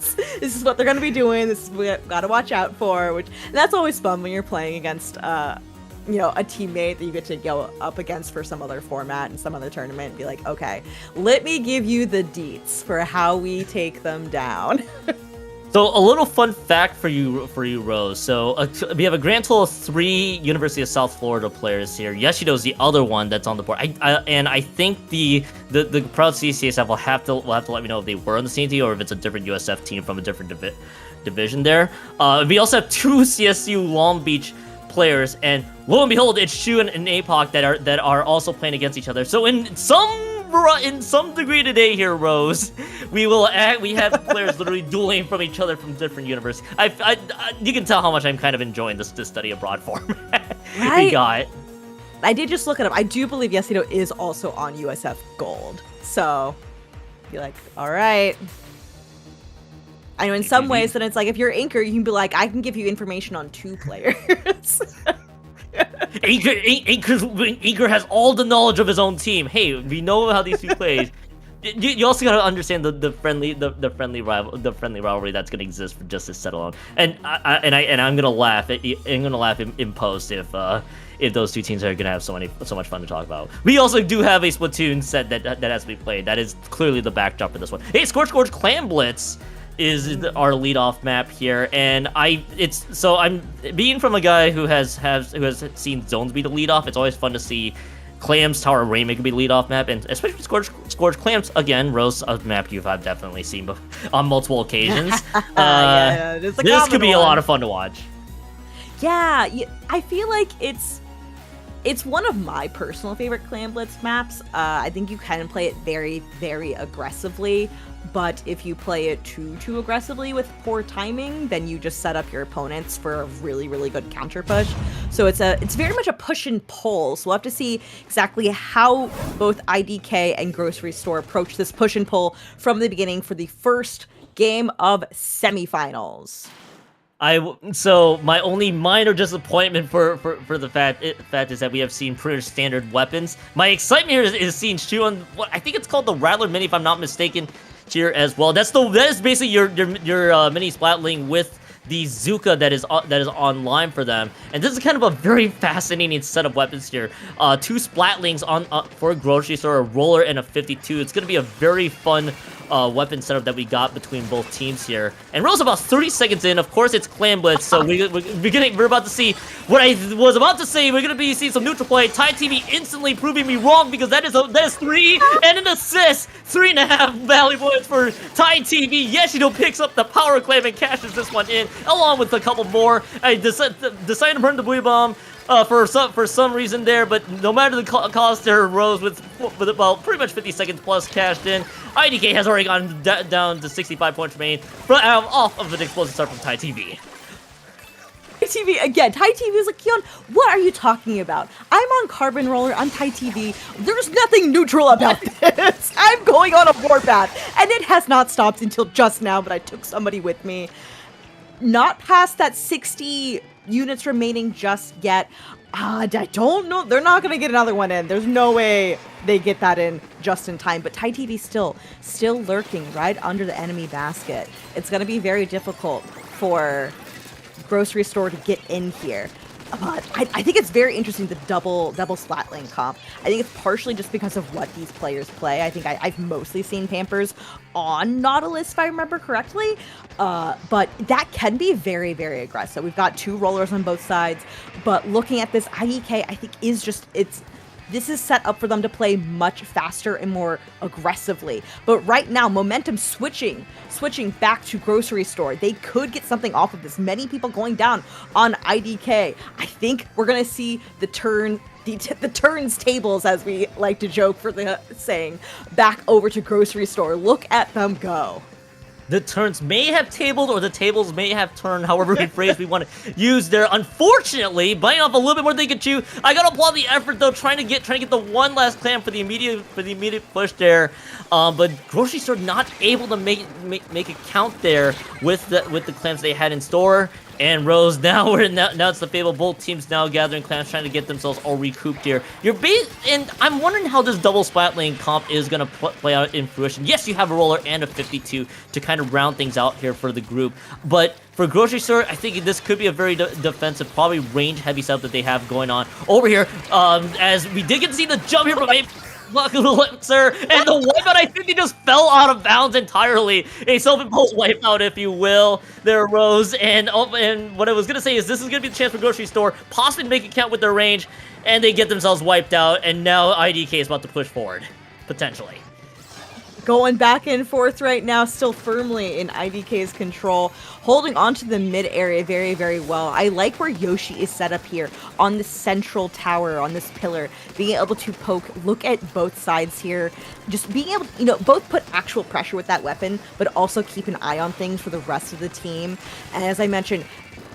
This is what they're gonna be doing, this is what we gotta watch out for, and that's always fun when you're playing against a teammate that you get to go up against for some other format and some other tournament and be like, okay, let me give you the deets for how we take them down. So a little fun fact for you, Rose. So we have a grand total of 3 University of South Florida players here. Yeshido's the other one that's on the board. I think the proud CCA staff will have to let me know if they were on the same team or if it's a different USF team from a different division there. We also have 2 CSU Long Beach players, and lo and behold, it's Shu and APOC that are also playing against each other. So in some degree today here, Rose, we have players literally dueling from each other from different universities. You can tell how much I'm kind of enjoying this study abroad format. Right? We got. I did just look it up. I do believe Yesido is also on USF Gold. So, be like, all right. I know in some ways that it's like, if you're Inker, you can be like, I can give you information on 2 players. Inker has all the knowledge of his own team. Hey, we know how these 2 plays. You also gotta understand the friendly rivalry that's gonna exist for just this set alone. And I'm gonna laugh. I'm gonna laugh in post if those 2 teams are gonna have so much fun to talk about. We also do have a Splatoon set that has to be played. That is clearly the backdrop for this one. Hey, Scorch Clan Blitz is our leadoff map here, and I'm being from a guy who has seen zones be the leadoff. It's always fun to see Clams Tower Raymake be the leadoff map, and especially Scorch Clams, again, Rose, a map I've definitely seen on multiple occasions. Yeah, this could be a lot of fun to watch. Yeah, I feel like it's one of my personal favorite Clan Blitz maps. I think you can play it very, very aggressively, but if you play it too aggressively with poor timing, then you just set up your opponents for a really, really good counter push. So it's very much a push and pull. So we'll have to see exactly how both IDK and Grocery Store approach this push and pull from the beginning for the first game of semifinals. So my only minor disappointment for the fact is that we have seen pretty standard weapons. My excitement here is seeing Shu on what I think it's called the Rattler Mini, if I'm not mistaken, here as well. That is basically your mini Splatling with the Zuka that is online for them, and this is kind of a very fascinating set of weapons here. 2 Splatlings for a Grocery Store, a Roller and a 52. It's gonna be a very fun weapon setup that we got between both teams here. And Rose about 30 seconds in. Of course, it's Clan Blitz, so we're about to see what I was about to say. We're gonna be seeing some neutral play. Thai TV instantly proving me wrong because that is 3 and an assist. 3.5 Valley points for Thai TV. Yeshido picks up the power claim and cashes this one in, along with a couple more. I decided to burn the Bui Bomb for some reason there, but no matter the cost there, Rose with about pretty much 50 seconds plus cashed in. IDK has already gone down to 65 points remaining off of an explosive start from Thai TV. Thai TV again. Thai TV is like, Keon, what are you talking about? I'm on Carbon Roller on Thai TV. There's nothing neutral about this. I'm going on a warpath, and it has not stopped until just now, but I took somebody with me. Not past that 60 units remaining just yet. I don't know. They're not going to get another one in. There's no way they get that in just in time. But Thai TV still lurking right under the enemy basket. It's going to be very difficult for Grocery Store to get in here. But I think it's very interesting, the double Splatling comp. I think it's partially just because of what these players play. I think I've mostly seen Pampers on Nautilus, if I remember correctly. But that can be very, very aggressive. We've got 2 rollers on both sides. But looking at this, IDK, I think, is just, this is set up for them to play much faster and more aggressively. But right now, momentum switching back to Grocery Store. They could get something off of this. Many people going down on IDK. I think we're going to see the turns tables, as we like to joke for the saying, back over to Grocery Store. Look at them go. the turns may have tabled or the tables may have turned, however many phrase we want to use there. Unfortunately, biting off a little bit more than they could chew. I gotta applaud the effort though, trying to get the one last clam for the immediate push there. But Grocery Store not able to make it count there with the clams they had in store. And Rose, now it's the fable. Both teams now gathering clams, trying to get themselves all recouped here. And I'm wondering how this double splat lane comp is gonna play out in fruition. Yes, you have a roller and a 52 to kind of round things out here for the group, but for Grocery Store, I think this could be a very defensive, probably range-heavy setup that they have going on over here. As we did get to see the jump here from Elixir, and the wipeout, I think he just fell out of bounds entirely. A self-imposed wipeout, if you will, there, Rose. And what I was going to say is this is going to be the chance for Grocery Store, possibly to make it count with their range, and they get themselves wiped out, and now IDK is about to push forward, potentially. Going back and forth right now, still firmly in IDK's control, holding onto the mid area very, very well. I like where Yoshi is set up here on the central tower, on this pillar, being able to poke, look at both sides here, just being able to, both put actual pressure with that weapon, but also keep an eye on things for the rest of the team. And as I mentioned,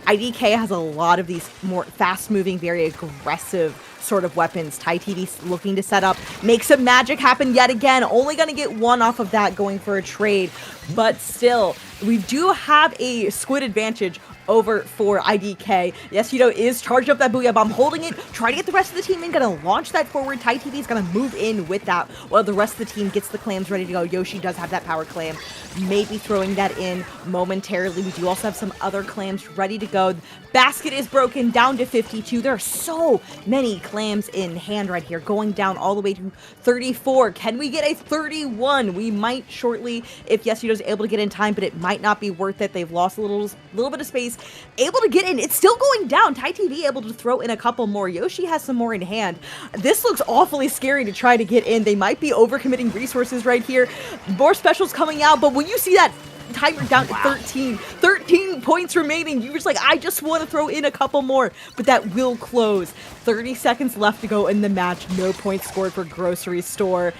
IDK has a lot of these more fast-moving, very aggressive sort of weapons. TyTV looking to set up, make some magic happen yet again. Only going to get one off of that going for a trade. But still, we do have a squid advantage over for IDK. Yes, is charged up that Booyah Bomb, holding it, trying to get the rest of the team in, gonna launch that forward. TyTV is gonna move in with that while the rest of the team gets the clams ready to go. Yoshi does have that power clam, maybe throwing that in momentarily. We do also have some other clams ready to go. Basket is broken down to 52. There are so many clams in hand right here, going down all the way to 34. Can we get a 31? We might shortly if Yasudo's able to get in time, but it might not be worth it. They've lost a little bit of space. Able to get in. It's still going down. TyTV able to throw in a couple more. Yoshi has some more in hand. This looks awfully scary to try to get in. They might be overcommitting resources right here. More specials coming out, but when you see that timer down to 13 points remaining, you're just like, I just want to throw in a couple more, but that will close. 30 seconds left to go in the match. No points scored for Grocery Store.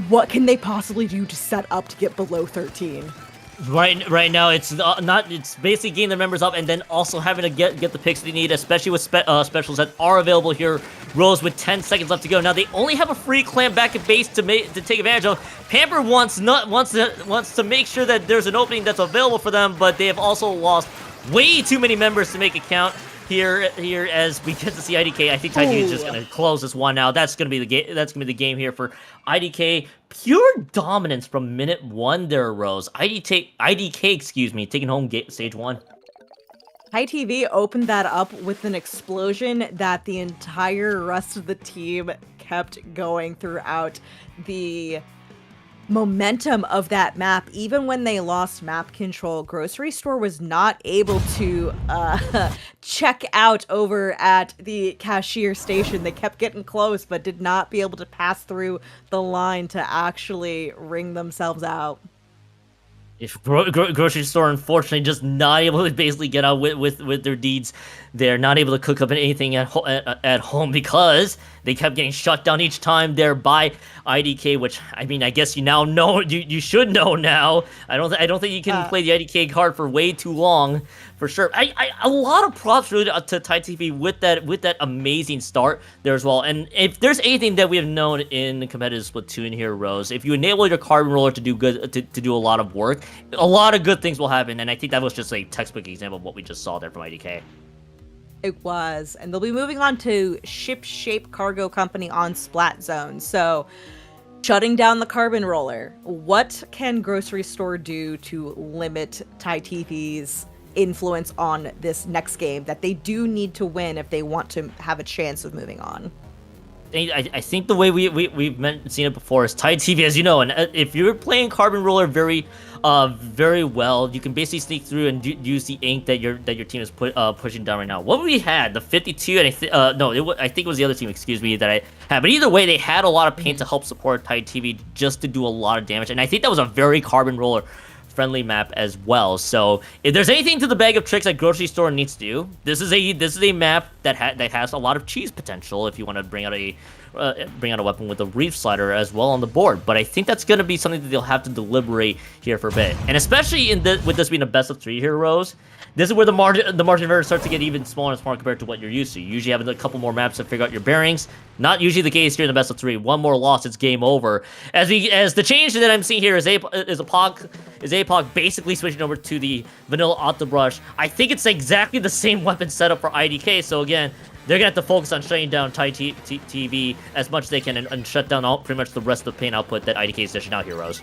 What can they possibly do to set up to get below 13? Right now, it's basically getting their members up and then also having to get the picks they need, especially with specials that are available here. Rose with 10 seconds left to go. Now they only have a free clam back at base to take advantage of. Pamper wants to make sure that there's an opening that's available for them, but they have also lost way too many members to make it count. Here as we get to see IDK, I think TyTV is just gonna close this one out. That's gonna be the game. That's gonna be the game here for IDK. Pure dominance from minute one. There, Rose. IDK, taking home stage one. TyTV opened that up with an explosion that the entire rest of the team kept going throughout the momentum of that map. Even when they lost map control, Grocery Store was not able to check out over at the cashier station. They kept getting close, but did not be able to pass through the line to actually ring themselves out. If Grocery Store, unfortunately, just not able to basically get out with their deeds. They're not able to cook up anything at home because they kept getting shut down each time there by IDK, which, I mean, I guess you now know, you should know now. I don't think you can play the IDK card for way too long, for sure. A lot of props really to TyTV with that amazing start there as well. And if there's anything that we have known in the competitive Splatoon here, Rose, if you enable your carbon roller to do good, to do a lot of work, a lot of good things will happen. And I think that was just a textbook example of what we just saw there from IDK. It was, and they'll be moving on to Ship Shape Cargo Company on Splat Zone. So, shutting down the carbon roller. What can Grocery Store do to limit TyTV's influence on this next game that they do need to win if they want to have a chance of moving on? I think the way we've seen it before is TyTV, as you know, and if you're playing Carbon Roller very well, you can basically sneak through and use the ink that your team is pushing down right now. What we had, the 52, and I think it was the other team, excuse me, that I had. But either way, they had a lot of paint to help support TyTV just to do a lot of damage, and I think that was a very Carbon Roller friendly map as well. So if there's anything to the bag of tricks that Grocery Store needs to do, this is a map that has a lot of cheese potential if you want to bring out a weapon with a Reef Slider as well on the board. But I think that's going to be something that they'll have to deliberate here for a bit. And especially with this being a best of 3 here, Rose, this is where the margin of error starts to get even smaller and smaller compared to what you're used to. You usually have a couple more maps to figure out your bearings. Not usually the case here in the best of 3. One more loss, it's game over. As the change that I'm seeing here is APOC basically switching over to the vanilla Octobrush. I think it's exactly the same weapon setup for IDK. So again, they're gonna have to focus on shutting down Tai TV as much as they can and shut down pretty much the rest of the paint output that IDK is dishing out here, Rose.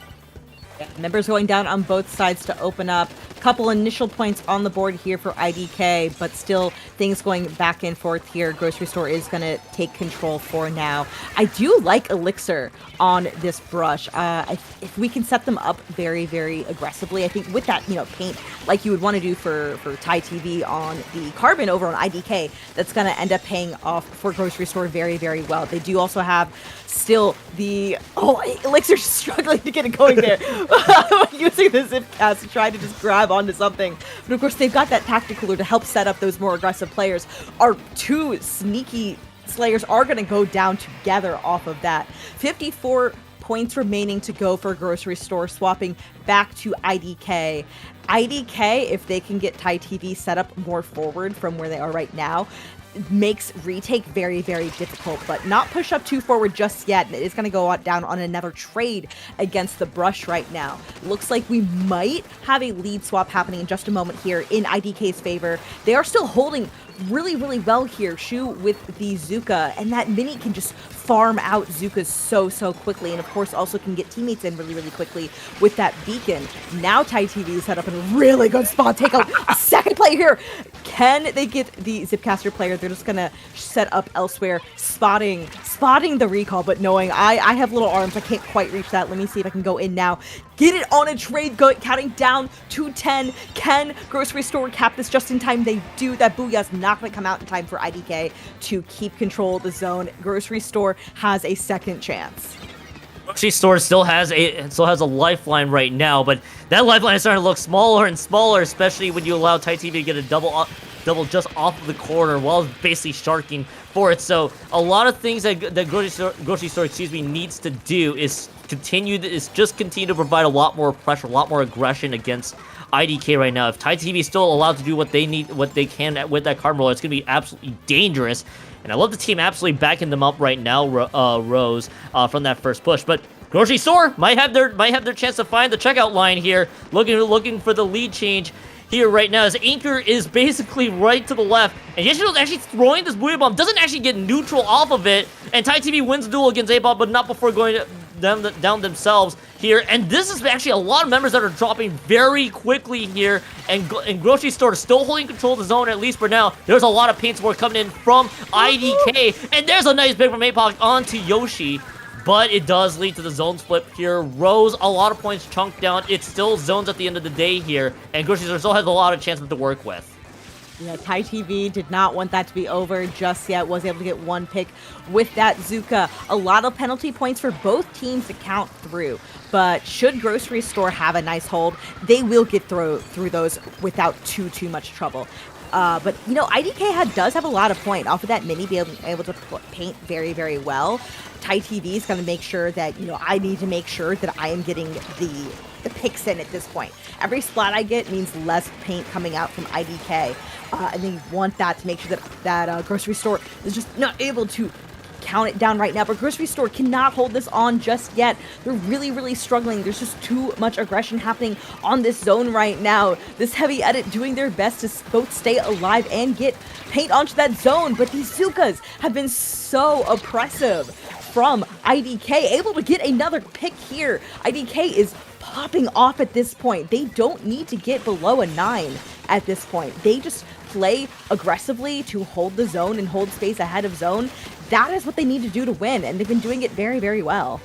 Yeah, members going down on both sides to open up. Couple initial points on the board here for IDK, but still things going back and forth here. Grocery Store is going to take control for now. I do like Elixir on this brush. If we can set them up very, very aggressively, I think with that, paint like you would want to do for Tai TV on the Carbon over on IDK, that's going to end up paying off for Grocery Store very, very well. They do also have still the... Oh, Elixir's struggling to get it going there. Using the zip cast to try to just grab onto something. But of course, they've got that tactic cooler to help set up those more aggressive players. Our 2 sneaky Slayers are going to go down together off of that. 54 points remaining to go for Grocery Store, swapping back to IDK. IDK, if they can get Tai TV set up more forward from where they are right now, makes retake very, very difficult, but not push up too forward just yet. It is going to go down on another trade against the brush right now. Looks like we might have a lead swap happening in just a moment here in IDK's favor. They are still holding really, really well here. Shu with the Zuka, and that Mini can just farm out Zukas so quickly, and of course also can get teammates in really, really quickly with that beacon. Now Tai TV is set up in a really good spot. Take out a second play here. Can they get the Zipcaster player? They're just gonna set up elsewhere, spotting the recall, but knowing I have little arms, I can't quite reach that. Let me see if I can go in now. Get it on a trade, counting down to 10. Can Grocery Store cap this just in time? They do. That Booyah's not going to come out in time for IDK to keep control of the zone. Grocery Store has a second chance. Grocery Store still has a lifeline right now, but that lifeline is starting to look smaller and smaller, especially when you allow Tai TV to get a double just off of the corner while basically sharking for it. So a lot of things that Grocery Store needs to do is continue to provide a lot more pressure, a lot more aggression against IDK right now. If Tai TV is still allowed to do what they can with that card roller, it's going to be absolutely dangerous. And I love the team absolutely backing them up right now, Rose, from that first push. But Grocery Store might have their chance to find the checkout line here, looking for the lead change here right now, as Anchor is basically right to the left, and Yeshino's actually throwing this Booyah Bomb, doesn't actually get neutral off of it, and Tai TV wins the duel against A-Bomb, but not before going down themselves here. And this is actually a lot of members that are dropping very quickly here, and Grocery Store is still holding control of the zone, at least for now. There's a lot of paint support coming in from IDK, and there's a nice pick from APOC onto Yoshi. But it does lead to the zone split here. Rose, a lot of points chunked down. It's still zones at the end of the day here, and Grocery Store still has a lot of chances to work with. Yeah, Tai TV did not want that to be over just yet. Was able to get one pick with that Zuka. A lot of penalty points for both teams to count through. But should Grocery Store have a nice hold, they will get through those without too much trouble. But, IDK does have a lot of point off of that Mini being able to paint very, very well. Tai TV is going to make sure that, I need to make sure that I am getting the picks in at this point. Every splat I get means less paint coming out from IDK. And they want that to make sure that Grocery Store is just not able to count it down right now, but Grocery Store cannot hold this on just yet. They're really, really struggling. There's just too much aggression happening on this zone right now. This heavy edit doing their best to both stay alive and get paint onto that zone, but these Zukas have been so oppressive from IDK, able to get another pick here. IDK is popping off at this point. They don't need to get below a 9 at this point. They just play aggressively to hold the zone and hold space ahead of zone. That is what they need to do to win, and they've been doing it very, very well.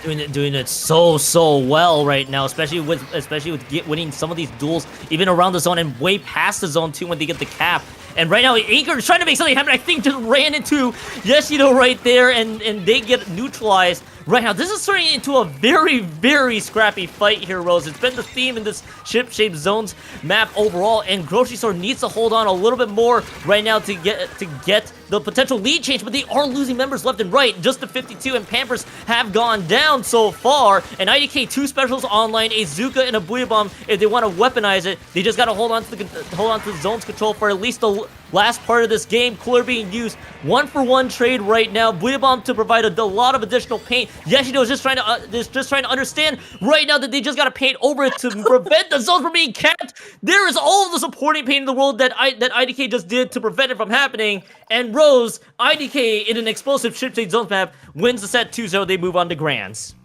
Doing it so well right now, especially with winning some of these duels even around the zone and way past the zone too when they get the cap. And right now, Anchor is trying to make something happen. I think just ran into Yeshido right there, and they get neutralized. Right now, this is turning into a very, very scrappy fight here, Rose. It's been the theme in this ship-shaped zones map overall, and Grocery Store needs to hold on a little bit more right now to get the potential lead change, but they are losing members left and right. Just the 52 and Pampers have gone down so far, and IDK 2 specials online, a Zuka and a Booyah Bomb. If they want to weaponize it, they just got to hold on to the zone's control for at least the last part of this game. Cooler being used, 1-for-1 trade right now. Booyah Bomb to provide a lot of additional paint. Yeshido is just trying to understand right now that they just got to paint over it to prevent the zones from being capped. There is all of the supporting paint in the world that IDK just did to prevent it from happening. And Rose, IDK in an explosive ship-shaped zones map wins the set 2-0. They move on to Grands.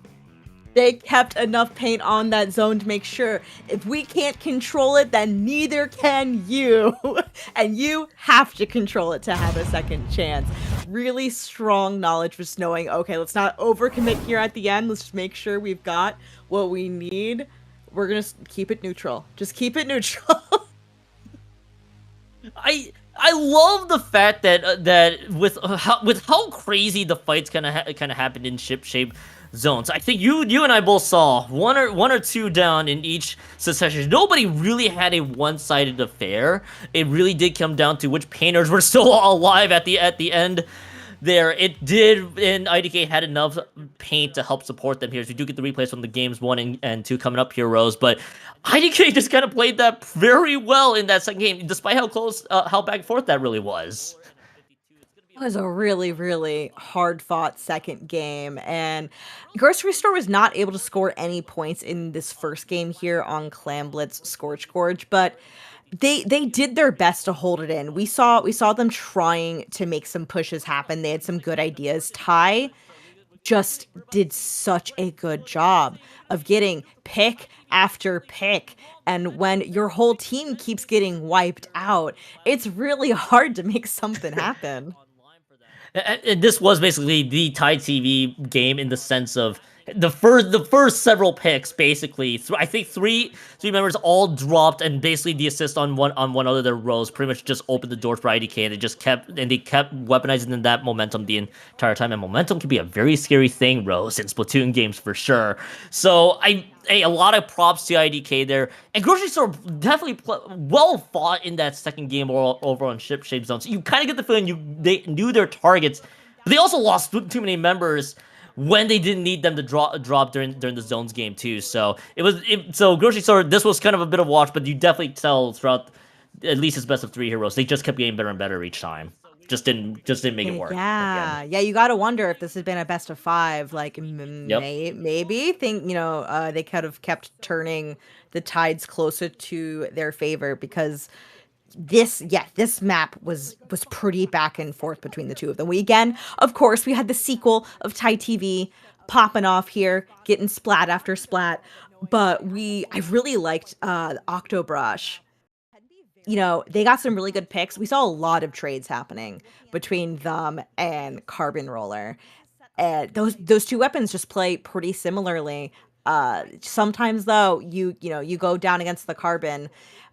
They kept enough paint on that zone to make sure if we can't control it, then neither can you. And you have to control it to have a second chance. Really strong knowledge, just knowing, okay, let's not overcommit here at the end. Let's just make sure we've got what we need. We're going to keep it neutral. Just keep it neutral. I love the fact that with how crazy the fights kind of happened in ship-shaped zones. I think you and I both saw one or two down in each succession. Nobody really had a one-sided affair. It really did come down to which painters were still alive at the end. There, it did, and IDK had enough paint to help support them here. So we do get the replays from the games 1 and 2 coming up here, Rose. But IDK just kind of played that very well in that second game, despite how close, how back and forth that really was. It was a really, really hard-fought second game, and Grocery Store was not able to score any points in this first game here on Clam Blitz Scorch Gorge, but they did their best to hold it in. We saw them trying to make some pushes happen. They had some good ideas. Ty just did such a good job of getting pick after pick. And when your whole team keeps getting wiped out, it's really hard to make something happen. And this was basically the Tide TV game in the sense of the first several picks. Basically, I think three members all dropped, and basically the assist on one of their rows pretty much just opened the door for IDK, and they kept weaponizing that momentum the entire time. And momentum can be a very scary thing, Rose, in Splatoon games for sure. So a lot of props to IDK there. And Grocery Store definitely well fought in that second game over on ship-shaped zones. So you kind of get the feeling they knew their targets, but they also lost too many members when they didn't need them to drop during the zones game too. So so Grocery Store, this was kind of a bit of watch, but you definitely tell throughout at least his best of 3 heroes, they just kept getting better and better each time. Just didn't make it work. Yeah, you got to wonder if this had been a best of 5. Like maybe they could have kept turning the tides closer to their favor, because this map was pretty back and forth between the two of them. Of course, we had the sequel of Tide TV popping off here, getting splat after splat, but I really liked Octobrush. They got some really good picks. We saw a lot of trades happening between them and Carbon Roller. And those two weapons just play pretty similarly. Sometimes though, you go down against the Carbon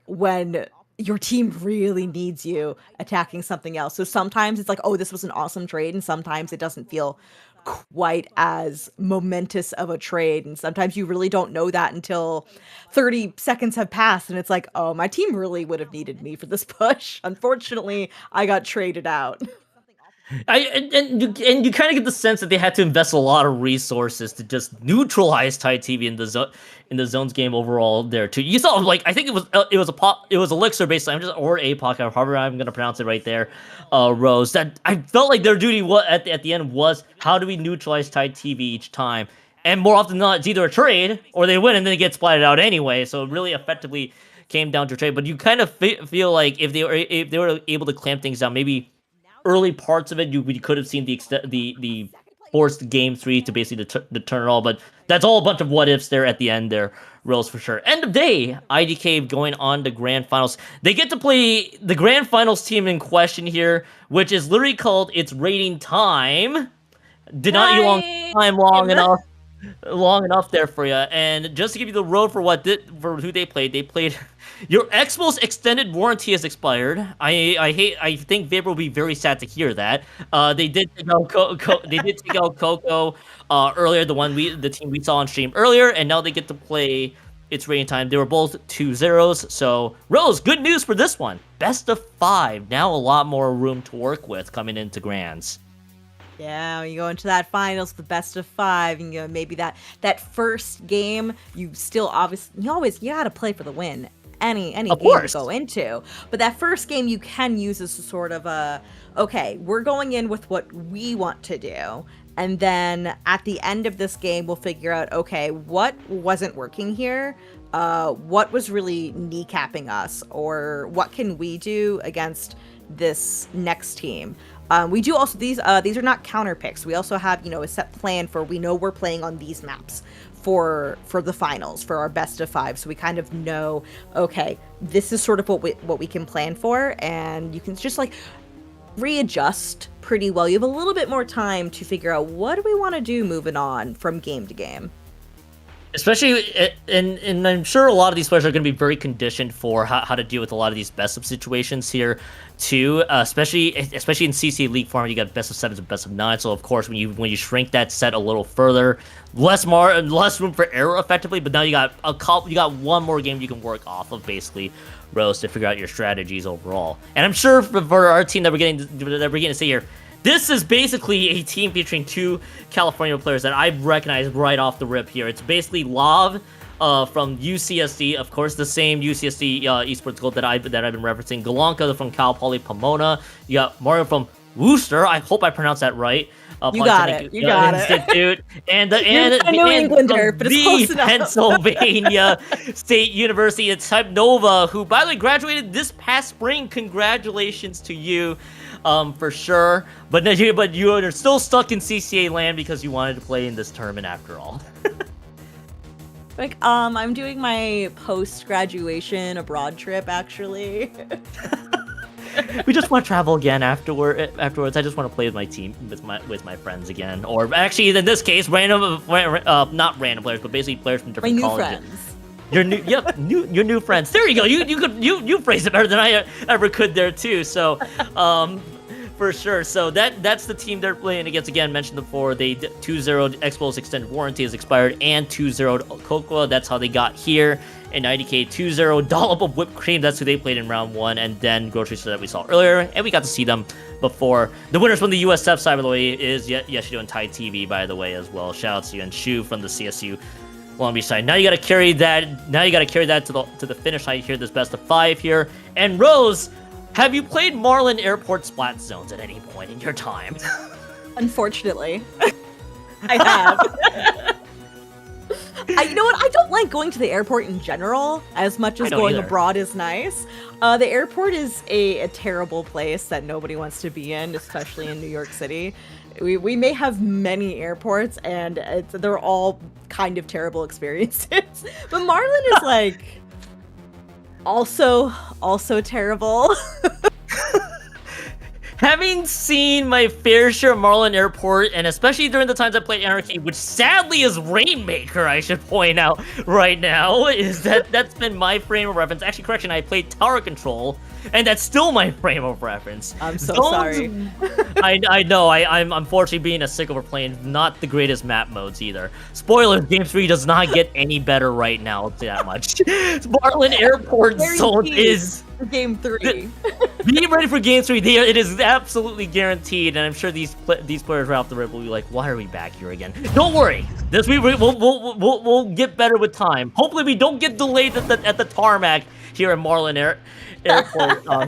when your team really needs you attacking something else. So sometimes it's like, oh, this was an awesome trade, and sometimes it doesn't feel quite as momentous of a trade, and sometimes you really don't know that until 30 seconds have passed, and it's like, oh, my team really would have needed me for this push. Unfortunately, I got traded out. And you kind of get the sense that they had to invest a lot of resources to just neutralize Tide TV in the zones game overall there too. You saw, like, I think it was Elixir basically, or APOC, or however I'm gonna pronounce it right there, Rose. That I felt like their duty at the end was, how do we neutralize Tide TV each time? And more often than not, it's either a trade or they win and then they get splatted out anyway. So it really effectively came down to a trade. But you kind of feel like if they were able to clamp things down, maybe early parts of it, we could have seen the forced game 3 to basically turn it all, but that's all a bunch of what ifs there at the end there, Rose, for sure. End of day, IDK going on to grand finals. They get to play the grand finals team in question here, which is literally called It's Rating Time. Did not long enough there for you. And just to give you the road for who they played Your Expo's extended warranty has expired. I think Vapor will be very sad to hear that. They did take out Coco earlier, the team we saw on stream earlier, and now they get to play its rating time. They were both 2-0s. So Rose, good news for this one. Best of 5. Now a lot more room to work with coming into Grands. Yeah, when you go into that finals, the best of 5, and maybe that first game, you gotta play for the win. Any game you go into, but that first game you can use as a sort of okay, we're going in with what we want to do, and then at the end of this game, we'll figure out, okay, what wasn't working here, what was really kneecapping us, or what can we do against this next team. We do also, these are not counter picks. We also have, a set plan for, we know we're playing on these maps for the finals, for our best of 5. So we kind of know, okay, this is sort of what we can plan for, and you can just readjust pretty well. You have a little bit more time to figure out what do we want to do moving on from game to game. Especially, and I'm sure a lot of these players are going to be very conditioned for how to deal with a lot of these best of situations here, too. Especially in CCA League format, you got best of 7s and best of 9. So of course, when you shrink that set a little further, less room for error, effectively. But now you got one more game you can work off of, basically, Rose, to figure out your strategies overall. And I'm sure for our team that we're getting to see here, this is basically a team featuring 2 California players that I recognize right off the rip here. It's basically Lav from UCSD, of course, the same UCSD esports gold that I've been referencing. Galanka from Cal Poly Pomona. You got Mario from Worcester. I hope I pronounced that right. You got it. Institute. And the New Englander, but it's close enough. Pennsylvania State University. It's Type Nova, who, by the way, graduated this past spring. Congratulations to you. For sure, but you are still stuck in CCA land because you wanted to play in this tournament after all. I'm doing my post-graduation abroad trip, actually. We just want to travel again afterwards. I just want to play with my team, with my friends again, or actually, in this case, not random players, but basically players from different colleges. Your new friends. There you go. You phrased it better than I ever could there too. So, for sure. So that's the team they're playing against. Again, mentioned before, they 2-0 Expo's extended warranty has expired, and 2-0 Cocoa. That's how they got here. And IDK 2-0 Dollop of Whipped Cream. That's who they played in round 1. And then Grocery Store that we saw earlier, and we got to see them before. The winners from the USF side, by the way, is Yeshido and Tai TV, by the way, as well. Shout out to you, and Shu from the CSU Long Beach side. Now you got to carry that. Now you got to carry that to the finish line here. This best of 5 here. And Rose, have you played Marlin Airport Splat Zones at any point in your time? Unfortunately, I have. You know what? I don't like going to the airport in general as much as going abroad is nice. The airport is a terrible place that nobody wants to be in, especially in New York City. We may have many airports, and they're all kind of terrible experiences. But Marlin is also terrible. Having seen my fair share of Marlin Airport, and especially during the times I played Anarchy, which sadly is Rainmaker, I should point out right now, is that's been my frame of reference. Actually, correction, I played Tower Control, and that's still my frame of reference. I'm so sorry. I know, I'm unfortunately being a sick over playing not the greatest map modes either. Spoilers, Game 3 does not get any better right now, that much. Marlin Airport Zone is... Game 3. Be ready for Game 3. It is absolutely guaranteed, and I'm sure these players right off the rip will be like, "Why are we back here again?" Don't worry. This we'll get better with time. Hopefully, we don't get delayed at the tarmac here at Marlin Airport.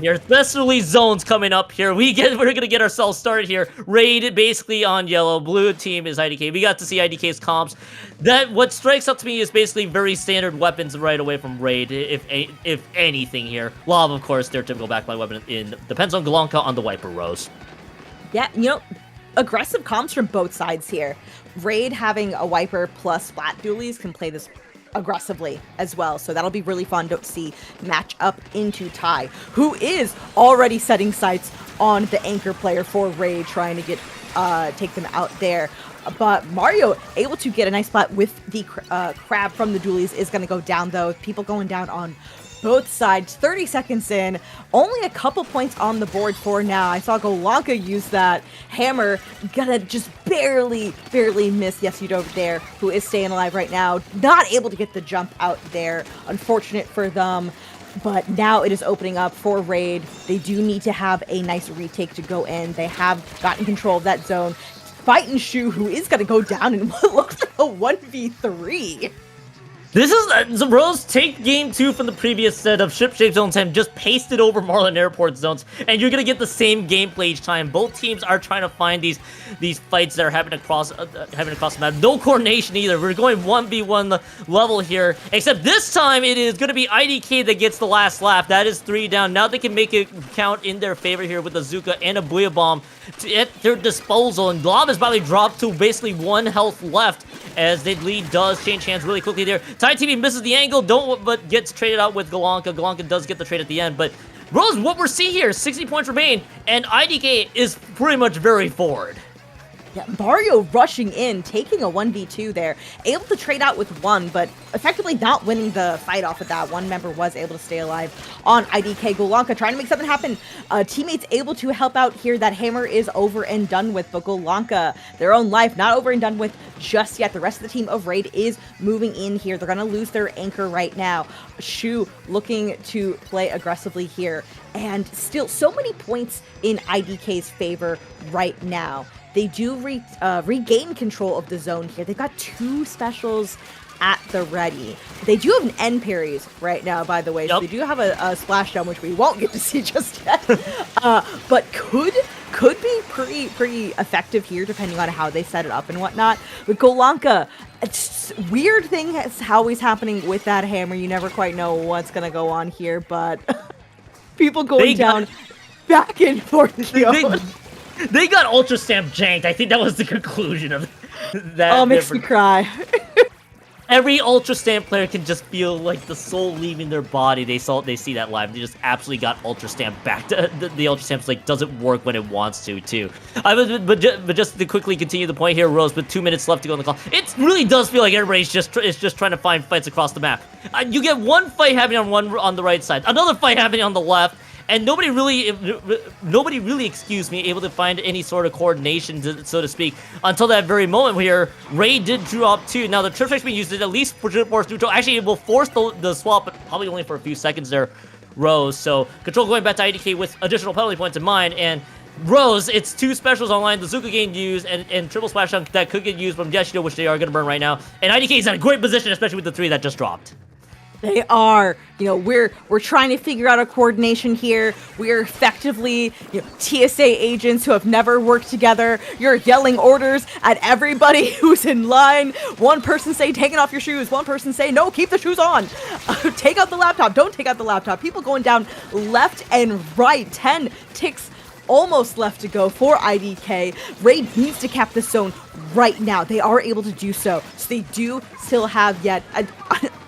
Here, especially zones coming up here. We're gonna get ourselves started here. Raid basically on yellow. Blue team is IDK. We got to see IDK's comps. What strikes up to me is basically very standard weapons right away from Raid, if anything here. Lava, of course, their typical backline weapon depends on Galanka on the Wiper Rose. Yeah, aggressive comps from both sides here. Raid having a Wiper plus Splat Dualies can play this aggressively as well, so that'll be really fun to see match up into Tai, who is already setting sights on the anchor player for Raid, trying to take them out there. But Mario able to get a nice spot with the crab from the Dualies is going to go down, though. People going down on both sides. 30 seconds in, only a couple points on the board for now. I saw Golanka use that hammer, gonna just barely miss Yesid over there, who is staying alive right now. Not able to get the jump out there. Unfortunate for them. But now it is opening up for Raid. They do need to have a nice retake to go in. They have gotten control of that zone. Fighting Shu, who is going to go down in what looks like a 1v3. This is the Rose take game 2 from the previous set of Ship Shape Zone 10, just paste it over Marlin Airport zones, and you're gonna get the same gameplay each time. Both teams are trying to find these fights that are happening across the map. No coordination either. We're going 1v1 level here, except this time it is gonna be IDK that gets the last laugh. That is 3 down. Now they can make it count in their favor here with a Zuka and a Booyah Bomb at their disposal, and Blob is probably dropped to basically 1 health left as the lead does change hands really quickly there. Tide TV misses the angle, but gets traded out with Golanka. Golanka does get the trade at the end, but Rose, what we're seeing here, 60 points remain, and IDK is pretty much very forward. Yeah, Mario rushing in, taking a 1v2 there, able to trade out with 1, but effectively not winning the fight off of that. One member was able to stay alive on IDK. Golanka trying to make something happen. Teammates able to help out here. That hammer is over and done with, but Golanka, their own life, not over and done with just yet. The rest of the team of Raid is moving in here. They're going to lose their anchor right now. Shu looking to play aggressively here, and still so many points in IDK's favor right now. They do regain control of the zone here. They've got 2 specials at the ready. They do have an end parries right now, by the way. So they do have a splashdown, which we won't get to see just yet. But could be pretty effective here, depending on how they set it up and whatnot. With Golanka, it's weird thing is always happening with that hammer. You never quite know what's gonna go on here, but people going down back and forth. They got Ultra Stamp janked. I think that was the conclusion of that. Oh, makes me cry. Every Ultra Stamp player can just feel like the soul leaving their body. They see that live. They just absolutely got Ultra Stamp back. The Ultra Stamp's like doesn't work when it wants to too. But just to quickly continue the point here, Rose, with 2 minutes left to go on the call, it really does feel like everybody's just trying to find fights across the map. You get one fight happening on the right side, another fight happening on the left. And nobody really, able to find any sort of coordination, so to speak, until that very moment where Ray did drop 2. Now, the trip strike's being used to at least force neutral. Actually, it will force the swap, but probably only for a few seconds there, Rose. So, control going back to IDK with additional penalty points in mind. And Rose, it's 2 specials online. The Zuka getting used and triple splash dunk that could get used from Yashido, which they are going to burn right now. And IDK is in a great position, especially with the 3 that just dropped. They are. We're trying to figure out a coordination here. We're effectively, TSA agents who have never worked together. You're yelling orders at everybody who's in line. One person say, taking off your shoes. One person say, no, keep the shoes on. Take out the laptop. Don't take out the laptop. People going down left and right. 10 ticks almost left to go for IDK. Raid needs to cap this zone right now. They are able to do so. So they do still have yet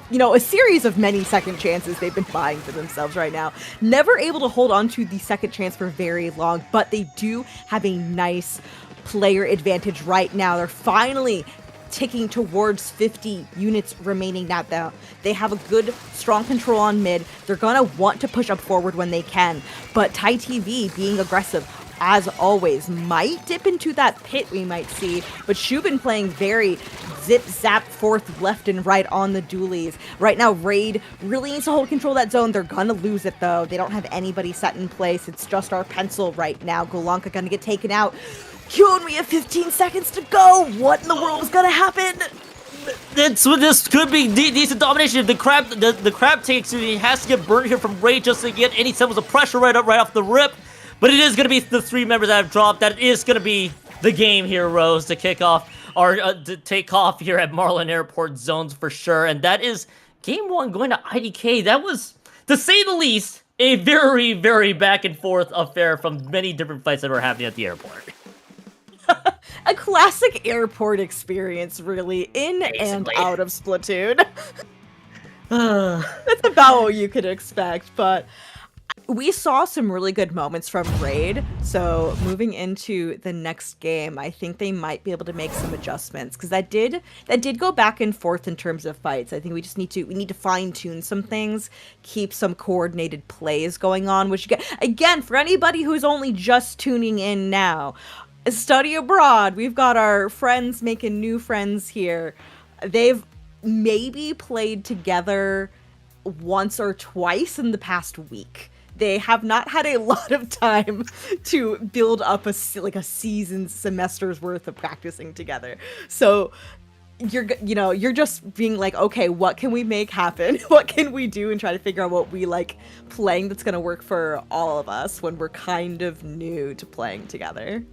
a series of many second chances they've been buying for themselves right now. Never able to hold on to the second chance for very long, but they do have a nice player advantage right now. They're finally ticking towards 50 units remaining now. They have a good, strong control on mid. They're gonna want to push up forward when they can, but Tai TV being aggressive, as always, might dip into that pit we might see, but Shubin playing very zip-zap forth left and right on the dualies. Right now, Raid really needs to hold control of that zone. They're gonna lose it, though. They don't have anybody set in place. It's just our pencil right now. Golanka gonna get taken out. Kyun, we have 15 seconds to go. What in the world is gonna happen? This could be decent domination. The crab takes it. He has to get burned here from Raid just to get any semblance of pressure right off the rip. But it is going to be the 3 members that have dropped. That is going to be the game here, Rose, to kick off, or to take off here at Marlin Airport zones for sure. And that is game 1 going to IDK. That was, to say the least, a very, very back and forth affair from many different fights that were happening at the airport. A classic airport experience, really, in and out of Splatoon. That's about what you could expect, but We saw some really good moments from Raid, so moving into the next game, I think they might be able to make some adjustments because that did go back and forth in terms of fights. I think we just need to fine tune some things, keep some coordinated plays going on. Which again, for anybody who's only just tuning in now, study abroad. We've got our friends making new friends here. They've maybe played together once or twice in the past week. They have not had a lot of time to build up a season's semester's worth of practicing together. So you're just being like, okay, what can we make happen? What can we do? And try to figure out what we like playing that's going to work for all of us when we're kind of new to playing together.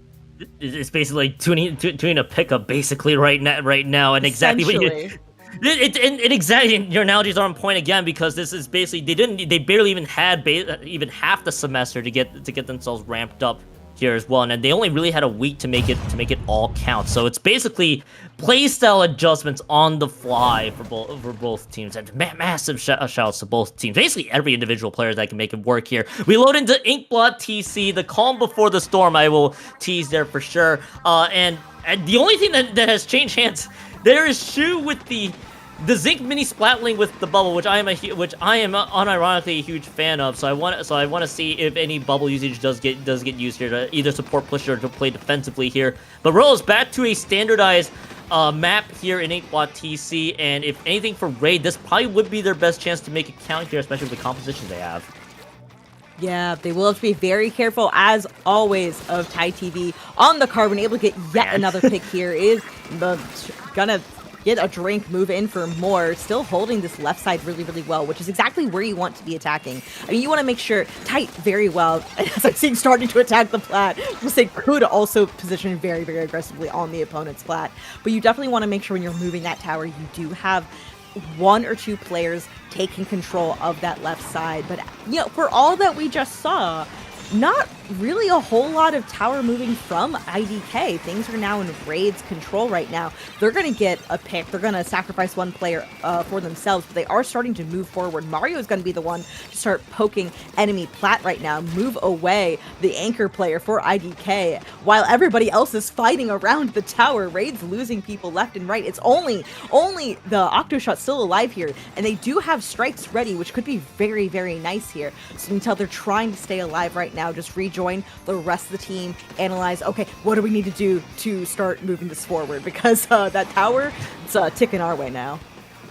It's basically like tuning a pickup basically right now, and exactly what you. And exactly, your analogies are on point again because this is basically they barely even had even half the semester to get themselves ramped up here as well, and they only really had a week to make it all count. So it's basically playstyle adjustments on the fly for both teams, and massive shouts to both teams. Basically every individual player that can make it work here. We load into Inkblot TC, the calm before the storm. I will tease there for sure. And the only thing that has changed hands. There is Shu with the Zinc mini Splatling with the bubble, which I am unironically a huge fan of. So I want to see if any bubble usage does get used here to either support push or to play defensively here. But Rose back to a standardized map here in 8-Watt TC, and if anything for Raid, this probably would be their best chance to make it count here, especially with the compositions they have. Yeah, they will have to be very careful, as always, of Tai TV on the carbon, able to get yet another pick here. Is gonna get a drink, move in for more, still holding this left side really, really well, which is exactly where you want to be attacking. I mean, you want to make sure tight very well, as I'm seeing starting to attack the plat. We'll say could also position very, very aggressively on the opponent's plat, but you definitely want to make sure when you're moving that tower, you do have one or two players taking control of that left side. But, you know, for all that we just saw, not really a whole lot of tower moving from IDK. Things are now in Raid's control right now. They're going to get a pick. They're going to sacrifice one player for themselves, but they are starting to move forward. Mario is going to be the one to start poking enemy plat right now, move away the anchor player for IDK, while everybody else is fighting around the tower. Raid's losing people left and right. It's only the Octoshot still alive here, and they do have strikes ready, which could be very, very nice here. So you can tell they're trying to stay alive right now, just rejoin the rest of the team, analyze, okay, what do we need to do to start moving this forward? Because that tower, it's ticking our way now.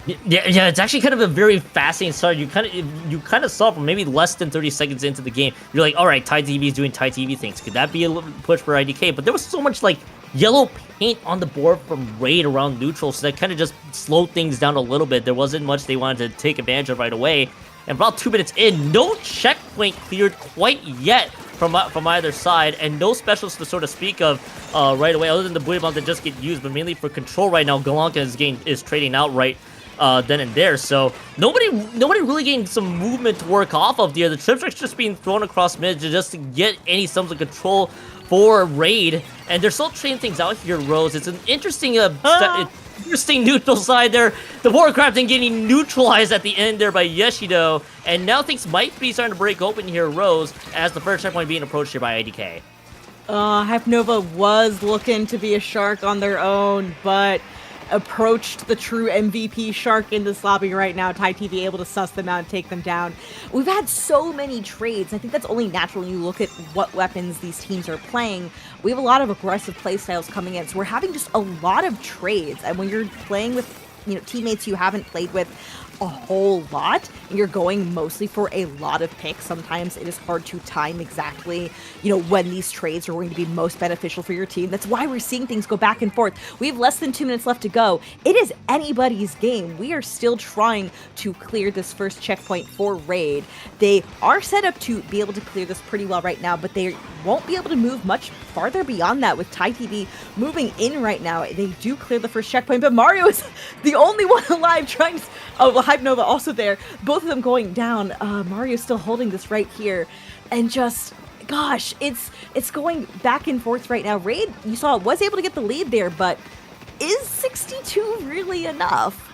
Yeah, it's actually kind of a very fascinating start. You kind of saw from maybe less than 30 seconds into the game, you're like, all right, Tai TV is doing Tai TV things. Could that be a little push for IDK? But there was so much like yellow paint on the board from Raid around neutral, so that kind of just slowed things down a little bit. There wasn't much they wanted to take advantage of right away. And about 2 minutes in, no checkpoint cleared quite yet from either side, and no specials to sort of speak of right away, other than the Buoy Bomb that just get used, but mainly for control right now. Galanka is trading out right then and there, so nobody really getting some movement to work off of there. The trip strike's just being thrown across mid just to get any sums of control for Raid, and they're still trading things out here, Rose. It's an interesting interesting neutral side there. The Warcrafting getting neutralized at the end there by Yeshido, and now things might be starting to break open here, Rose, as the first checkpoint being approached here by IDK. Hypnova was looking to be a shark on their own, but approached the true MVP shark in this lobby right now. Tai TV able to suss them out and take them down. We've had so many trades. I think that's only natural when you look at what weapons these teams are playing. We have a lot of aggressive playstyles coming in, so we're having just a lot of trades. And when you're playing with, you know, teammates you haven't played with a whole lot, and you're going mostly for a lot of picks, sometimes it is hard to time exactly, you know, when these trades are going to be most beneficial for your team. That's why we're seeing things go back and forth. We have less than 2 minutes left to go. It is anybody's game. We are still trying to clear this first checkpoint for Raid. They are set up to be able to clear this pretty well right now, but they won't be able to move much farther beyond that with Tai TV moving in right now. They do clear the first checkpoint, but Mario is the only one alive trying to... Oh, well, Hype Nova also there. Both of them going down. Mario's still holding this right here. And just, gosh, it's going back and forth right now. Raid, you saw, was able to get the lead there, but is 62 really enough?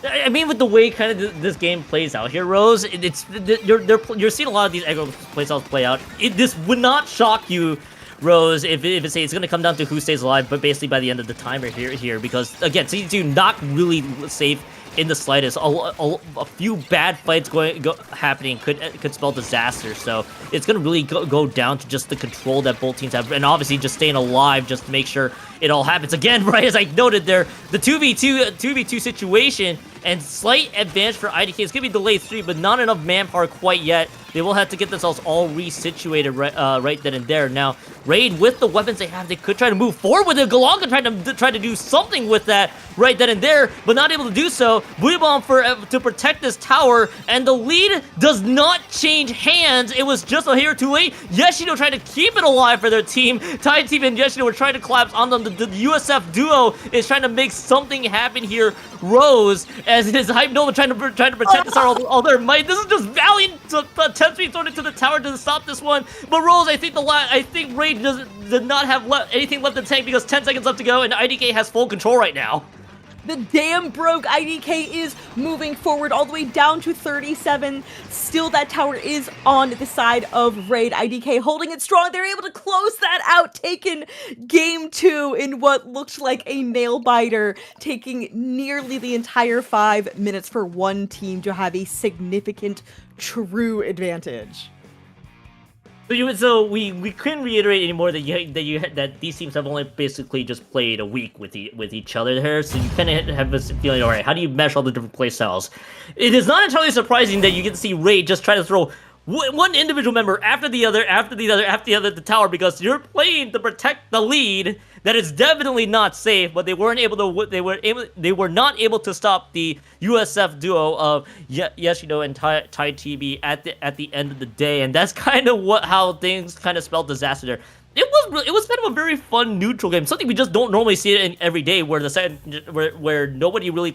I mean, with the way kind of this game plays out here, Rose, you're seeing a lot of these aggro playstyles play out. This would not shock you, Rose, if it's going to come down to who stays alive, but basically by the end of the timer here, because again, CC2 not really safe in the slightest. A few bad fights happening could spell disaster. So it's gonna really go down to just the control that both teams have, and obviously just staying alive just to make sure it all happens. Again, right as I noted there, the 2v2 situation and slight advantage for IDK. It's gonna be delayed 3, but not enough manpower quite yet. They will have to get themselves all resituated right then and there. Now, Raid, with the weapons they have, they could try to move forward with it. Galanga try to do something with that right then and there, but not able to do so. Blue Bomb to protect this tower, and the lead does not change hands. It was just a hair too late. Yeshino tried to keep it alive for their team. Tide Team and Yeshino were trying to collapse on them. The USF duo is trying to make something happen here. Rose, as it is Hype Nova trying to protect this all their might. This is just valiant attempts being thrown into the tower to stop this one. But Rose, I think Raid did not have anything left in the tank because 10 seconds left to go, and IDK has full control right now. The damn broke IDK is moving forward all the way down to 37. Still, that tower is on the side of Raid. IDK holding it strong. They're able to close that out, taking game 2 in what looked like a nail biter, taking nearly the entire 5 minutes for one team to have a significant true advantage. So we couldn't reiterate anymore that these teams have only basically just played a week with each other here, so you kind of have this feeling, all right, how do you mesh all the different play styles? It is not entirely surprising that you get to see Raid just try to throw one individual member after the other at the tower, because you're playing to protect the lead. That is definitely not safe, but they were not able to stop the USF duo of Yeshino and Tai TB at the end of the day, and that's kind of how things kind of spelled disaster there. It was kind of a very fun neutral game, something we just don't normally see it in every day, where where nobody really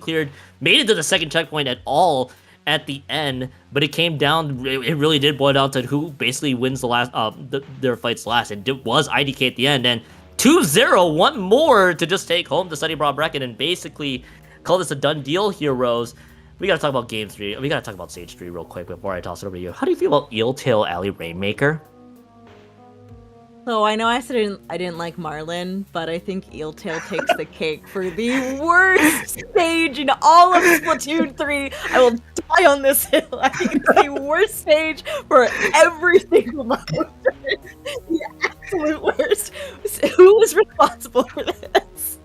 made it to the second checkpoint at all at the end, but it came down. It really did boil down to who basically wins the last their fights last, and it was IDK at the end. And 2-0, one more to just take home the Study Abroad bracket and basically call this a done deal here, Rose. We gotta talk about Game 3. We gotta talk about Stage 3 real quick before I toss it over to you. How do you feel about Eeltail Alley Rainmaker? So I know I said I didn't like Marlin, but I think Eeltail takes the cake for the worst stage in all of Splatoon 3. I will die on this hill. I think it's the worst stage for every single monster. The absolute worst. Who is responsible for this?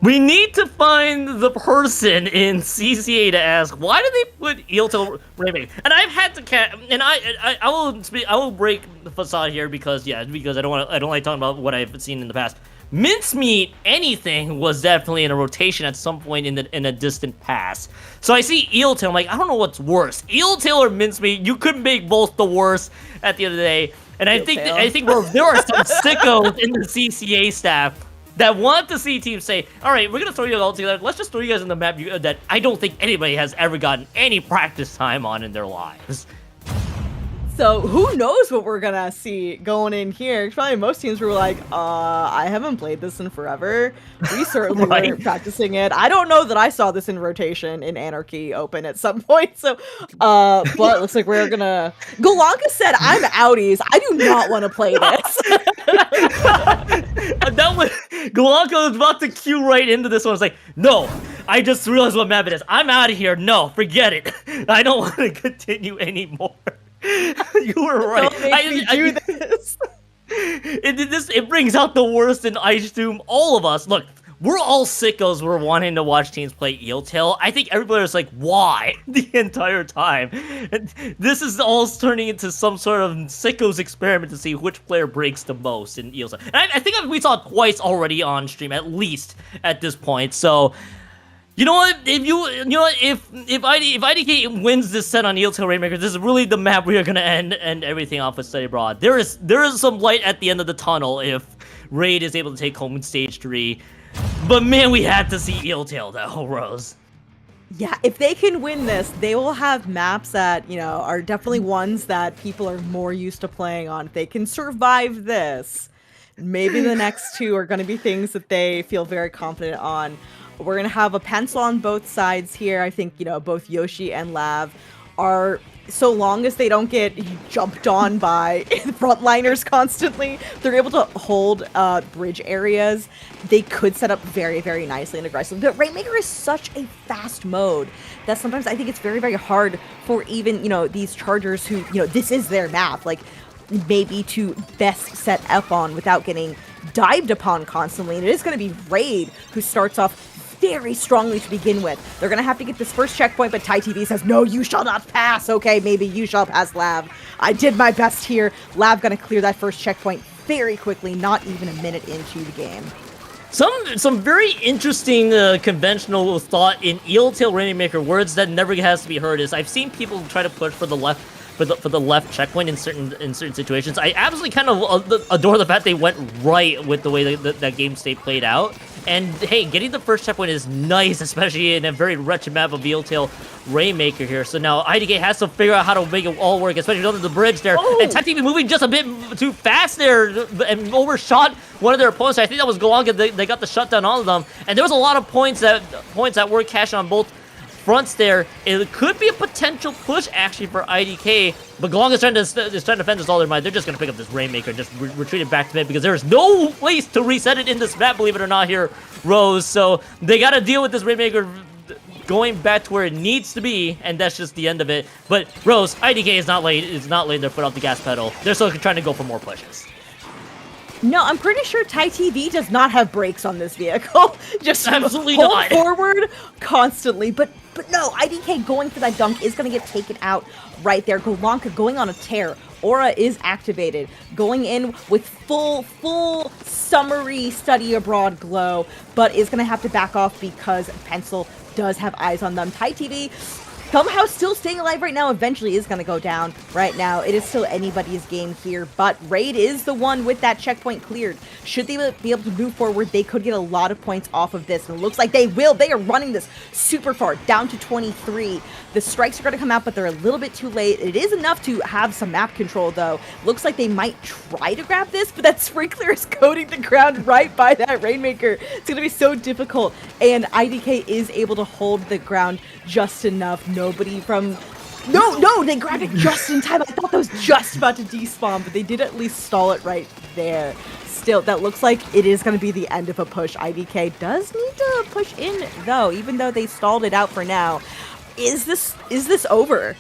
We need to find the person in CCA to ask, why did they put Eeltail Rainmaker? And I've had to I will break the facade here because I don't like talking about what I've seen in the past. Mincemeat anything was definitely in a rotation at some point in a distant past. So I see Eeltail, I'm like, I don't know what's worse, Eeltail or Mincemeat. You could make both the worst at the end of the day. And I think there are some sickos in the CCA staff that want to see teams say, all right, we're going to throw you all together. Let's just throw you guys in the map that I don't think anybody has ever gotten any practice time on in their lives. So who knows what we're gonna see going in here? Probably most teams were like, I haven't played this in forever. We certainly weren't practicing it. I don't know that I saw this in rotation in Anarchy Open at some point. So, but it looks like we're gonna... Golonka said, I'm outies. I do not want to play this. Golonka was about to cue right into this one. I was like, no, I just realized what map it is. I'm out of here. No, forget it. I don't want to continue anymore. You were right. Don't make me do this. It brings out the worst in Ice Doom. All of us. Look, we're all sickos. We're wanting to watch teams play Eeltail. I think everybody was like, why? The entire time. And this is all turning into some sort of sickos experiment to see which player breaks the most in Eeltail. And I think we saw it twice already on stream, at least at this point. So, you know what? If IDK wins this set on Eeltail Rainmaker, this is really the map we are gonna end everything off with Study Abroad. There is some light at the end of the tunnel if Raid is able to take home in Stage 3. But man, we had to see Eeltail though, Rose. Yeah, if they can win this, they will have maps that, are definitely ones that people are more used to playing on. If they can survive this, maybe the next two are going to be things that they feel very confident on. We're going to have a pencil on both sides here. I think, both Yoshi and Lav are, so long as they don't get jumped on by frontliners constantly, they're able to hold bridge areas. They could set up very, very nicely and aggressively. But Rainmaker is such a fast mode that sometimes I think it's very, very hard for even, these chargers who, this is their map, like, maybe to best set up on without getting dived upon constantly. And it is going to be Raid who starts off very strongly to begin with. They're going to have to get this first checkpoint, but Tai TV says, no, you shall not pass. Okay, maybe you shall pass, Lav. I did my best here. Lav going to clear that first checkpoint very quickly, not even a minute into the game. Some very interesting conventional thought in Eeltail Rainmaker words that never has to be heard is I've seen people try to push for the left for the left checkpoint in certain situations. I absolutely kind of adore the fact they went right with the way that game state played out. And hey, getting the first checkpoint is nice, especially in a very wretched map of Eeltail Rainmaker here. So now IDK has to figure out how to make it all work, especially under the bridge there. Oh. And Tai TV moving just a bit too fast there and overshot one of their opponents. I think that was Golonka. They got the shutdown on them. And there was a lot of points that were cashed on both fronts there. It could be a potential push actually for IDK, but Golonka's trying to defend us all their mind. They're just going to pick up this Rainmaker and just retreat it back to mid because there's no place to reset it in this map, believe it or not, here, Rose. So they got to deal with this Rainmaker going back to where it needs to be, and that's just the end of it. But Rose, IDK is not laying their foot off the gas pedal. They're still trying to go for more pushes. No, I'm pretty sure Tai TV does not have brakes on this vehicle. Just absolutely hold not forward constantly. But no, IDK going for that dunk is going to get taken out right there. Golonka going on a tear. Aura is activated, going in with full summery study abroad glow, but is going to have to back off because Pencil does have eyes on them. Tai TV somehow still staying alive right now, eventually is going to go down right now. It is still anybody's game here, but Raid is the one with that checkpoint cleared. Should they be able to move forward, they could get a lot of points off of this, and it looks like they will. They are running this super far, down to 23. The strikes are going to come out, but they're a little bit too late. It is enough to have some map control, though. Looks like they might try to grab this, but that sprinkler is coating the ground right by that Rainmaker. It's going to be so difficult, and IDK is able to hold the ground just enough. Nobody from... No, they grabbed it just in time. I thought that was just about to despawn, but they did at least stall it right there. Still, that looks like it is going to be the end of a push. IDK does need to push in, though, even though they stalled it out for now. Is this over?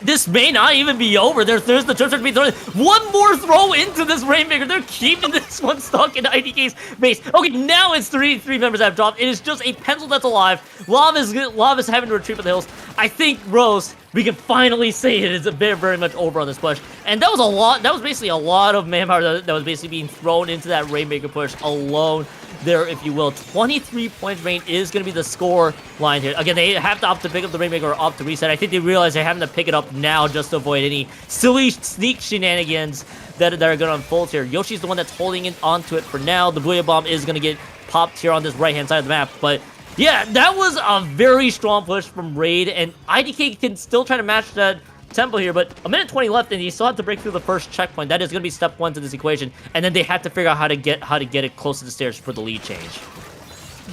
This may not even be over. There's the turn to be thrown. One more throw into this Rainmaker. They're keeping this one stuck in IDK's base. Okay, now it's three members that have dropped. It is just a Pencil that's alive. Lava's having to retreat for the hills. I think, Rose, we can finally say it is very, very much over on this push. And that was a lot. That was basically a lot of manpower that was basically being thrown into that Rainmaker push alone there, if you will. 23 points range is going to be the score line here. Again, they have to opt to pick up the Rainmaker or opt to reset. I think they realize they're having to pick it up now just to avoid any silly sneak shenanigans that are going to unfold here. Yoshi's the one that's holding it onto it for now. The Booyah Bomb is going to get popped here on this right-hand side of the map, but yeah, that was a very strong push from Raid, and IDK can still try to match that tempo here, but a minute 20 left, and you still have to break through the first checkpoint. That is going to be step one to this equation, and then they have to figure out how to get it close to the stairs for the lead change.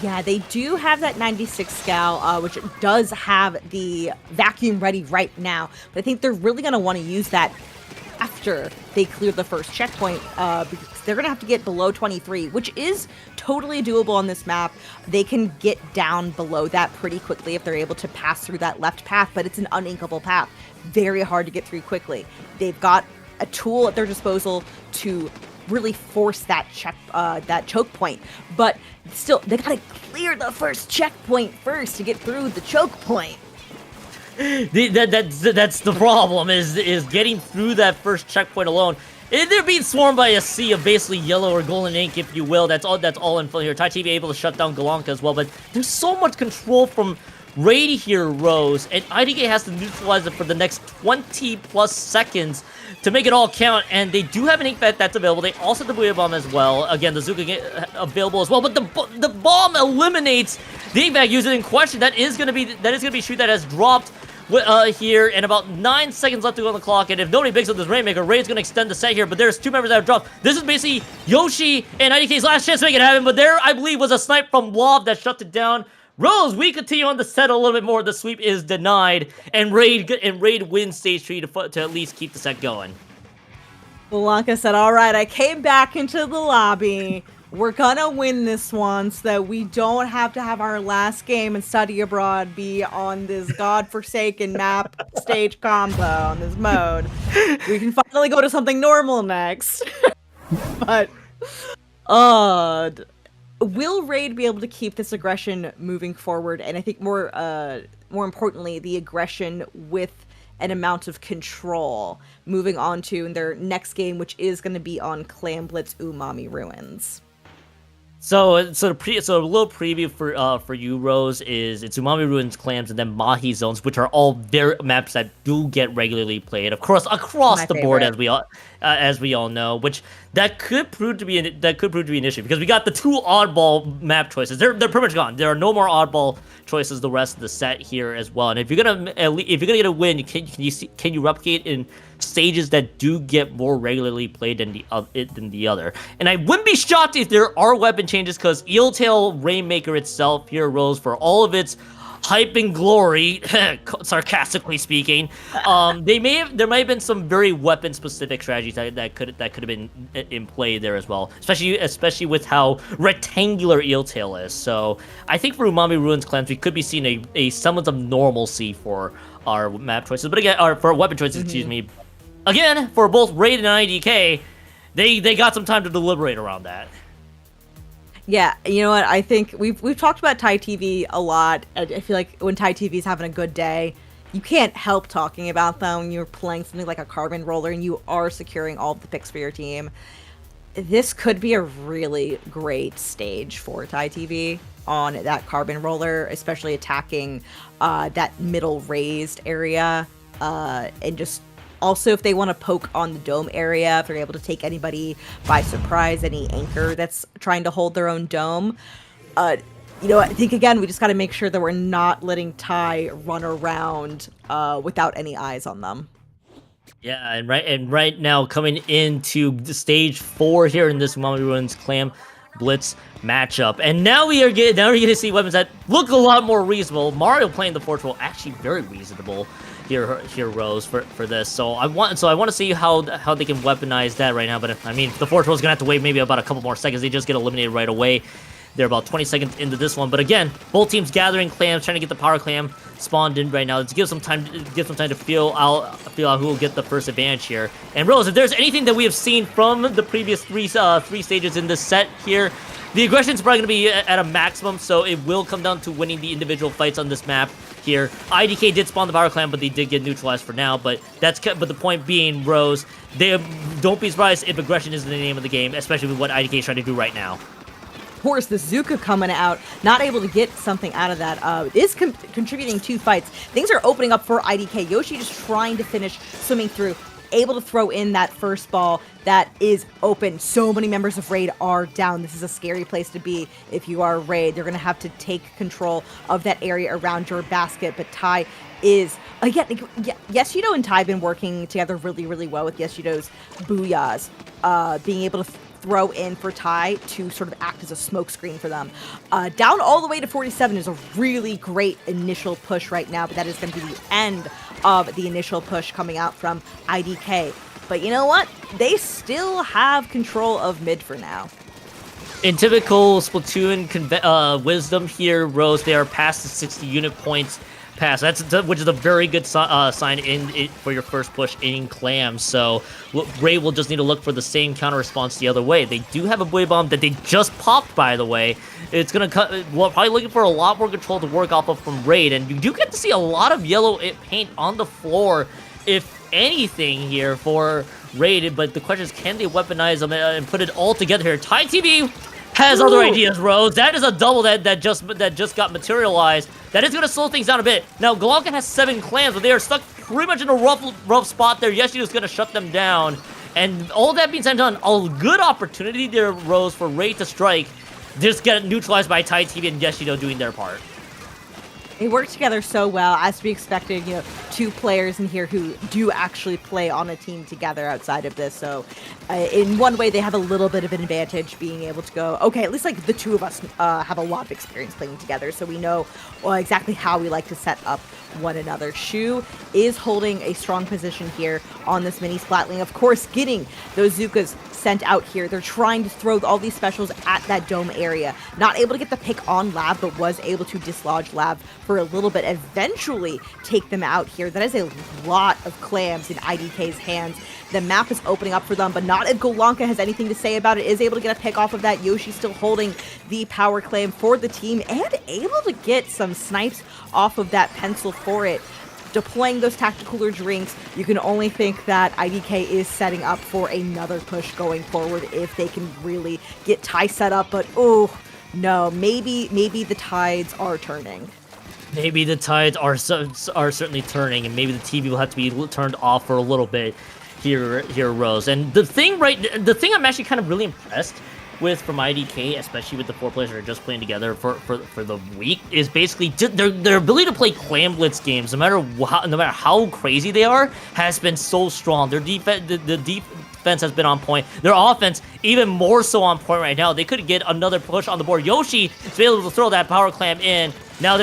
Yeah, they do have that 96 Scal, which does have the vacuum ready right now, but I think they're really going to want to use that after they clear the first checkpoint, because they're going to have to get below 23, which is totally doable on this map. They can get down below that pretty quickly if they're able to pass through that left path, but it's an uninkable path. Very hard to get through quickly. They've got a tool at their disposal to really force that choke point, but still, they gotta clear the first checkpoint first to get through the choke point. That's the problem, is getting through that first checkpoint alone. They're being swarmed by a sea of basically yellow or golden ink, if you will. That's all in play here. Tai TV able to shut down Golonka as well, but there's so much control from Raid here, Rose, and IDK has to neutralize it for the next 20 plus seconds to make it all count, and they do have an ink that's available. They also have the Booyah Bomb as well. Again, the Zuka available as well, but the bomb eliminates the ink bag user in question. That is gonna be shoot that has dropped here, and about 9 seconds left to go on the clock, and if nobody picks up this Rainmaker, Raid's gonna extend the set here, but there's 2 members that have dropped. This is basically Yoshi and IDK's last chance to make it happen, but there, I believe, was a snipe from Wob that shut it down. Rose, we continue on the set a little bit more. The sweep is denied, and Raid wins stage 3 to at least keep the set going. Blanca said, all right, I came back into the lobby. We're gonna win this one so that we don't have to have our last game in study abroad be on this godforsaken map stage combo on this mode. We can finally go to something normal next. But, will Raid be able to keep this aggression moving forward? And I think more importantly, the aggression with an amount of control moving on to their next game, which is going to be on Clan Blitz Umami Ruins. So a little preview for you, Rose, is it's Umami Ruins, Clams, and then Mahi Zones, which are all very maps that do get regularly played, of course, across the board, as we all know. Which that could prove to be an issue because we got the 2 oddball map choices. They're pretty much gone. There are no more oddball choices the rest of the set here as well. And if you're gonna get a win, can you replicate in stages that do get more regularly played than the other? And I wouldn't be shocked if there are weapon changes, because Eeltail Rainmaker itself here, Rose, for all of its hype and glory, sarcastically speaking, there might have been some very weapon specific strategies that could have been in play there as well, especially with how rectangular Eeltail is. So I think for Umami Ruins Clans, we could be seeing a semblance of normalcy for our map choices, but again, or for weapon choices, excuse me. Again, for both Raid and IDK, they got some time to deliberate around that. Yeah, you know what? I think we've talked about Thai TV a lot. I feel like when Thai TV is having a good day, you can't help talking about them when you're playing something like a Carbon Roller and you are securing all of the picks for your team. This could be a really great stage for Thai TV on that Carbon Roller, especially attacking that middle raised area, and just also if they want to poke on the dome area, if they're able to take anybody by surprise, any anchor that's trying to hold their own dome. You know, I think again we just got to make sure that we're not letting Thai run around without any eyes on them. Yeah, and right now coming into stage 4 here in this Umami Ruins Clan Blitz matchup, and now we're getting to see weapons that look a lot more reasonable. Mario playing the Forge Roll actually very reasonable here Rose for this. So I want to see how they can weaponize that right now. But I mean, the Forge Roll is gonna have to wait maybe about a couple more seconds. They just get eliminated right away. They're about 20 seconds into this one. But again, both teams gathering clams, trying to get the power clam spawned in right now. Let's give some time to feel out who will get the first advantage here. And Rose, if there's anything that we have seen from the previous three stages in this set here, the aggression is probably going to be at a maximum, so it will come down to winning the individual fights on this map here. IDK did spawn the power clam, but they did get neutralized for now. But the point being, Rose, don't be surprised if aggression is the name of the game, especially with what IDK is trying to do right now. Of course, the Zuka coming out, not able to get something out of that, is contributing to fights. Things are opening up for IDK. Yoshi just trying to finish swimming through, able to throw in that first ball that is open. So many members of Raid are down. This is a scary place to be if you are Raid. They're going to have to take control of that area around your basket, but Thai is, again, Yeshido and Thai have been working together really, really well with Yeshido's Booyahs, being able to throw in for Thai to sort of act as a smokescreen for them. Down all the way to 47 is a really great initial push right now, but that is going to be the end of the initial push coming out from IDK. But you know what? They still have control of mid for now. In typical Splatoon wisdom here, Rose, they are past the 60 unit points pass, which is a very good sign for your first push in Clam. So Ray will just need to look for the same counter response the other way. They do have a buoy bomb that they just popped, by the way. It's gonna probably looking for a lot more control to work off of from Raid, and you do get to see a lot of yellow paint on the floor, if anything, here for Raid. But the question is, can they weaponize them and put it all together here? Thai TV has other ideas, Rose. That is a double that just got materialized. That is going to slow things down a bit. Now, Galonkan has 7 clans, but they are stuck pretty much in a rough spot there. Yeshido's going to shut them down. And all that being said and done, a good opportunity there, Rose, for Raid to strike. Just get neutralized by Thai TV and Yeshido doing their part. They work together so well, as we expected, you know, two players in here who do actually play on a team together outside of this. So in one way, they have a little bit of an advantage being able to go, okay, at least like the two of us have a lot of experience playing together. So we know exactly how we like to set up one another. Shu is holding a strong position here on this mini splatling. Of course, getting those Zukas sent out here. They're trying to throw all these specials at that dome area. Not able to get the pick on Lab, but was able to dislodge Lab for a little bit. Eventually take them out here. That is a lot of clams in IDK's hands. The map is opening up for them, but not if Golanka has anything to say about it. Is able to get a pick off of that. Yoshi still holding the power clam for the team and able to get some snipes off of that pencil for it. Deploying those tactical drinks, you can only think that IDK is setting up for another push going forward if they can really get Ty set up. But oh no, maybe the tides are turning. Maybe the tides are certainly turning, and maybe the TV will have to be turned off for a little bit here, Rose. And the thing I'm actually kind of really impressed with from IDK, especially with the 4 players that are just playing together for the week, is basically their ability to play clam blitz games, no matter how crazy they are, has been so strong. Their the defense has been on point. Their offense even more so on point right now. They could get another push on the board. Yoshi is able to throw that power clam in. Now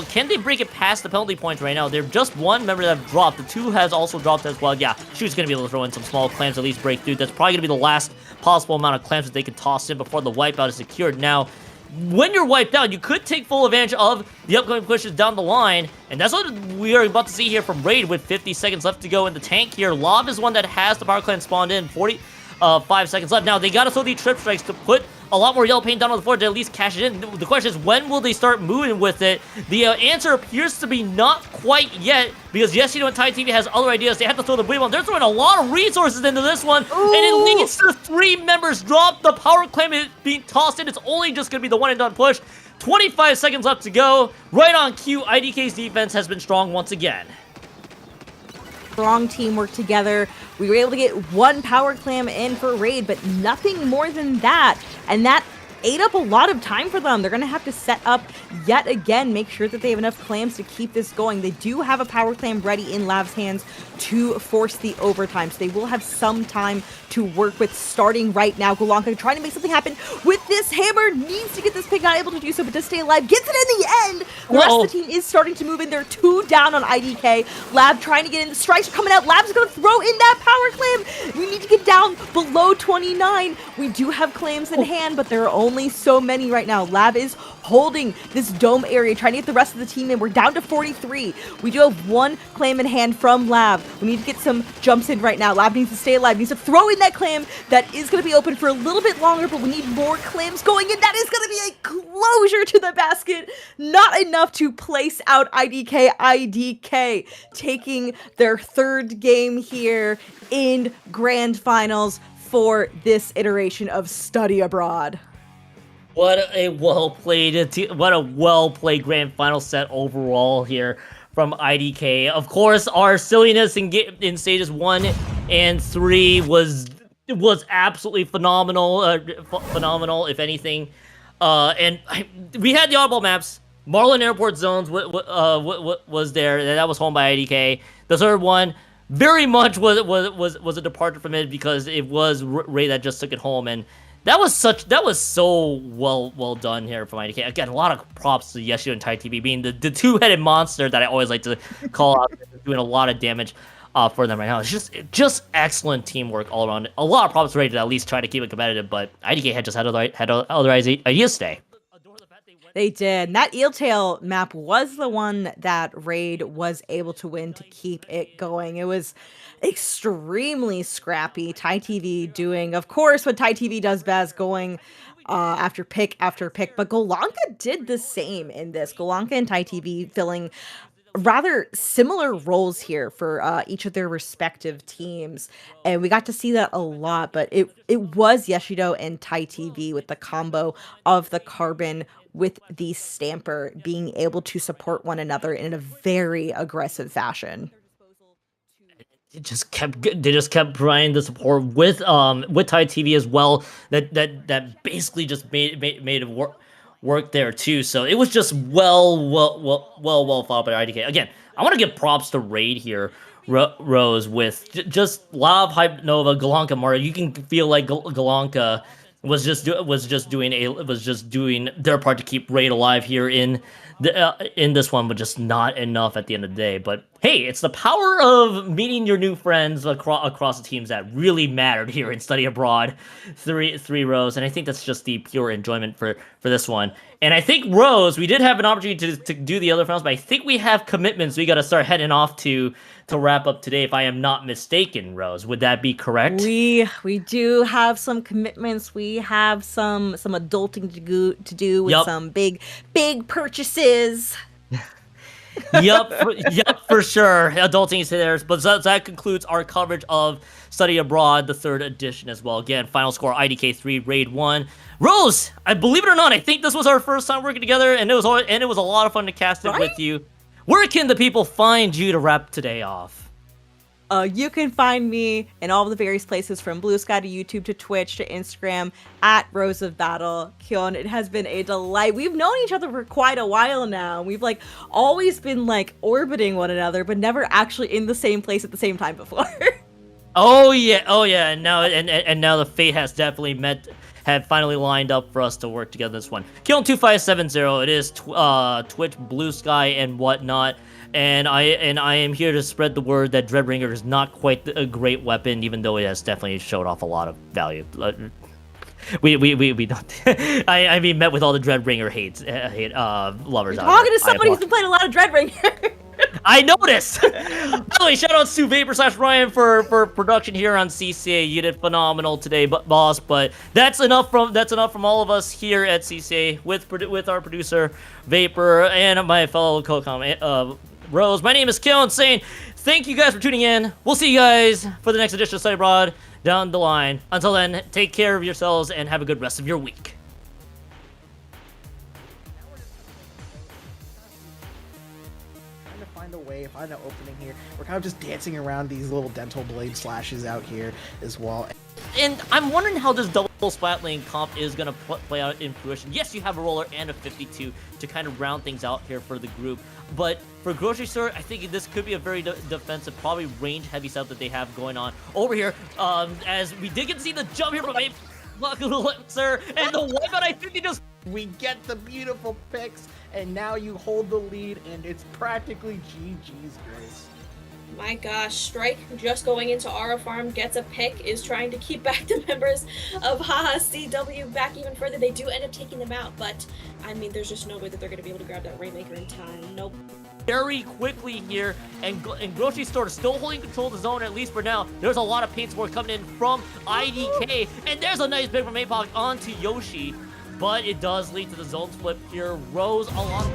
can they break it past the penalty points right now? They're just one member that have dropped. The 2 has also dropped as well. Yeah, Shu's gonna be able to throw in some small clams, at least break through. That's probably gonna be the last possible amount of clams that they can toss in before the wipeout is secured. Now, when you're wiped out, you could take full advantage of the upcoming pushes down the line, and that's what we are about to see here from Raid with 50 seconds left to go in the tank here. Lob is one that has the power clan spawned in, 45 seconds left. Now, they gotta throw these trip strikes to put a lot more yellow paint down on the floor to at least cash it in. The question is, when will they start moving with it? The answer appears to be not quite yet, because yes, you know, Thai TV has other ideas. They have to throw the blue one. They're throwing a lot of resources into this one, and it leads to 3 members drop. The power clam is being tossed in. It's only just going to be the one and done push. 25 seconds left to go. Right on cue, IDK's defense has been strong once again. Strong teamwork together. We were able to get 1 power clam in for Raid, but nothing more than that. And that ate up a lot of time for them. They're going to have to set up yet again, make sure that they have enough clams to keep this going. They do have a power clam ready in Lav's hands to force the overtime, so they will have some time to work with starting right now. Golanka trying to make something happen with this hammer, needs to get this pick, not able to do so, but to stay alive, gets it in the end. The rest of the team is starting to move in. They're 2 down on IDK. Lab trying to get in. The strikes are coming out. Lab's going to throw in that power clam. We need to get down below 29. We do have clams in hand, but there are only so many right now. Lab is holding this dome area, trying to get the rest of the team in. We're down to 43. We do have 1 clam in hand from Lab. We need to get some jumps in right now. Lab needs to stay alive, needs to throw in that clam. That is going to be open for a little bit longer, but we need more clams going in. That is going to be a closure to the basket. Not enough to place out IDK. IDK taking their 3rd game here in Grand Finals for this iteration of Study Abroad. What a well-played grand final set overall here from IDK. Of course, our silliness in stages 1 and 3 was absolutely phenomenal. Phenomenal, if anything. And we had the oddball maps. Marlin Airport Zones was there. That was home by IDK. The 3rd one very much was a departure from it, because it was Ray that just took it home, and that was so well done here from IDK. Again, a lot of props to Yeshio and Thai TV being the 2-headed monster that I always like to call out, doing a lot of damage for them right now. It's just excellent teamwork all around. A lot of props ready to at least try to keep it competitive, but IDK had other ideas today. They did. That Eeltail map was the one that Raid was able to win to keep it going. It was extremely scrappy. Thai TV doing, of course, what Thai TV does best, going after pick after pick. But Golanka did the same in this. Golanka and Thai TV filling rather similar roles here for each of their respective teams, and we got to see that a lot. But it was Yeshido and Thai TV with the combo of the Carbon with the Stamper being able to support one another in a very aggressive fashion. They just kept providing the support with Thai TV as well. That basically just made it work there too. So it was just well thought by IDK. Again, I want to give props to Raid here. Rose with just a lot of hype. Nova, Galanka, Mario. You can feel like Galanka was just doing their part to keep Raid alive here in this one, but just not enough at the end of the day. But hey, it's the power of meeting your new friends across the teams that really mattered here in Study Abroad. Three Rose, and I think that's just the pure enjoyment for this one. And I think Rose, we did have an opportunity to do the other finals, but I think we have commitments we got to start heading off to wrap up today, if I am not mistaken, Rose. Would that be correct? We do have some commitments. We have some adulting to do with some big purchases. Yep, for sure. Adulting is there. But that concludes our coverage of Study Abroad, the 3rd edition as well. Again, final score IDK 3, Raid 1. Rose, I believe it or not, I think this was our first time working together, and it was a lot of fun to cast it with you. Where can the people find you to wrap today off? You can find me in all the various places, from Blue Sky to YouTube to Twitch to Instagram, at Rose of Battle. Kyon, it has been a delight. We've known each other for quite a while now. We've always been orbiting one another, but never actually in the same place at the same time before. Oh yeah. And now the fate has definitely have finally lined up for us to work together this one. Kyon2570. It is Twitch, Blue Sky, and whatnot. And I am here to spread the word that Dreadbringer is not quite a great weapon, even though it has definitely showed off a lot of value. We don't. I mean, met with all the Dreadbringer hate lovers. Talking to somebody who's been playing a lot of Dreadbringer. I noticed. By the way, shout outs to Vapor/Ryan for production here on CCA. You did phenomenal today, boss. But that's enough from all of us here at CCA with our producer Vapor and my fellow co-com Rose. My name is Kyon saying thank you guys for tuning in. We'll see you guys for the next edition of Study Abroad down the line. Until then, take care of yourselves and have a good rest of your week. Find an opening here. We're kind of just dancing around these little dental blade slashes out here as well. And I'm wondering how this double splat lane comp is going to play out in fruition. Yes, you have a roller and a 52 to kind of round things out here for the group. But for Grocery Store, I think this could be a very defensive, probably range-heavy setup that they have going on over here. As we did get to see the jump here from sir, and the wipeout, I think they just... We get the beautiful picks, and now you hold the lead, and it's practically GG's, Grace. My gosh, Strike just going into Aura Farm, gets a pick, is trying to keep back the members of Haha CW back even further. They do end up taking them out, but I mean, there's just no way that they're going to be able to grab that Rainmaker in time. Nope. Very quickly here, and Grocery Store is still holding control of the zone, at least for now. There's a lot of paint support coming in from IDK, and there's a nice pick from Apoc onto Yoshi, but it does lead to the zone split here. Rose along.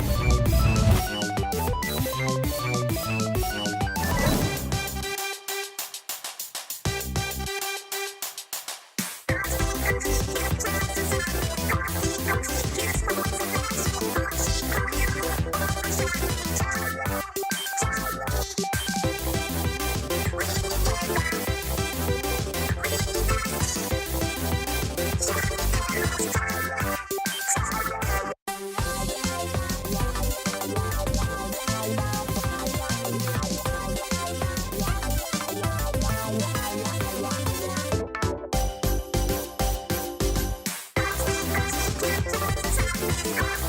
Go!